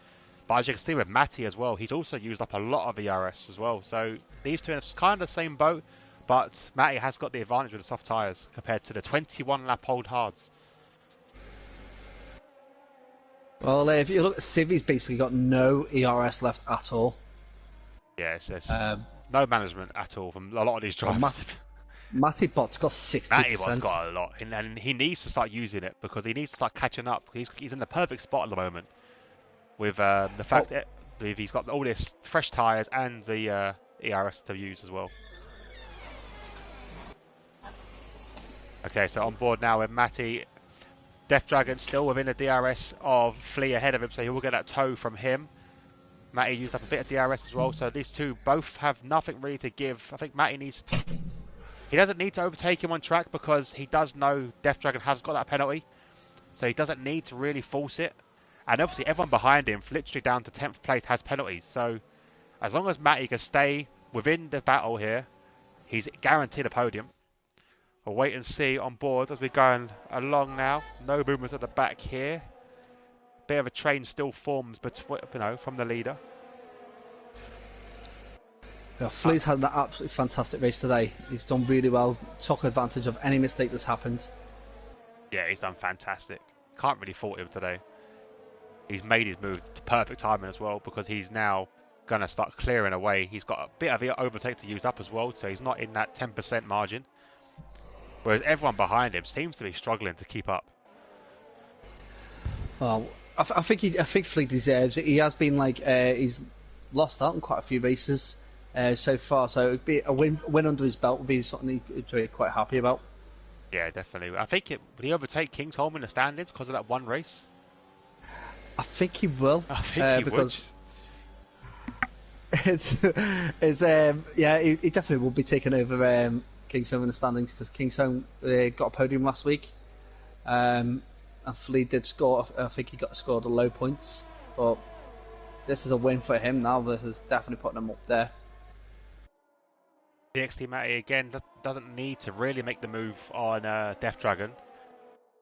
Speaker 1: But as you can see with Matty as well, he's also used up a lot of ERS as well. So these two are kind of the same boat, but Matty has got the advantage with the soft tyres compared to the 21 lap old hards.
Speaker 2: Well, if you look at Civ, he's basically got no ERS left at all.
Speaker 1: Yeah, it's no management at all from a lot of these drivers.
Speaker 2: Matty Bot's got 60%.
Speaker 1: Matty Bot's got a lot, and he needs to start using it because he needs to start catching up. He's in the perfect spot at the moment with the fact that he's got all this fresh tyres and the ERS to use as well. Okay, so on board now with Matty. Death Dragon still within the DRS of Flea ahead of him, so he will get that toe from him. Matty used up a bit of DRS as well, so these two both have nothing really to give. I think Matty he doesn't need to overtake him on track because he does know Death Dragon has got that penalty, so he doesn't need to really force it. And obviously everyone behind him, literally down to 10th place, has penalties. So as long as Matty can stay within the battle here, he's guaranteed a podium. We'll wait and see on board as we're going along now. No movements at the back here. Bit of a train still forms between, from the leader.
Speaker 2: Yeah, Flea's had an absolutely fantastic race today. He's done really well, took advantage of any mistake that's happened.
Speaker 1: Yeah, he's done fantastic. Can't really fault him today. He's made his move to perfect timing as well because he's now going to start clearing away. He's got a bit of overtake to use up as well, so he's not in that 10% margin. Whereas everyone behind him seems to be struggling to keep up.
Speaker 2: Well, I think Flea deserves it. He has been he's lost out in quite a few races so far. So it'd be a win under his belt would be something he'd be quite happy about.
Speaker 1: Yeah, definitely. I think would he overtake Kingsholm in the standings because of that one race?
Speaker 2: I think he will.
Speaker 1: I think he
Speaker 2: because would. He definitely will be taking over Kingsholm in the standings because Kingsholm got a podium last week. And Flea did score. I think he scored the low points, but this is a win for him now. This is definitely putting him up there.
Speaker 1: DxT Matty again doesn't need to really make the move on Death Dragon,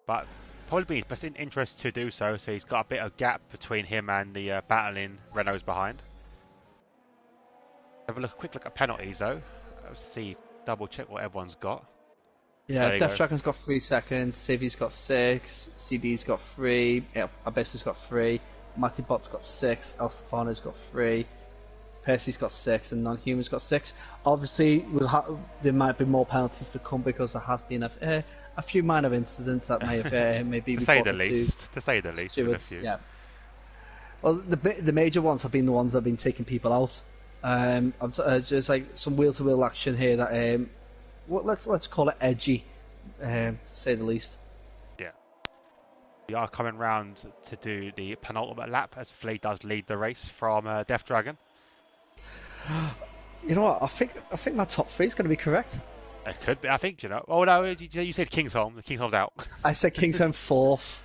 Speaker 1: but probably be his best interest to do so. So he's got a bit of gap between him and the battling Renaults behind. Have a quick look at penalties though. Let's see, double check what everyone's got.
Speaker 2: Yeah, Death Dragon's got 3 seconds, Civi's got 6, CD's got 3, Abyss has got 3, Matty Bot's got 6, El Stefano's got 3, Percy's got 6, and Non-Human's got 6. Obviously, there might be more penalties to come because there has been a few minor incidents that may have maybe
Speaker 1: to say
Speaker 2: reported
Speaker 1: to say the least.
Speaker 2: Stewards, yeah. Well, the major ones have been the ones that have been taking people out. Just like some wheel-to-wheel action here that let's call it edgy, to say the least.
Speaker 1: Yeah, we are coming round to do the penultimate lap as Flea does lead the race from Death Dragon.
Speaker 2: You know what? I think my top 3 is going to be correct.
Speaker 1: It could be. I think Oh no, you said Kingsholm. Kingsholm's out.
Speaker 2: I said Kingsholm 4th.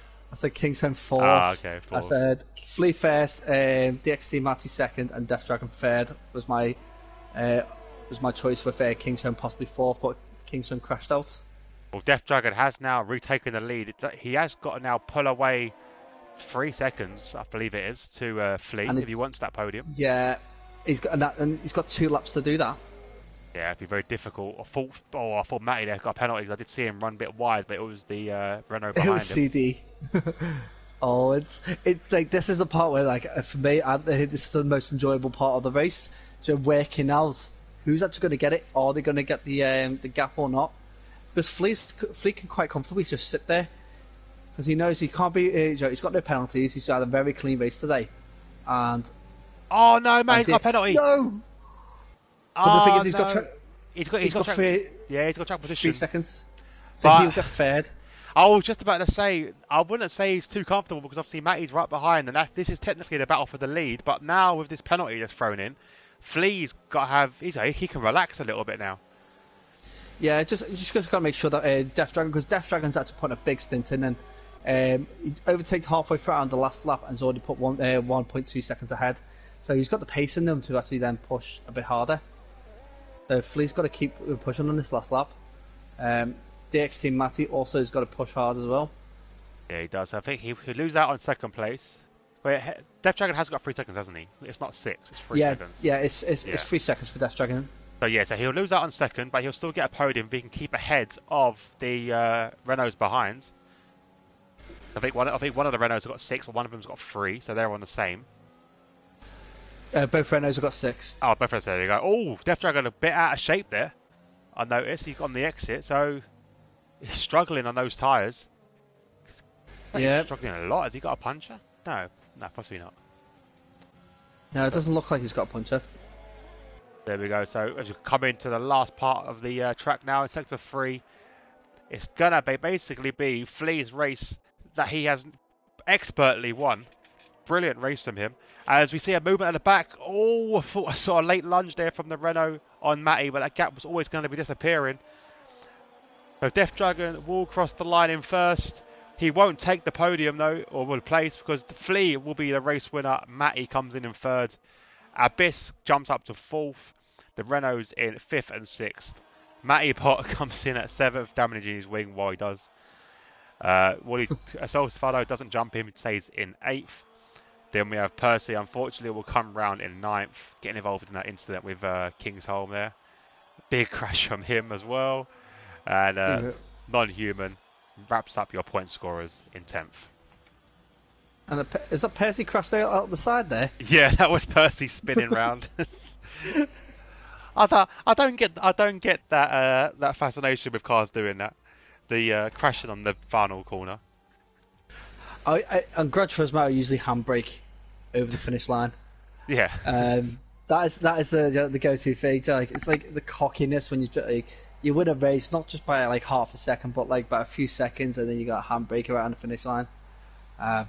Speaker 1: Ah, okay. 4th.
Speaker 2: I said Flea first, DxT Matty second, and Death Dragon third was my choice for Kingsholm possibly 4th, but Kingsholm crashed out.
Speaker 1: Well, Death Dragon has now retaken the lead. He has got to now pull away 3 seconds, I believe it is, to Flea if he wants that podium.
Speaker 2: Yeah, he's got 2 laps to do that.
Speaker 1: Yeah, it'd be very difficult. I thought Matty there got a penalty because I did see him run a bit wide, but it was the Renault behind him.
Speaker 2: It was CD. Oh, it's like this is the part where, like, for me, this is the most enjoyable part of the race. So working out who's actually going to get it. Are they going to get the gap or not? Because Flea can quite comfortably just sit there because he knows he can't be. He's got no penalties. He's had a very clean race today, and
Speaker 1: oh no, man, he's got a penalty.
Speaker 2: No. But the thing is, he's got three.
Speaker 1: Yeah, he's got track position.
Speaker 2: 3 seconds, so he'll get third.
Speaker 1: I was just about to say, I wouldn't say he's too comfortable because obviously Matty's right behind, and this is technically the battle for the lead. But now with this penalty just thrown in, Flea's got to have. He can relax a little bit now.
Speaker 2: Yeah, just got to make sure that Death Dragon, because Death Dragon's actually put a big stint in, and he overtakes halfway through on the last lap and has already put 1.2 seconds ahead. So he's got the pace in them to actually then push a bit harder. So Flea's got to keep pushing on this last lap. DxT Matty also has got to push hard as well.
Speaker 1: Yeah, he does. I think he could lose out on second place. Wait, Death Dragon has got 3 seconds, hasn't he? It's not 6, it's 3 seconds.
Speaker 2: Yeah, it's 3 seconds for Death Dragon.
Speaker 1: So he'll lose out on second, but he'll still get a podium if he can keep ahead of the Renaults behind. I think one of the Renaults have got 6, but one of them's got 3, so they're on the same.
Speaker 2: Both Renaults have got 6.
Speaker 1: Oh, both Renaults, there you go. Oh, Death Dragon a bit out of shape there. I noticed he's on the exit, so he's struggling on those tyres.
Speaker 2: Yeah,
Speaker 1: he's struggling a lot. Has he got a puncher? No, possibly not.
Speaker 2: No, it doesn't look like he's got a puncher.
Speaker 1: There we go. So as you come into the last part of the track now in sector 3, it's gonna basically be Flea's race that he has expertly won. Brilliant race from him. As we see a movement at the back. Oh, I thought I saw a late lunge there from the Renault on Matty, but that gap was always going to be disappearing. So Death Dragon will cross the line in first. He won't take the podium though, or will place, because Flea will be the race winner. Matty comes in third. Abyss jumps up to 4th. The Renault's in 5th and 6th. Matty Pot comes in at 7th, damaging his wing while he does. Stefano doesn't jump in, stays in 8th. Then we have Percy, unfortunately, will come round in 9th, getting involved in that incident with Kingsholm there. Big crash from him as well. And Non-Human wraps up your point scorers in 10th.
Speaker 2: And is that Percy crashed out the side there?
Speaker 1: Yeah, that was Percy spinning round. I don't get that fascination with cars doing that. The crashing on the final corner.
Speaker 2: And Gran Turismo usually handbrake over the finish line.
Speaker 1: Yeah.
Speaker 2: That is the go-to thing. Like, it's like the cockiness when you win a race, not just by like half a second, but like by a few seconds, and then you got a handbrake around the finish line.
Speaker 1: The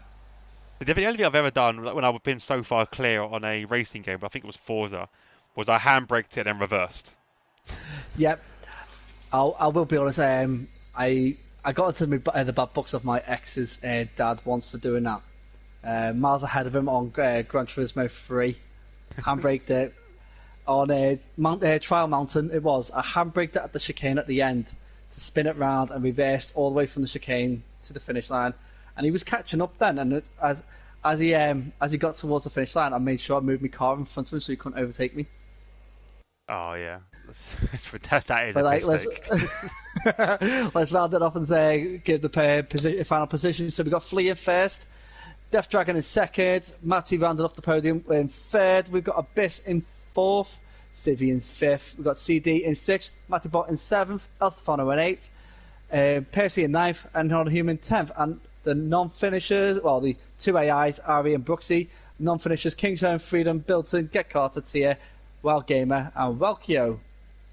Speaker 1: only thing I've ever done when I've been so far clear on a racing game, I think it was Forza, was I handbraked it and then reversed.
Speaker 2: Yep. I will be honest. I got into the bad books of my ex's dad once for doing that. Miles ahead of him on Gran Turismo 3. Handbraked it on Trial Mountain. It was. I handbraked it at the chicane at the end to spin it round and reversed all the way from the chicane to the finish line. And he was catching up then. And as he got towards the finish line, I made sure I moved my car in front of him so he couldn't overtake me.
Speaker 1: Oh yeah, that is
Speaker 2: But
Speaker 1: a
Speaker 2: like,
Speaker 1: mistake.
Speaker 2: let's round it off and say give the final position. So we got Flea in first, Death Dragon in second, Matty rounded off the podium in third. We've got Abyss in fourth, Civvy in fifth. We've got CD in sixth, Matty Bot in seventh, El Stefano in eighth, Percy in ninth, and Non-Human 10th. And the non-finishers, well, the two AIs, Ari and Brooksy. Non-finishers, Kingzone, Freedom, Bilton, Get Carter, Tia, Wild Gamer, and Welkio.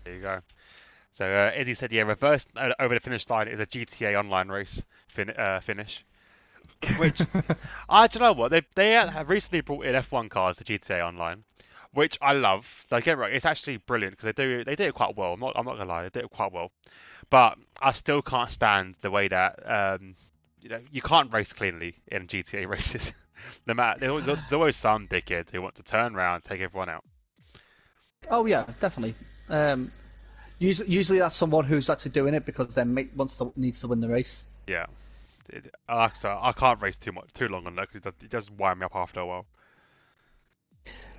Speaker 1: There you go. So as he said, yeah, reverse over the finish line is a GTA Online race finish. Which I don't know what they have recently brought in F1 cars to GTA Online, which I love. Like, get right, it's actually brilliant because they do it quite well. I'm not gonna lie, they do it quite well. But I still can't stand the way that you can't race cleanly in GTA races. No matter there's always some dickhead who wants to turn around and take everyone out.
Speaker 2: Oh yeah, definitely. Usually that's someone who's actually doing it because their mate needs to win the race.
Speaker 1: Yeah. So I can't race too long on that because it does wind me up after a while.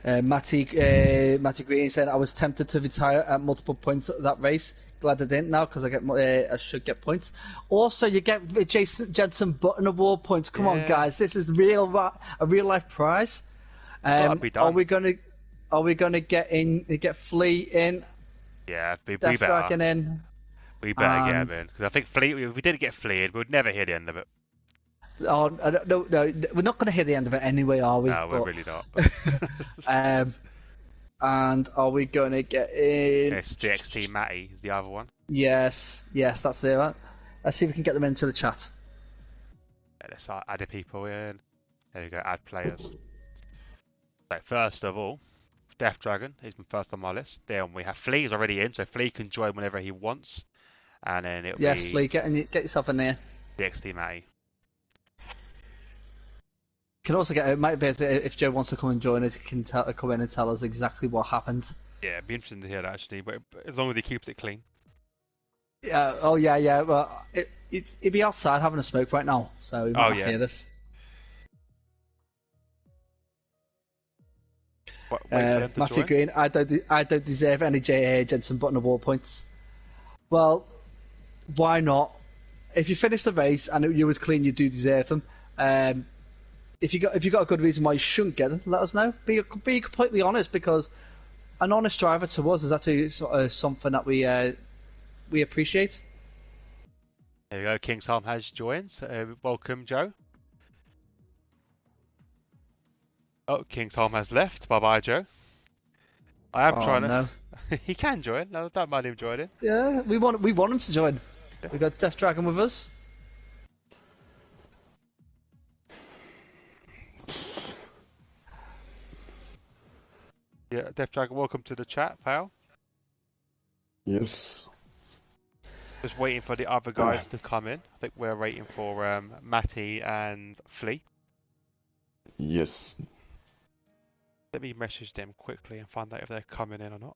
Speaker 2: Matty Green said, I was tempted to retire at multiple points at that race. Glad I didn't now because I should get points. Also, you get Jason Jensen Button Award points. Come on, guys, this is a real life prize.
Speaker 1: Gotta be done.
Speaker 2: Are we gonna get Flea in?
Speaker 1: Yeah, we
Speaker 2: Death
Speaker 1: better.
Speaker 2: Dragon in.
Speaker 1: We better get him in because I think if we didn't get Flea, we would never hear the end of it.
Speaker 2: Oh no, we're not going to hear the end of it anyway, are we?
Speaker 1: No, we're really not.
Speaker 2: And are we going to get in?
Speaker 1: Yes, DxT Matty is the other one.
Speaker 2: Yes, that's it. Right? Let's see if we can get them into the chat.
Speaker 1: Yeah, let's start adding people in. There we go, add players. So first of all, Death Dragon, he's been first on my list. Then we have Flea, he's already in, so Flea can join whenever he wants. And then it'll be...
Speaker 2: Flea, get yourself in there.
Speaker 1: DxT Matty.
Speaker 2: You can also it might be if Joe wants to come and join us, he can come in and tell us exactly what happened.
Speaker 1: Yeah, it'd be interesting to hear that actually, but as long as he keeps it clean.
Speaker 2: Yeah. Oh yeah. Well, he'd be outside having a smoke right now, so he might not hear this. Matthew Green, I don't deserve any Jensen Button Award points. Well, why not? If you finish the race and you was clean, you do deserve them. If you got a good reason why you shouldn't get them, let us know. Be completely honest, because an honest driver to us is actually something that we appreciate.
Speaker 1: There you go. Kingsholm has joined. Welcome, Joe. Oh, Kingsholm has left. Bye bye, Joe. I am trying to.
Speaker 2: No.
Speaker 1: He can join. No, don't mind him joining.
Speaker 2: Yeah, we want him to join. Yeah. We got Death Dragon with us.
Speaker 1: Yeah, Death Dragon, welcome to the chat, pal.
Speaker 3: Yes.
Speaker 1: Just waiting for the other guys to come in. I think we're waiting for Matty and Flea.
Speaker 3: Yes.
Speaker 1: Let me message them quickly and find out if they're coming in or not.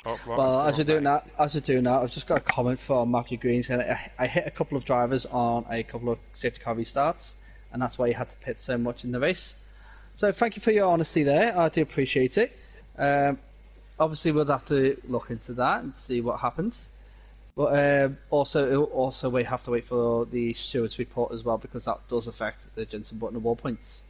Speaker 2: Oh, right, well, as you're doing that, I've just got a comment from Matthew Green saying I hit a couple of drivers on a couple of safety car restarts, and that's why he had to pit so much in the race. So thank you for your honesty there. I do appreciate it. Obviously, we'll have to look into that and see what happens. But also we have to wait for the stewards report as well, because that does affect the Jensen Button Award points.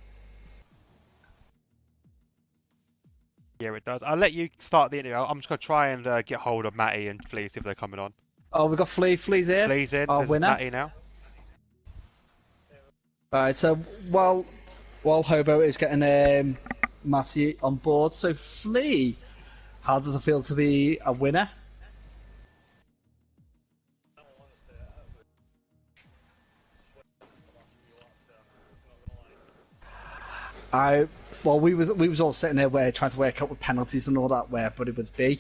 Speaker 1: Yeah, it does. I'll let you start the interview. I'm just going to try and get hold of Matty and Flea, see if they're coming on.
Speaker 2: Oh, we've got Flea's here.
Speaker 1: Flea's in.
Speaker 2: Our winner.
Speaker 1: Matty now.
Speaker 2: Alright, so while Hobo is getting Matty on board, so Flea, how does it feel to be a winner? Well, we was all sitting there trying to work out with penalties and all that where everybody would be.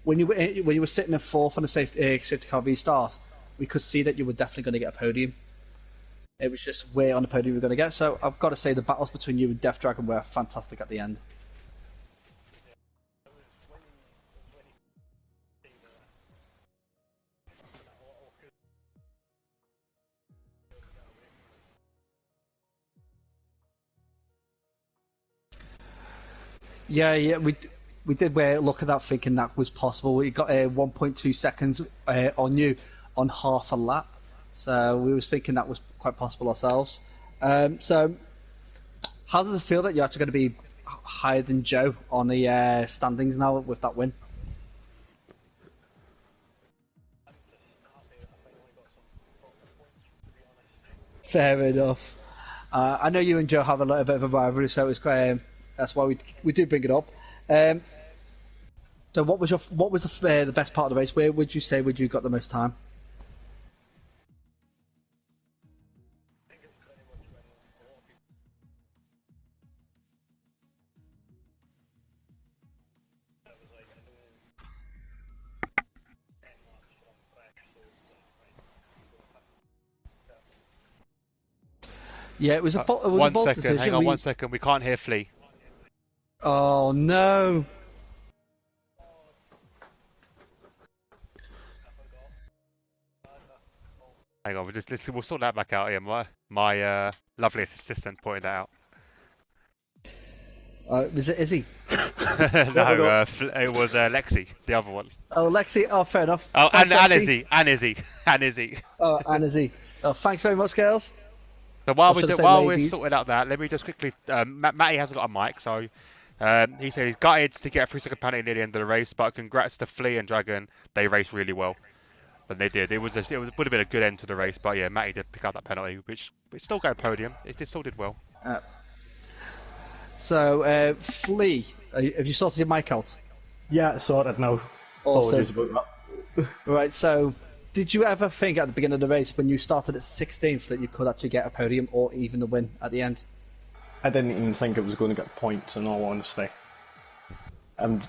Speaker 2: When you were sitting in fourth on the safety car restart, we could see that you were definitely going to get a podium. It was just where on the podium we were going to get. So I've got to say the battles between you and Death Dragon were fantastic at the end. Yeah, we did look at that thinking that was possible. We got 1.2 seconds on you on half a lap, so we was thinking that was quite possible ourselves. So, how does it feel that you're actually going to be higher than Joe on the standings now with that win? Fair enough. I know you and Joe have a little bit of a rivalry, so it's that's why we do bring it up. So what was the best part of the race? Where would you say you got the most time? Yeah, it was a bold decision.
Speaker 1: Hang on 1 second. We can't hear Flea.
Speaker 2: Oh no!
Speaker 1: Hang on, we'll sort that back out here. My lovely assistant pointed that out.
Speaker 2: Was it Izzy?
Speaker 1: No, it was Lexi, the other one.
Speaker 2: Oh, Lexi. Oh, fair enough.
Speaker 1: Oh,
Speaker 2: thanks,
Speaker 1: and Izzy.
Speaker 2: Oh, and Izzy. Oh, thanks very much, girls.
Speaker 1: So while we're sorting out that, let me just quickly. Matty hasn't got a mic, so he said he's gutted to get a 3-second penalty near the end of the race, but congrats to Flea and Dragon. They raced really well, but they did. It would have been a good end to the race, but yeah, Matty did pick up that penalty, which still got a podium. It still did well.
Speaker 2: So, Flea, have you sorted your mic out?
Speaker 4: Yeah, sorted now.
Speaker 2: Awesome.
Speaker 4: Apologies about that.
Speaker 2: Right, so did you ever think at the beginning of the race when you started at 16th that you could actually get a podium or even the win at the end?
Speaker 4: I didn't even think it was going to get points, in all honesty. I'm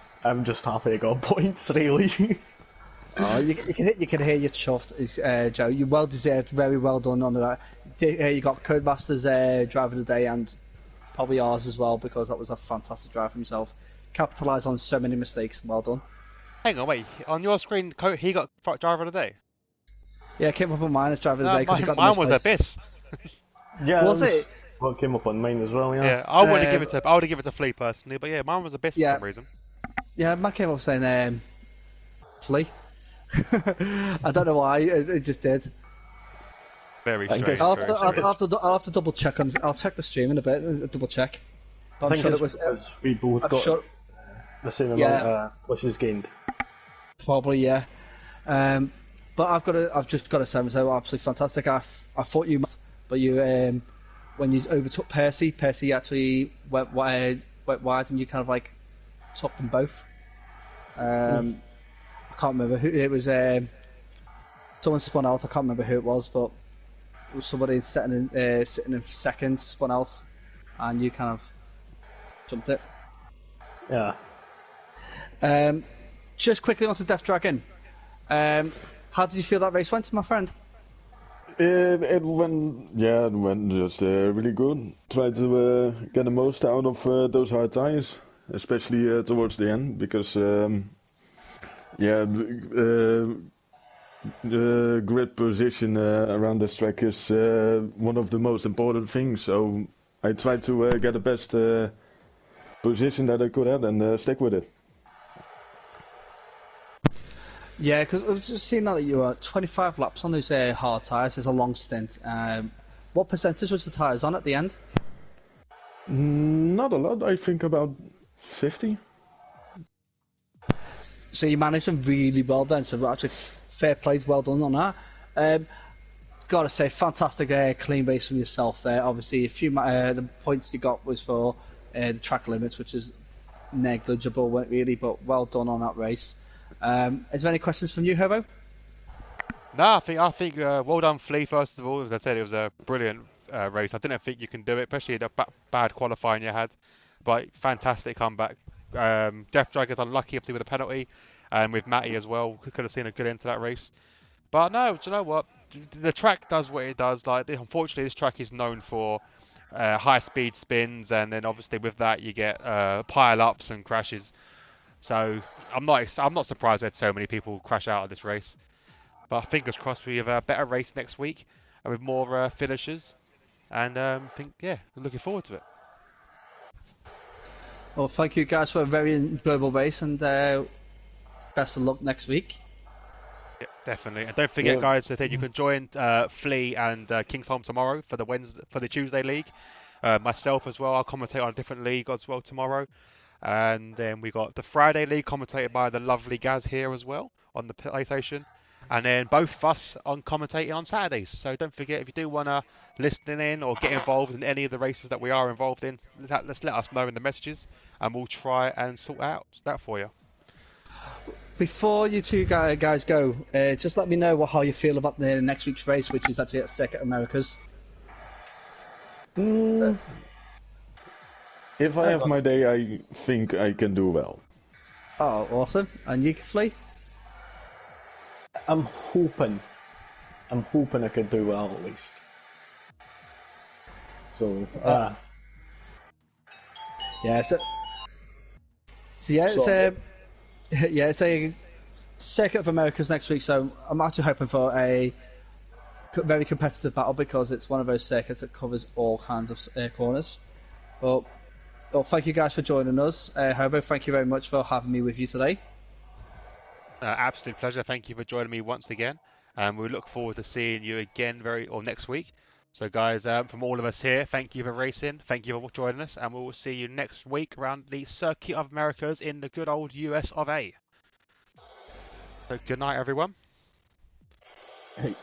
Speaker 4: just happy I got points, really.
Speaker 2: Oh, you can hear you chuffed, Joe. You well deserved, very well done on that. You got Codemasters driver of the day and probably ours as well, because that was a fantastic drive from himself. Capitalised on so many mistakes. Well done.
Speaker 1: Hang on, wait. On your screen, he got driver of the day.
Speaker 2: Yeah, it came up on mine as driver of the day because he got the
Speaker 1: mine was
Speaker 2: most
Speaker 1: Abyss.
Speaker 4: Yeah,
Speaker 2: was it?
Speaker 4: Well, it came up on mine as well. Yeah.
Speaker 1: Yeah, I would have given it to Flea personally, but yeah, mine was Abyss for some reason.
Speaker 2: Yeah, mine came up saying Flea. I don't know why. It just did.
Speaker 1: Very strange.
Speaker 2: I'll have to double check on. I'll check the stream in a bit. Double check. But I'm sure it was.
Speaker 4: We both got the same amount of pushes gained.
Speaker 2: Probably, yeah. But I've just got to say, so absolutely fantastic. I thought you, but you when you overtook Percy actually went wide, and you kind of like took them both. I can't remember who it was. Someone spun out. I can't remember who it was, but it was somebody sitting in second, spun out, and you kind of jumped it.
Speaker 4: Yeah.
Speaker 2: Just quickly onto Death Dragon. How did you feel that race went, my friend?
Speaker 3: It went just really good. Tried to get the most out of those hard tires, especially towards the end, because the grid position around this track is one of the most important things. So I tried to get the best position that I could have and stick with it.
Speaker 2: Yeah, because I've just seen that you were 25 laps on those hard tyres. It's a long stint. What percentage was the tyres on at the end?
Speaker 3: Not a lot. I think about 50.
Speaker 2: So you managed them really well then. So actually, fair play, well done on that. Gotta say, fantastic clean race from yourself there. Obviously, a few the points you got was for the track limits, which is negligible, really, but well done on that race. Is there any questions from you, Herbo?
Speaker 1: No, I think well done, Flea. First of all, as I said, it was a brilliant race. I didn't think you can do it, especially the bad qualifying you had. But fantastic comeback. Death Dragon's unlucky, obviously, with a penalty, and with Matty as well. Could have seen a good end to that race. But no, do you know what? The track does what it does. Like, unfortunately, this track is known for high-speed spins, and then obviously with that you get pile-ups and crashes. So I'm not surprised we had so many people crash out of this race. But fingers crossed we have a better race next week and with more finishers. And we're looking forward to it.
Speaker 2: Well, thank you guys for a very enjoyable race, and best of luck next week.
Speaker 1: Yeah, definitely. And don't forget, guys, that you can join Flea and Kingsholm tomorrow for the Tuesday league. Myself as well. I'll commentate on a different league as well tomorrow. And then we got the Friday league commentated by the lovely Gaz here as well on the PlayStation. And then both of us on commentating on Saturdays. So don't forget, if you do want to listen in or get involved in any of the races that we are involved in, let us know in the messages, and we'll try and sort out that for you.
Speaker 2: Before you two guys go, just let me know how you feel about the next week's race, which is actually at Circuit Americas.
Speaker 3: If I have my day, I think I can do well.
Speaker 2: Oh, awesome. And you, Flea?
Speaker 4: I'm hoping I could do well at least. So,
Speaker 2: yeah, so yeah, it's it's a Circuit of Americas next week, so I'm actually hoping for a very competitive battle because it's one of those circuits that covers all kinds of corners. Well, thank you guys for joining us. Hobo, thank you very much for having me with you today.
Speaker 1: Absolute pleasure. Thank you for joining me once again. And we look forward to seeing you again next week. So guys, from all of us here, thank you for racing. Thank you for joining us. And we will see you next week around the Circuit of Americas in the good old US of A. So good night, everyone.
Speaker 4: hey.